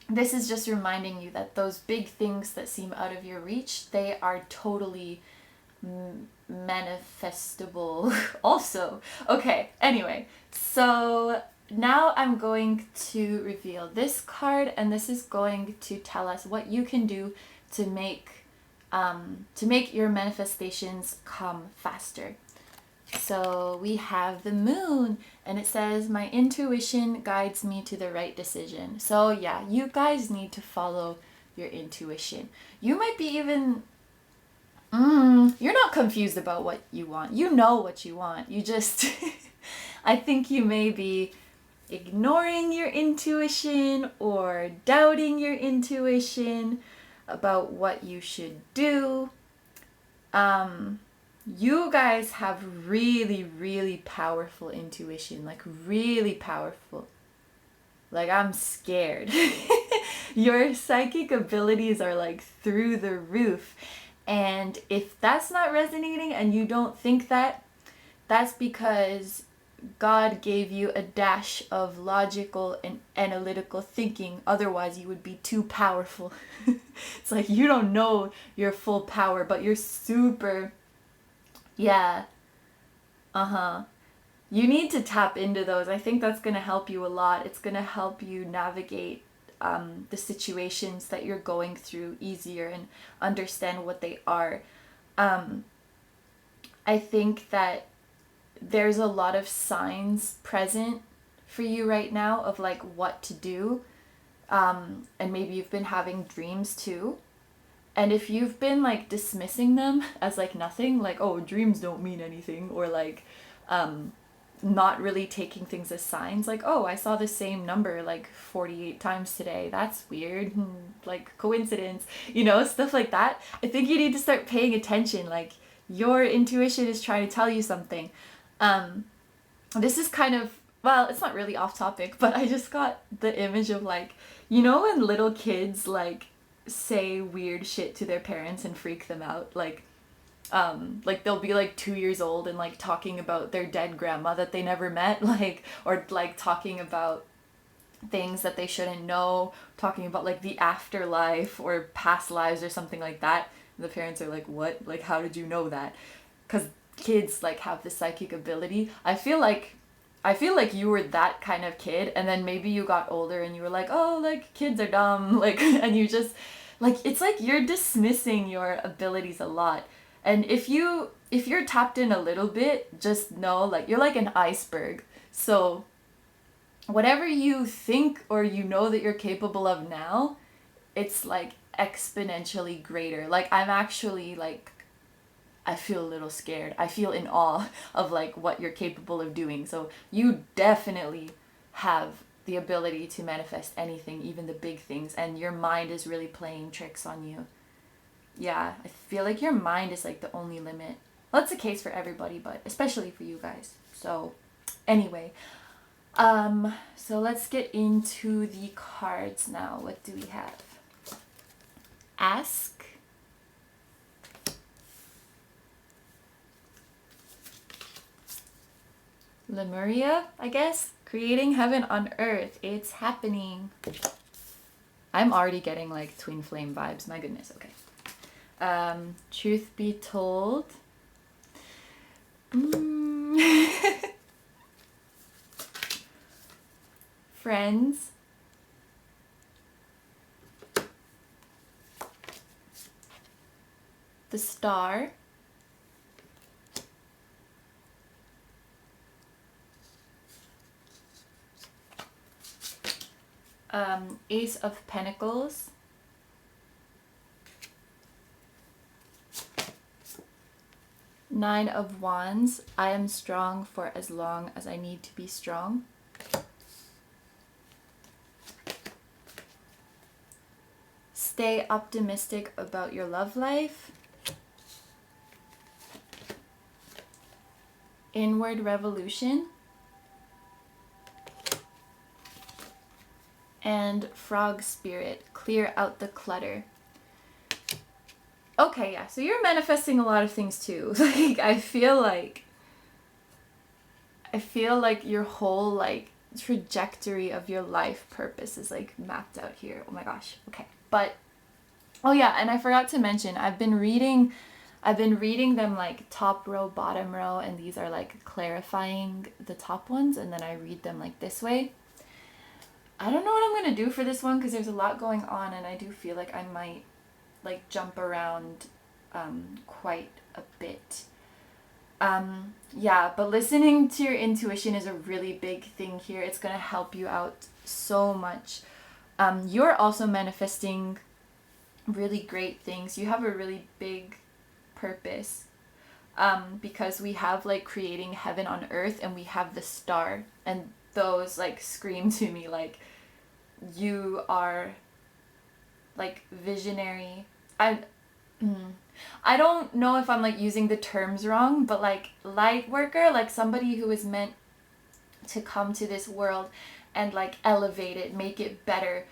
A: this is just reminding you that those big things that seem out of your reach, they are totally manifestable also. Okay, anyway, so now I'm going to reveal this card, and this is going to tell us what you can do to make your manifestations come faster. So we have the Moon, and it says, my intuition guides me to the right decision. So yeah, you guys need to follow your intuition. You might be even, you're not confused about what you want. You know what you want. You just, I think you may be ignoring your intuition or doubting your intuition about what you should do. you guys have really, really powerful intuition, like really powerful. Like, I'm scared. Your psychic abilities are like through the roof. And if that's not resonating and you don't think that, that's because God gave you a dash of logical and analytical thinking. Otherwise, you would be too powerful. It's like you don't know your full power, but you're super. Yeah. Uh huh. You need to tap into those. I think that's going to help you a lot. It's going to help you navigate the situations that you're going through easier and understand what they are. Um, I think that there's a lot of signs present for you right now of like what to do. And maybe you've been having dreams too. And if you've been like dismissing them as like nothing, like, oh, dreams don't mean anything, or like, not really taking things as signs, like, oh, I saw the same number like 48 times today, that's weird, like coincidence, stuff like that. I think you need to start paying attention, like your intuition is trying to tell you something. This is kind of, well, it's not really off topic, but I just got the image of like, when little kids like say weird shit to their parents and freak them out, like they'll be like 2 years old and like talking about their dead grandma that they never met, like, or like talking about things that they shouldn't know, talking about like the afterlife or past lives or something like that. And the parents are like, what? Like, how did you know that? Because kids like have this psychic ability. I feel like you were that kind of kid, and then maybe you got older and you were like, oh, like kids are dumb, like, and you just like, it's like you're dismissing your abilities a lot. And if you're tapped in a little bit, just know like you're like an iceberg. So whatever you think or that you're capable of now, it's like exponentially greater. Like, I'm actually like, I feel a little scared. I feel in awe of like what you're capable of doing. So you definitely have the ability to manifest anything, even the big things, and your mind is really playing tricks on you. Yeah, I feel like your mind is like the only limit. Well, that's the case for everybody, but especially for you guys. So anyway, so let's get into the cards now. What do we have? Ask, Lemuria, I guess. Creating heaven on earth. It's happening. I'm already getting like twin flame vibes. My goodness. Okay. Truth be told. Friends. The Star. Ace of Pentacles. Nine of Wands. I am strong for as long as I need to be strong. Stay optimistic about your love life. Inward Revolution. And Frog Spirit. Clear out the clutter. Okay, yeah, so you're manifesting a lot of things too. Like, I feel like your whole like trajectory of your life purpose is like mapped out here. Oh my gosh. Okay. But oh yeah, and I forgot to mention, I've been reading them like top row, bottom row, and these are like clarifying the top ones, and then I read them like this way. I don't know what I'm going to do for this one because there's a lot going on, and I do feel like I might like jump around quite a bit. Yeah, but listening to your intuition is a really big thing here. It's going to help you out so much. You're also manifesting really great things. You have a really big purpose, because we have like creating heaven on earth, and we have the Star, and those like scream to me like you are like visionary. I don't know if I'm like using the terms wrong, but like light worker, like somebody who is meant to come to this world and like elevate it, make it better.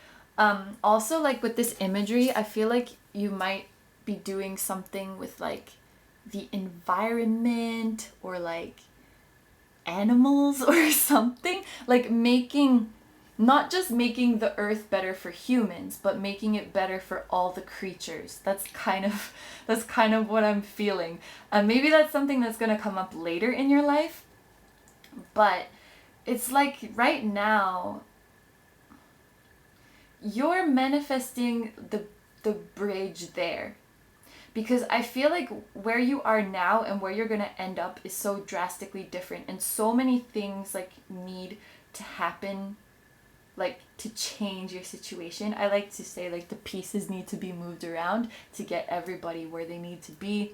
A: Also, like with this imagery, I feel like you might be doing something with like the environment or like animals or something, like making, not just making the earth better for humans, but making it better for all the creatures. That's kind of what I'm feeling. Maybe that's something that's going to come up later in your life, but it's like right now you're manifesting the bridge there, because I feel like where you are now and where you're going to end up is so drastically different, and so many things like need to happen, like to change your situation. I like to say like the pieces need to be moved around to get everybody where they need to be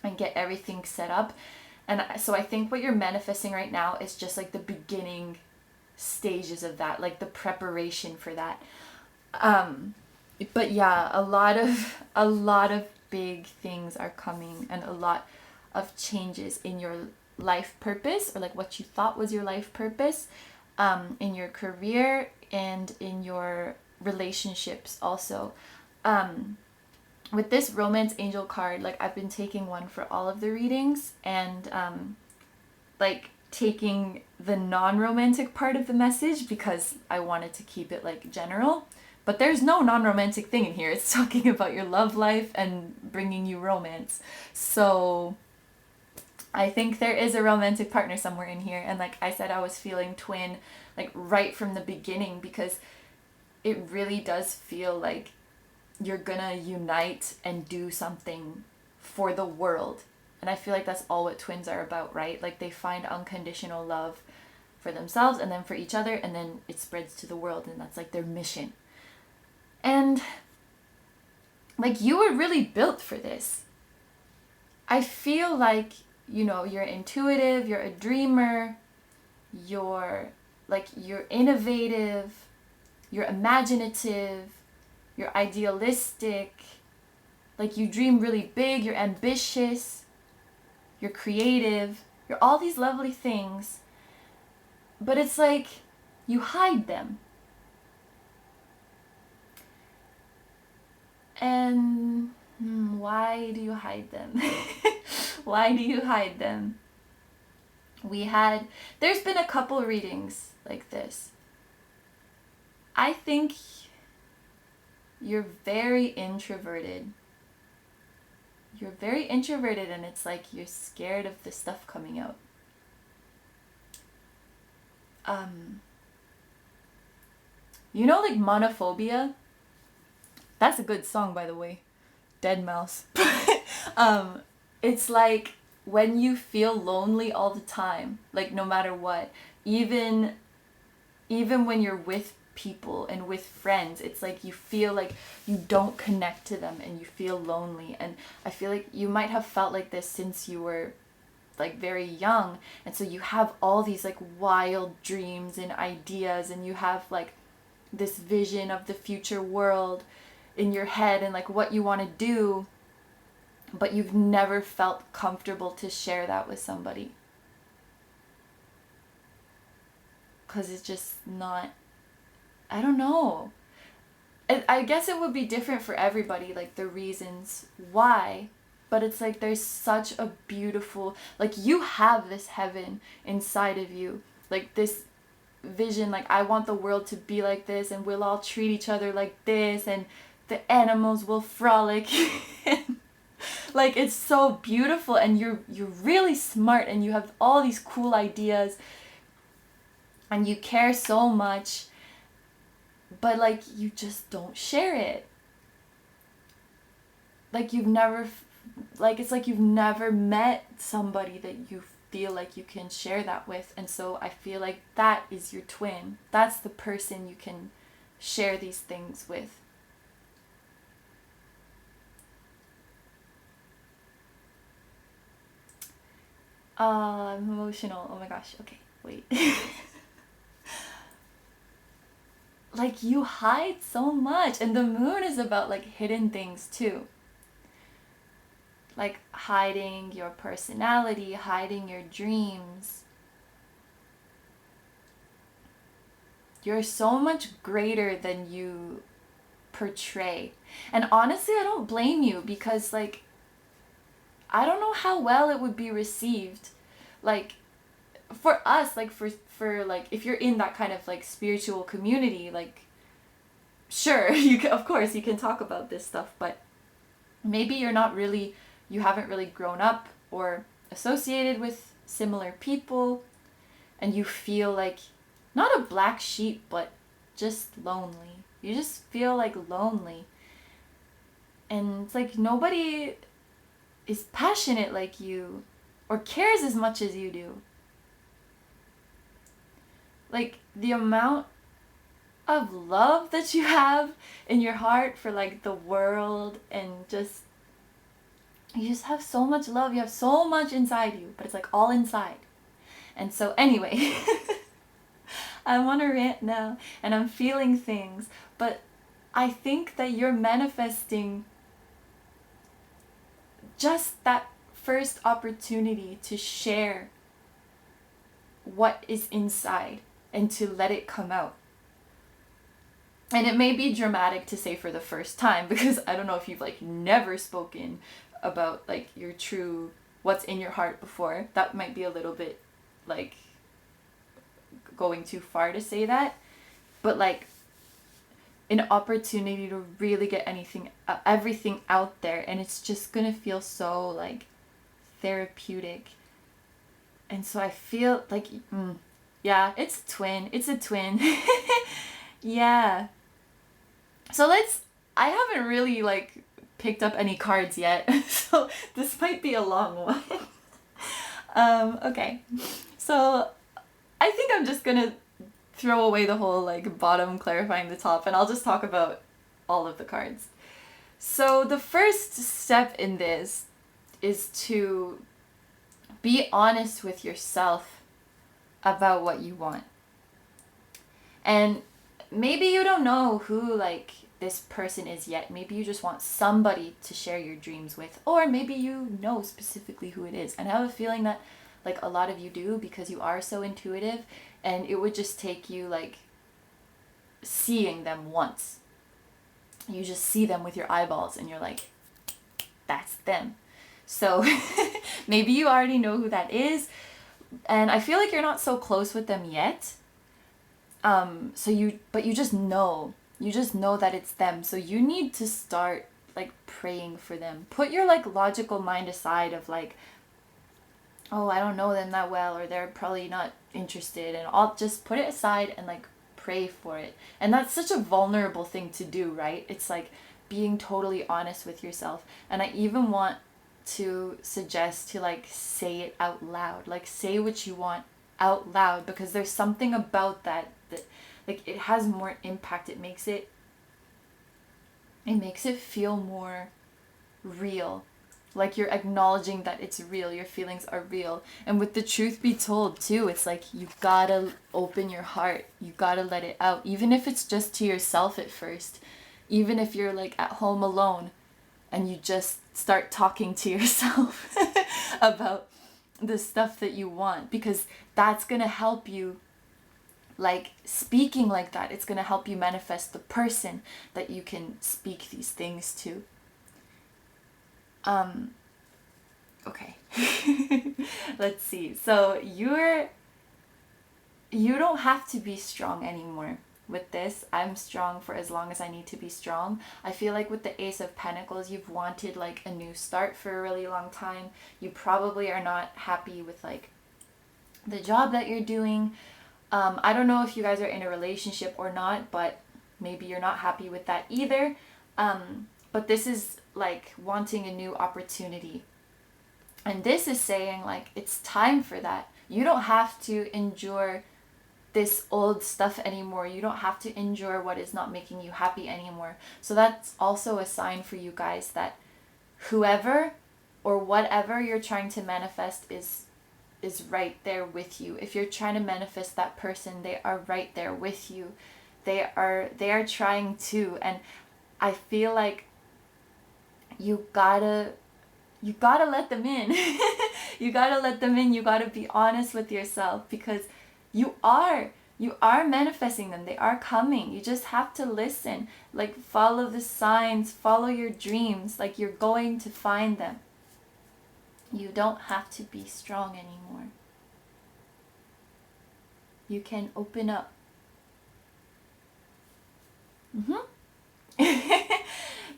A: and get everything set up. And so I think what you're manifesting right now is just like the beginning stages of that, like the preparation for that. But yeah, a lot of big things are coming, and a lot of changes in your life purpose, or like what you thought was your life purpose, in your career and in your relationships also. With this romance angel card, like I've been taking one for all of the readings, and like taking the non-romantic part of the message because I wanted to keep it like general. But there's no non-romantic thing in here. It's talking about your love life and bringing you romance. So I think there is a romantic partner somewhere in here. And like I said, I was feeling twin like right from the beginning, because it really does feel like you're gonna unite and do something for the world. And I feel like that's all what twins are about, right? Like they find unconditional love for themselves and then for each other, and then it spreads to the world, and that's like their mission. And like you were really built for this. I feel like, you know, you're intuitive, you're a dreamer, you're innovative, you're imaginative, you're idealistic, like you dream really big, you're ambitious, you're creative, you're all these lovely things, but it's like you hide them. And why do you hide them? Why do you hide them? There's been a couple readings like this. I think you're very introverted. You're very introverted, and it's like you're scared of the stuff coming out. You know, like monophobia? That's a good song, by the way. Dead Mouse. It's like when you feel lonely all the time, like no matter what, even when you're with people and with friends, it's like you feel like you don't connect to them and you feel lonely. And I feel like you might have felt like this since you were like very young, and so you have all these like wild dreams and ideas, and you have like this vision of the future world in your head and like what you want to do, but you've never felt comfortable to share that with somebody because it's just not, I don't know. I guess it would be different for everybody, like the reasons why, but it's like there's such a beautiful, like you have this heaven inside of you, like this vision, like I want the world to be like this, and we'll all treat each other like this, and the animals will frolic. Like it's so beautiful, and you're really smart, and you have all these cool ideas, and you care so much, but like you just don't share it. Like you've never, like it's like you've never met somebody that you feel like you can share that with. And so I feel like that is your twin. That's the person you can share these things with. I'm emotional. Oh my gosh. Okay, wait. Like you hide so much, and the moon is about like hidden things too. like hiding your personality, hiding your dreams. You're so much greater than you portray. And honestly, I don't blame you, because like I don't know how well it would be received. Like for us, like for like if you're in that kind of like spiritual community, like sure, you can, of course you can talk about this stuff, but maybe you haven't really grown up or associated with similar people, and you feel like not a black sheep, but just lonely. You just feel like lonely. And it's like nobody is passionate like you or cares as much as you do. Like the amount of love that you have in your heart for like the world, and you just have so much love. You have so much inside you, but it's like all inside. And so anyway, I want to rant now, and I'm feeling things, but I think that you're manifesting just that first opportunity to share what is inside and to let it come out. And it may be dramatic to say for the first time, because I don't know if you've like never spoken about like your true what's in your heart before. That might be a little bit like going too far to say that, but like an opportunity to really get everything out there, and it's just gonna feel so like therapeutic. And so I feel like yeah, it's a twin. Yeah. So I haven't really like picked up any cards yet, so this might be a long one. Okay, so I think I'm just gonna throw away the whole like bottom clarifying the top, and I'll just talk about all of the cards. So the first step in this is to be honest with yourself about what you want. And maybe you don't know who like this person is yet. Maybe you just want somebody to share your dreams with, or maybe you know specifically who it is. And I have a feeling that like a lot of you do, because you are so intuitive, and it would just take you like seeing them once. You just see them with your eyeballs and you're like, that's them. So maybe you already know who that is, and I feel like you're not so close with them yet. But you just know that it's them. So you need to start like praying for them. Put your like logical mind aside of like, oh, I don't know them that well, or they're probably not interested, and I'll just put it aside and like pray for it. And that's such a vulnerable thing to do, right? It's like being totally honest with yourself. And I even want to suggest to like say it out loud, like say what you want out loud, because there's something about that like it has more impact. It makes it feel more real, like you're acknowledging that it's real, your feelings are real. And with the truth be told too, it's like you gotta open your heart, you gotta let it out, even if it's just to yourself at first. Even if you're like at home alone and you just start talking to yourself about the stuff that you want, because that's gonna help you. Like speaking like that, it's gonna help you manifest the person that you can speak these things to. Okay. Let's see. So you don't have to be strong anymore with this. I'm strong for as long as I need to be strong. I feel like with the Ace of Pentacles, you've wanted like a new start for a really long time. You probably are not happy with like the job that you're doing. I don't know if you guys are in a relationship or not, but maybe you're not happy with that either. But this is like wanting a new opportunity. And this is saying like it's time for that. You don't have to endure this old stuff anymore. You don't have to endure what is not making you happy anymore. So that's also a sign for you guys that whoever or whatever you're trying to manifest is right there with you. If you're trying to manifest that person, they are right there with you. They are trying to. And I feel like you gotta you gotta let them in. You gotta let them in. You gotta be honest with yourself, because you are manifesting them. They are coming. You just have to listen. Like, follow the signs, follow your dreams. Like, you're going to find them. You don't have to be strong anymore. You can open up.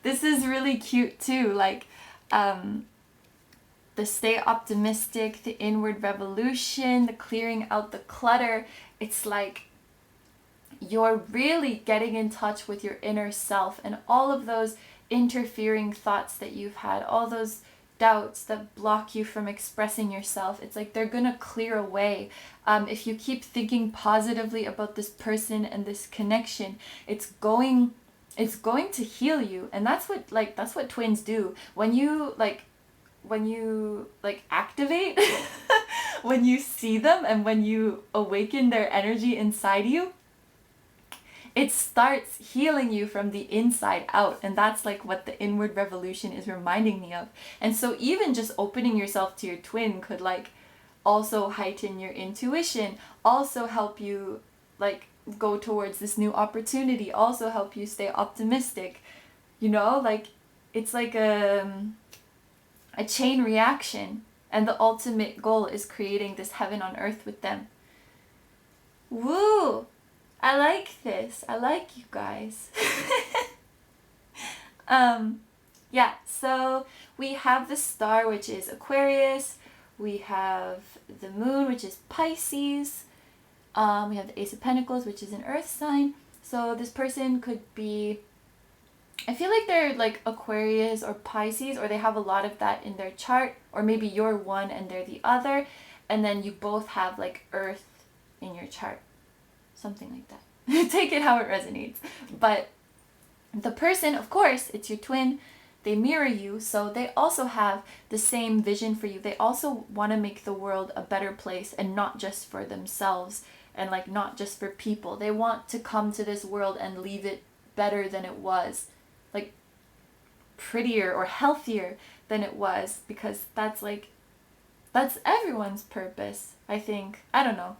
A: This is really cute too. Like, the stay optimistic, the inward revolution, the clearing out the clutter. It's like you're really getting in touch with your inner self, and all of those interfering thoughts that you've had, all those doubts that block you from expressing yourself. It's like they're gonna clear away. If you keep thinking positively about this person and this connection, it's going to heal you. And that's what twins do. When you activate, when you see them and when you awaken their energy inside you, it starts healing you from the inside out. And that's like what the inward revolution is reminding me of. And so even just opening yourself to your twin could like also heighten your intuition, also help you like go towards this new opportunity, also help you stay optimistic. You know, like it's like a chain reaction, and the ultimate goal is creating this heaven on earth with them. Woo! I like this. I like you guys. Yeah, so we have the star, which is Aquarius. We have the moon, which is Pisces. We have the Ace of Pentacles, which is an earth sign. So this person could be, I feel like they're like Aquarius or Pisces, or they have a lot of that in their chart, or maybe you're one and they're the other, and then you both have like earth in your chart. Something like that. Take it how it resonates. But the person, of course, it's your twin. They mirror you, so they also have the same vision for you. They also want to make the world a better place, and not just for themselves, and like not just for people. They want to come to this world and leave it better than it was, like prettier or healthier than it was, because that's everyone's purpose, I think. I don't know.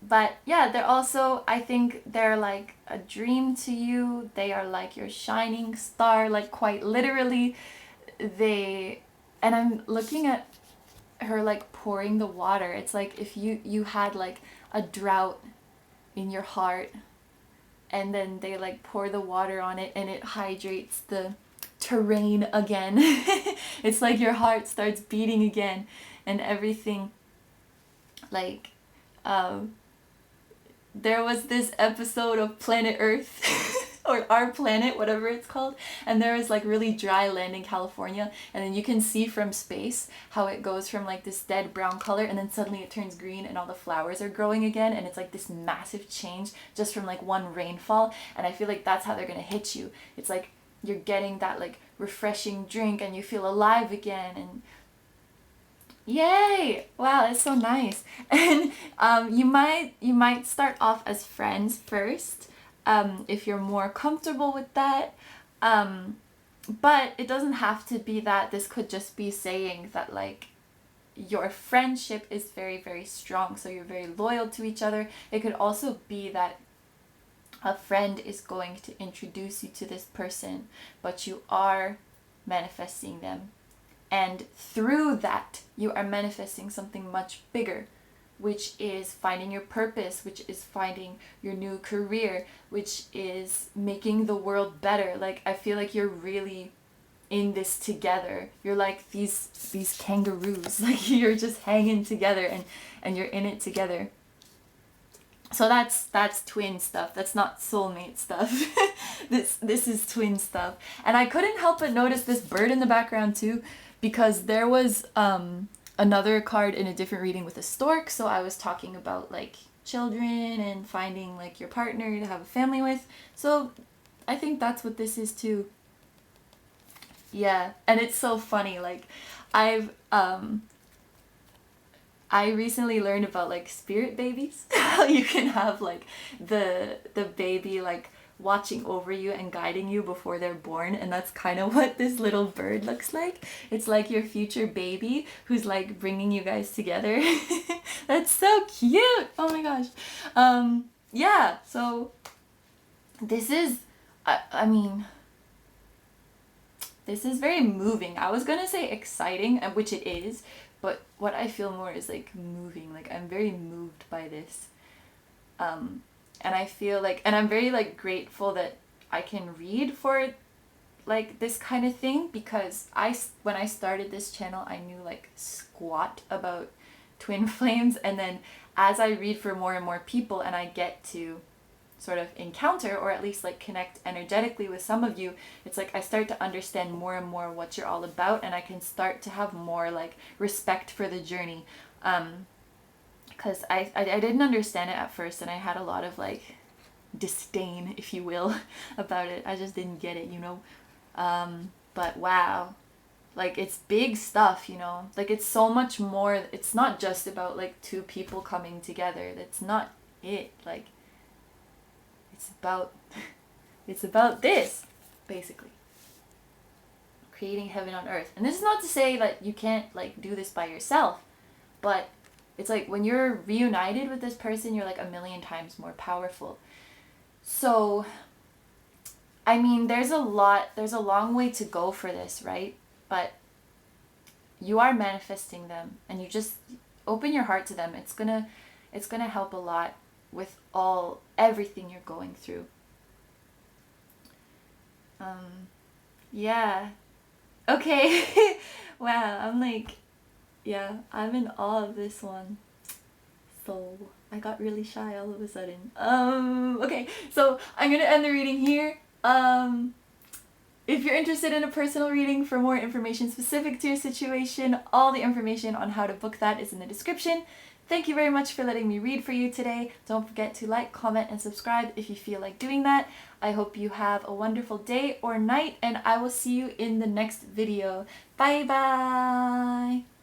A: But yeah, they're also, I think they're like a dream to you. They are like your shining star, like quite literally. And I'm looking at her like pouring the water. It's like if you had like a drought in your heart, and then they like pour the water on it and it hydrates the terrain again. It's like your heart starts beating again and everything. Like there was this episode of Planet Earth or Our Planet, whatever it's called, and there was like really dry land in California, and then you can see from space how it goes from like this dead brown color and then suddenly it turns green and all the flowers are growing again, and it's like this massive change just from like one rainfall. And I feel like that's how they're gonna hit you. It's like you're getting that like refreshing drink and you feel alive again, and yay! Wow, it's so nice. And you might start off as friends first, if you're more comfortable with that. But it doesn't have to be that. This could just be saying that like your friendship is very, very strong, so you're very loyal to each other. It could also be that a friend is going to introduce you to this person, but you are manifesting them. And through that, you are manifesting something much bigger, which is finding your purpose, which is finding your new career, which is making the world better. Like, I feel like you're really in this together. You're like these kangaroos. Like, you're just hanging together and you're in it together. So that's twin stuff. That's not soulmate stuff. This is twin stuff. And I couldn't help but notice this bird in the background too, because there was another card in a different reading with a stork. So I was talking about like children and finding like your partner to have a family with. So I think that's what this is too. Yeah, and it's so funny. Like I recently learned about like spirit babies. How you can have like the baby like watching over you and guiding you before they're born, and that's kind of what this little bird looks like. It's like your future baby who's like bringing you guys together. That's so cute. Oh my gosh. Yeah, so this is I mean, this is very moving. I was gonna say exciting, which it is, but what I feel more is like moving. Like I'm very moved by this. And I feel like, and I'm very like grateful that I can read for like this kind of thing, because when I started this channel, I knew like squat about twin flames, and then as I read for more and more people and I get to sort of encounter, or at least like connect energetically with some of you, it's like I start to understand more and more what you're all about, and I can start to have more like respect for the journey. Because I didn't understand it at first, and I had a lot of like disdain, if you will, about it. I just didn't get it, you know. But wow, like it's big stuff, you know. Like it's so much more. It's not just about like two people coming together. That's not it. Like it's about it's about this, basically. Creating heaven on earth. And this is not to say that you can't like do this by yourself, but it's like when you're reunited with this person, you're like a million times more powerful. So, I mean, there's a long way to go for this, right? But you are manifesting them, and you just open your heart to them. It's gonna help a lot with everything you're going through. Yeah. Okay. Wow, I'm like, yeah, I'm in awe of this one. So I got really shy all of a sudden. Okay, so I'm gonna end the reading here. If you're interested in a personal reading, for more information specific to your situation, all the information on how to book that is in the description. Thank you very much for letting me read for you today. Don't forget to like, comment, and subscribe if you feel like doing that. I hope you have a wonderful day or night, and I will see you in the next video. Bye bye!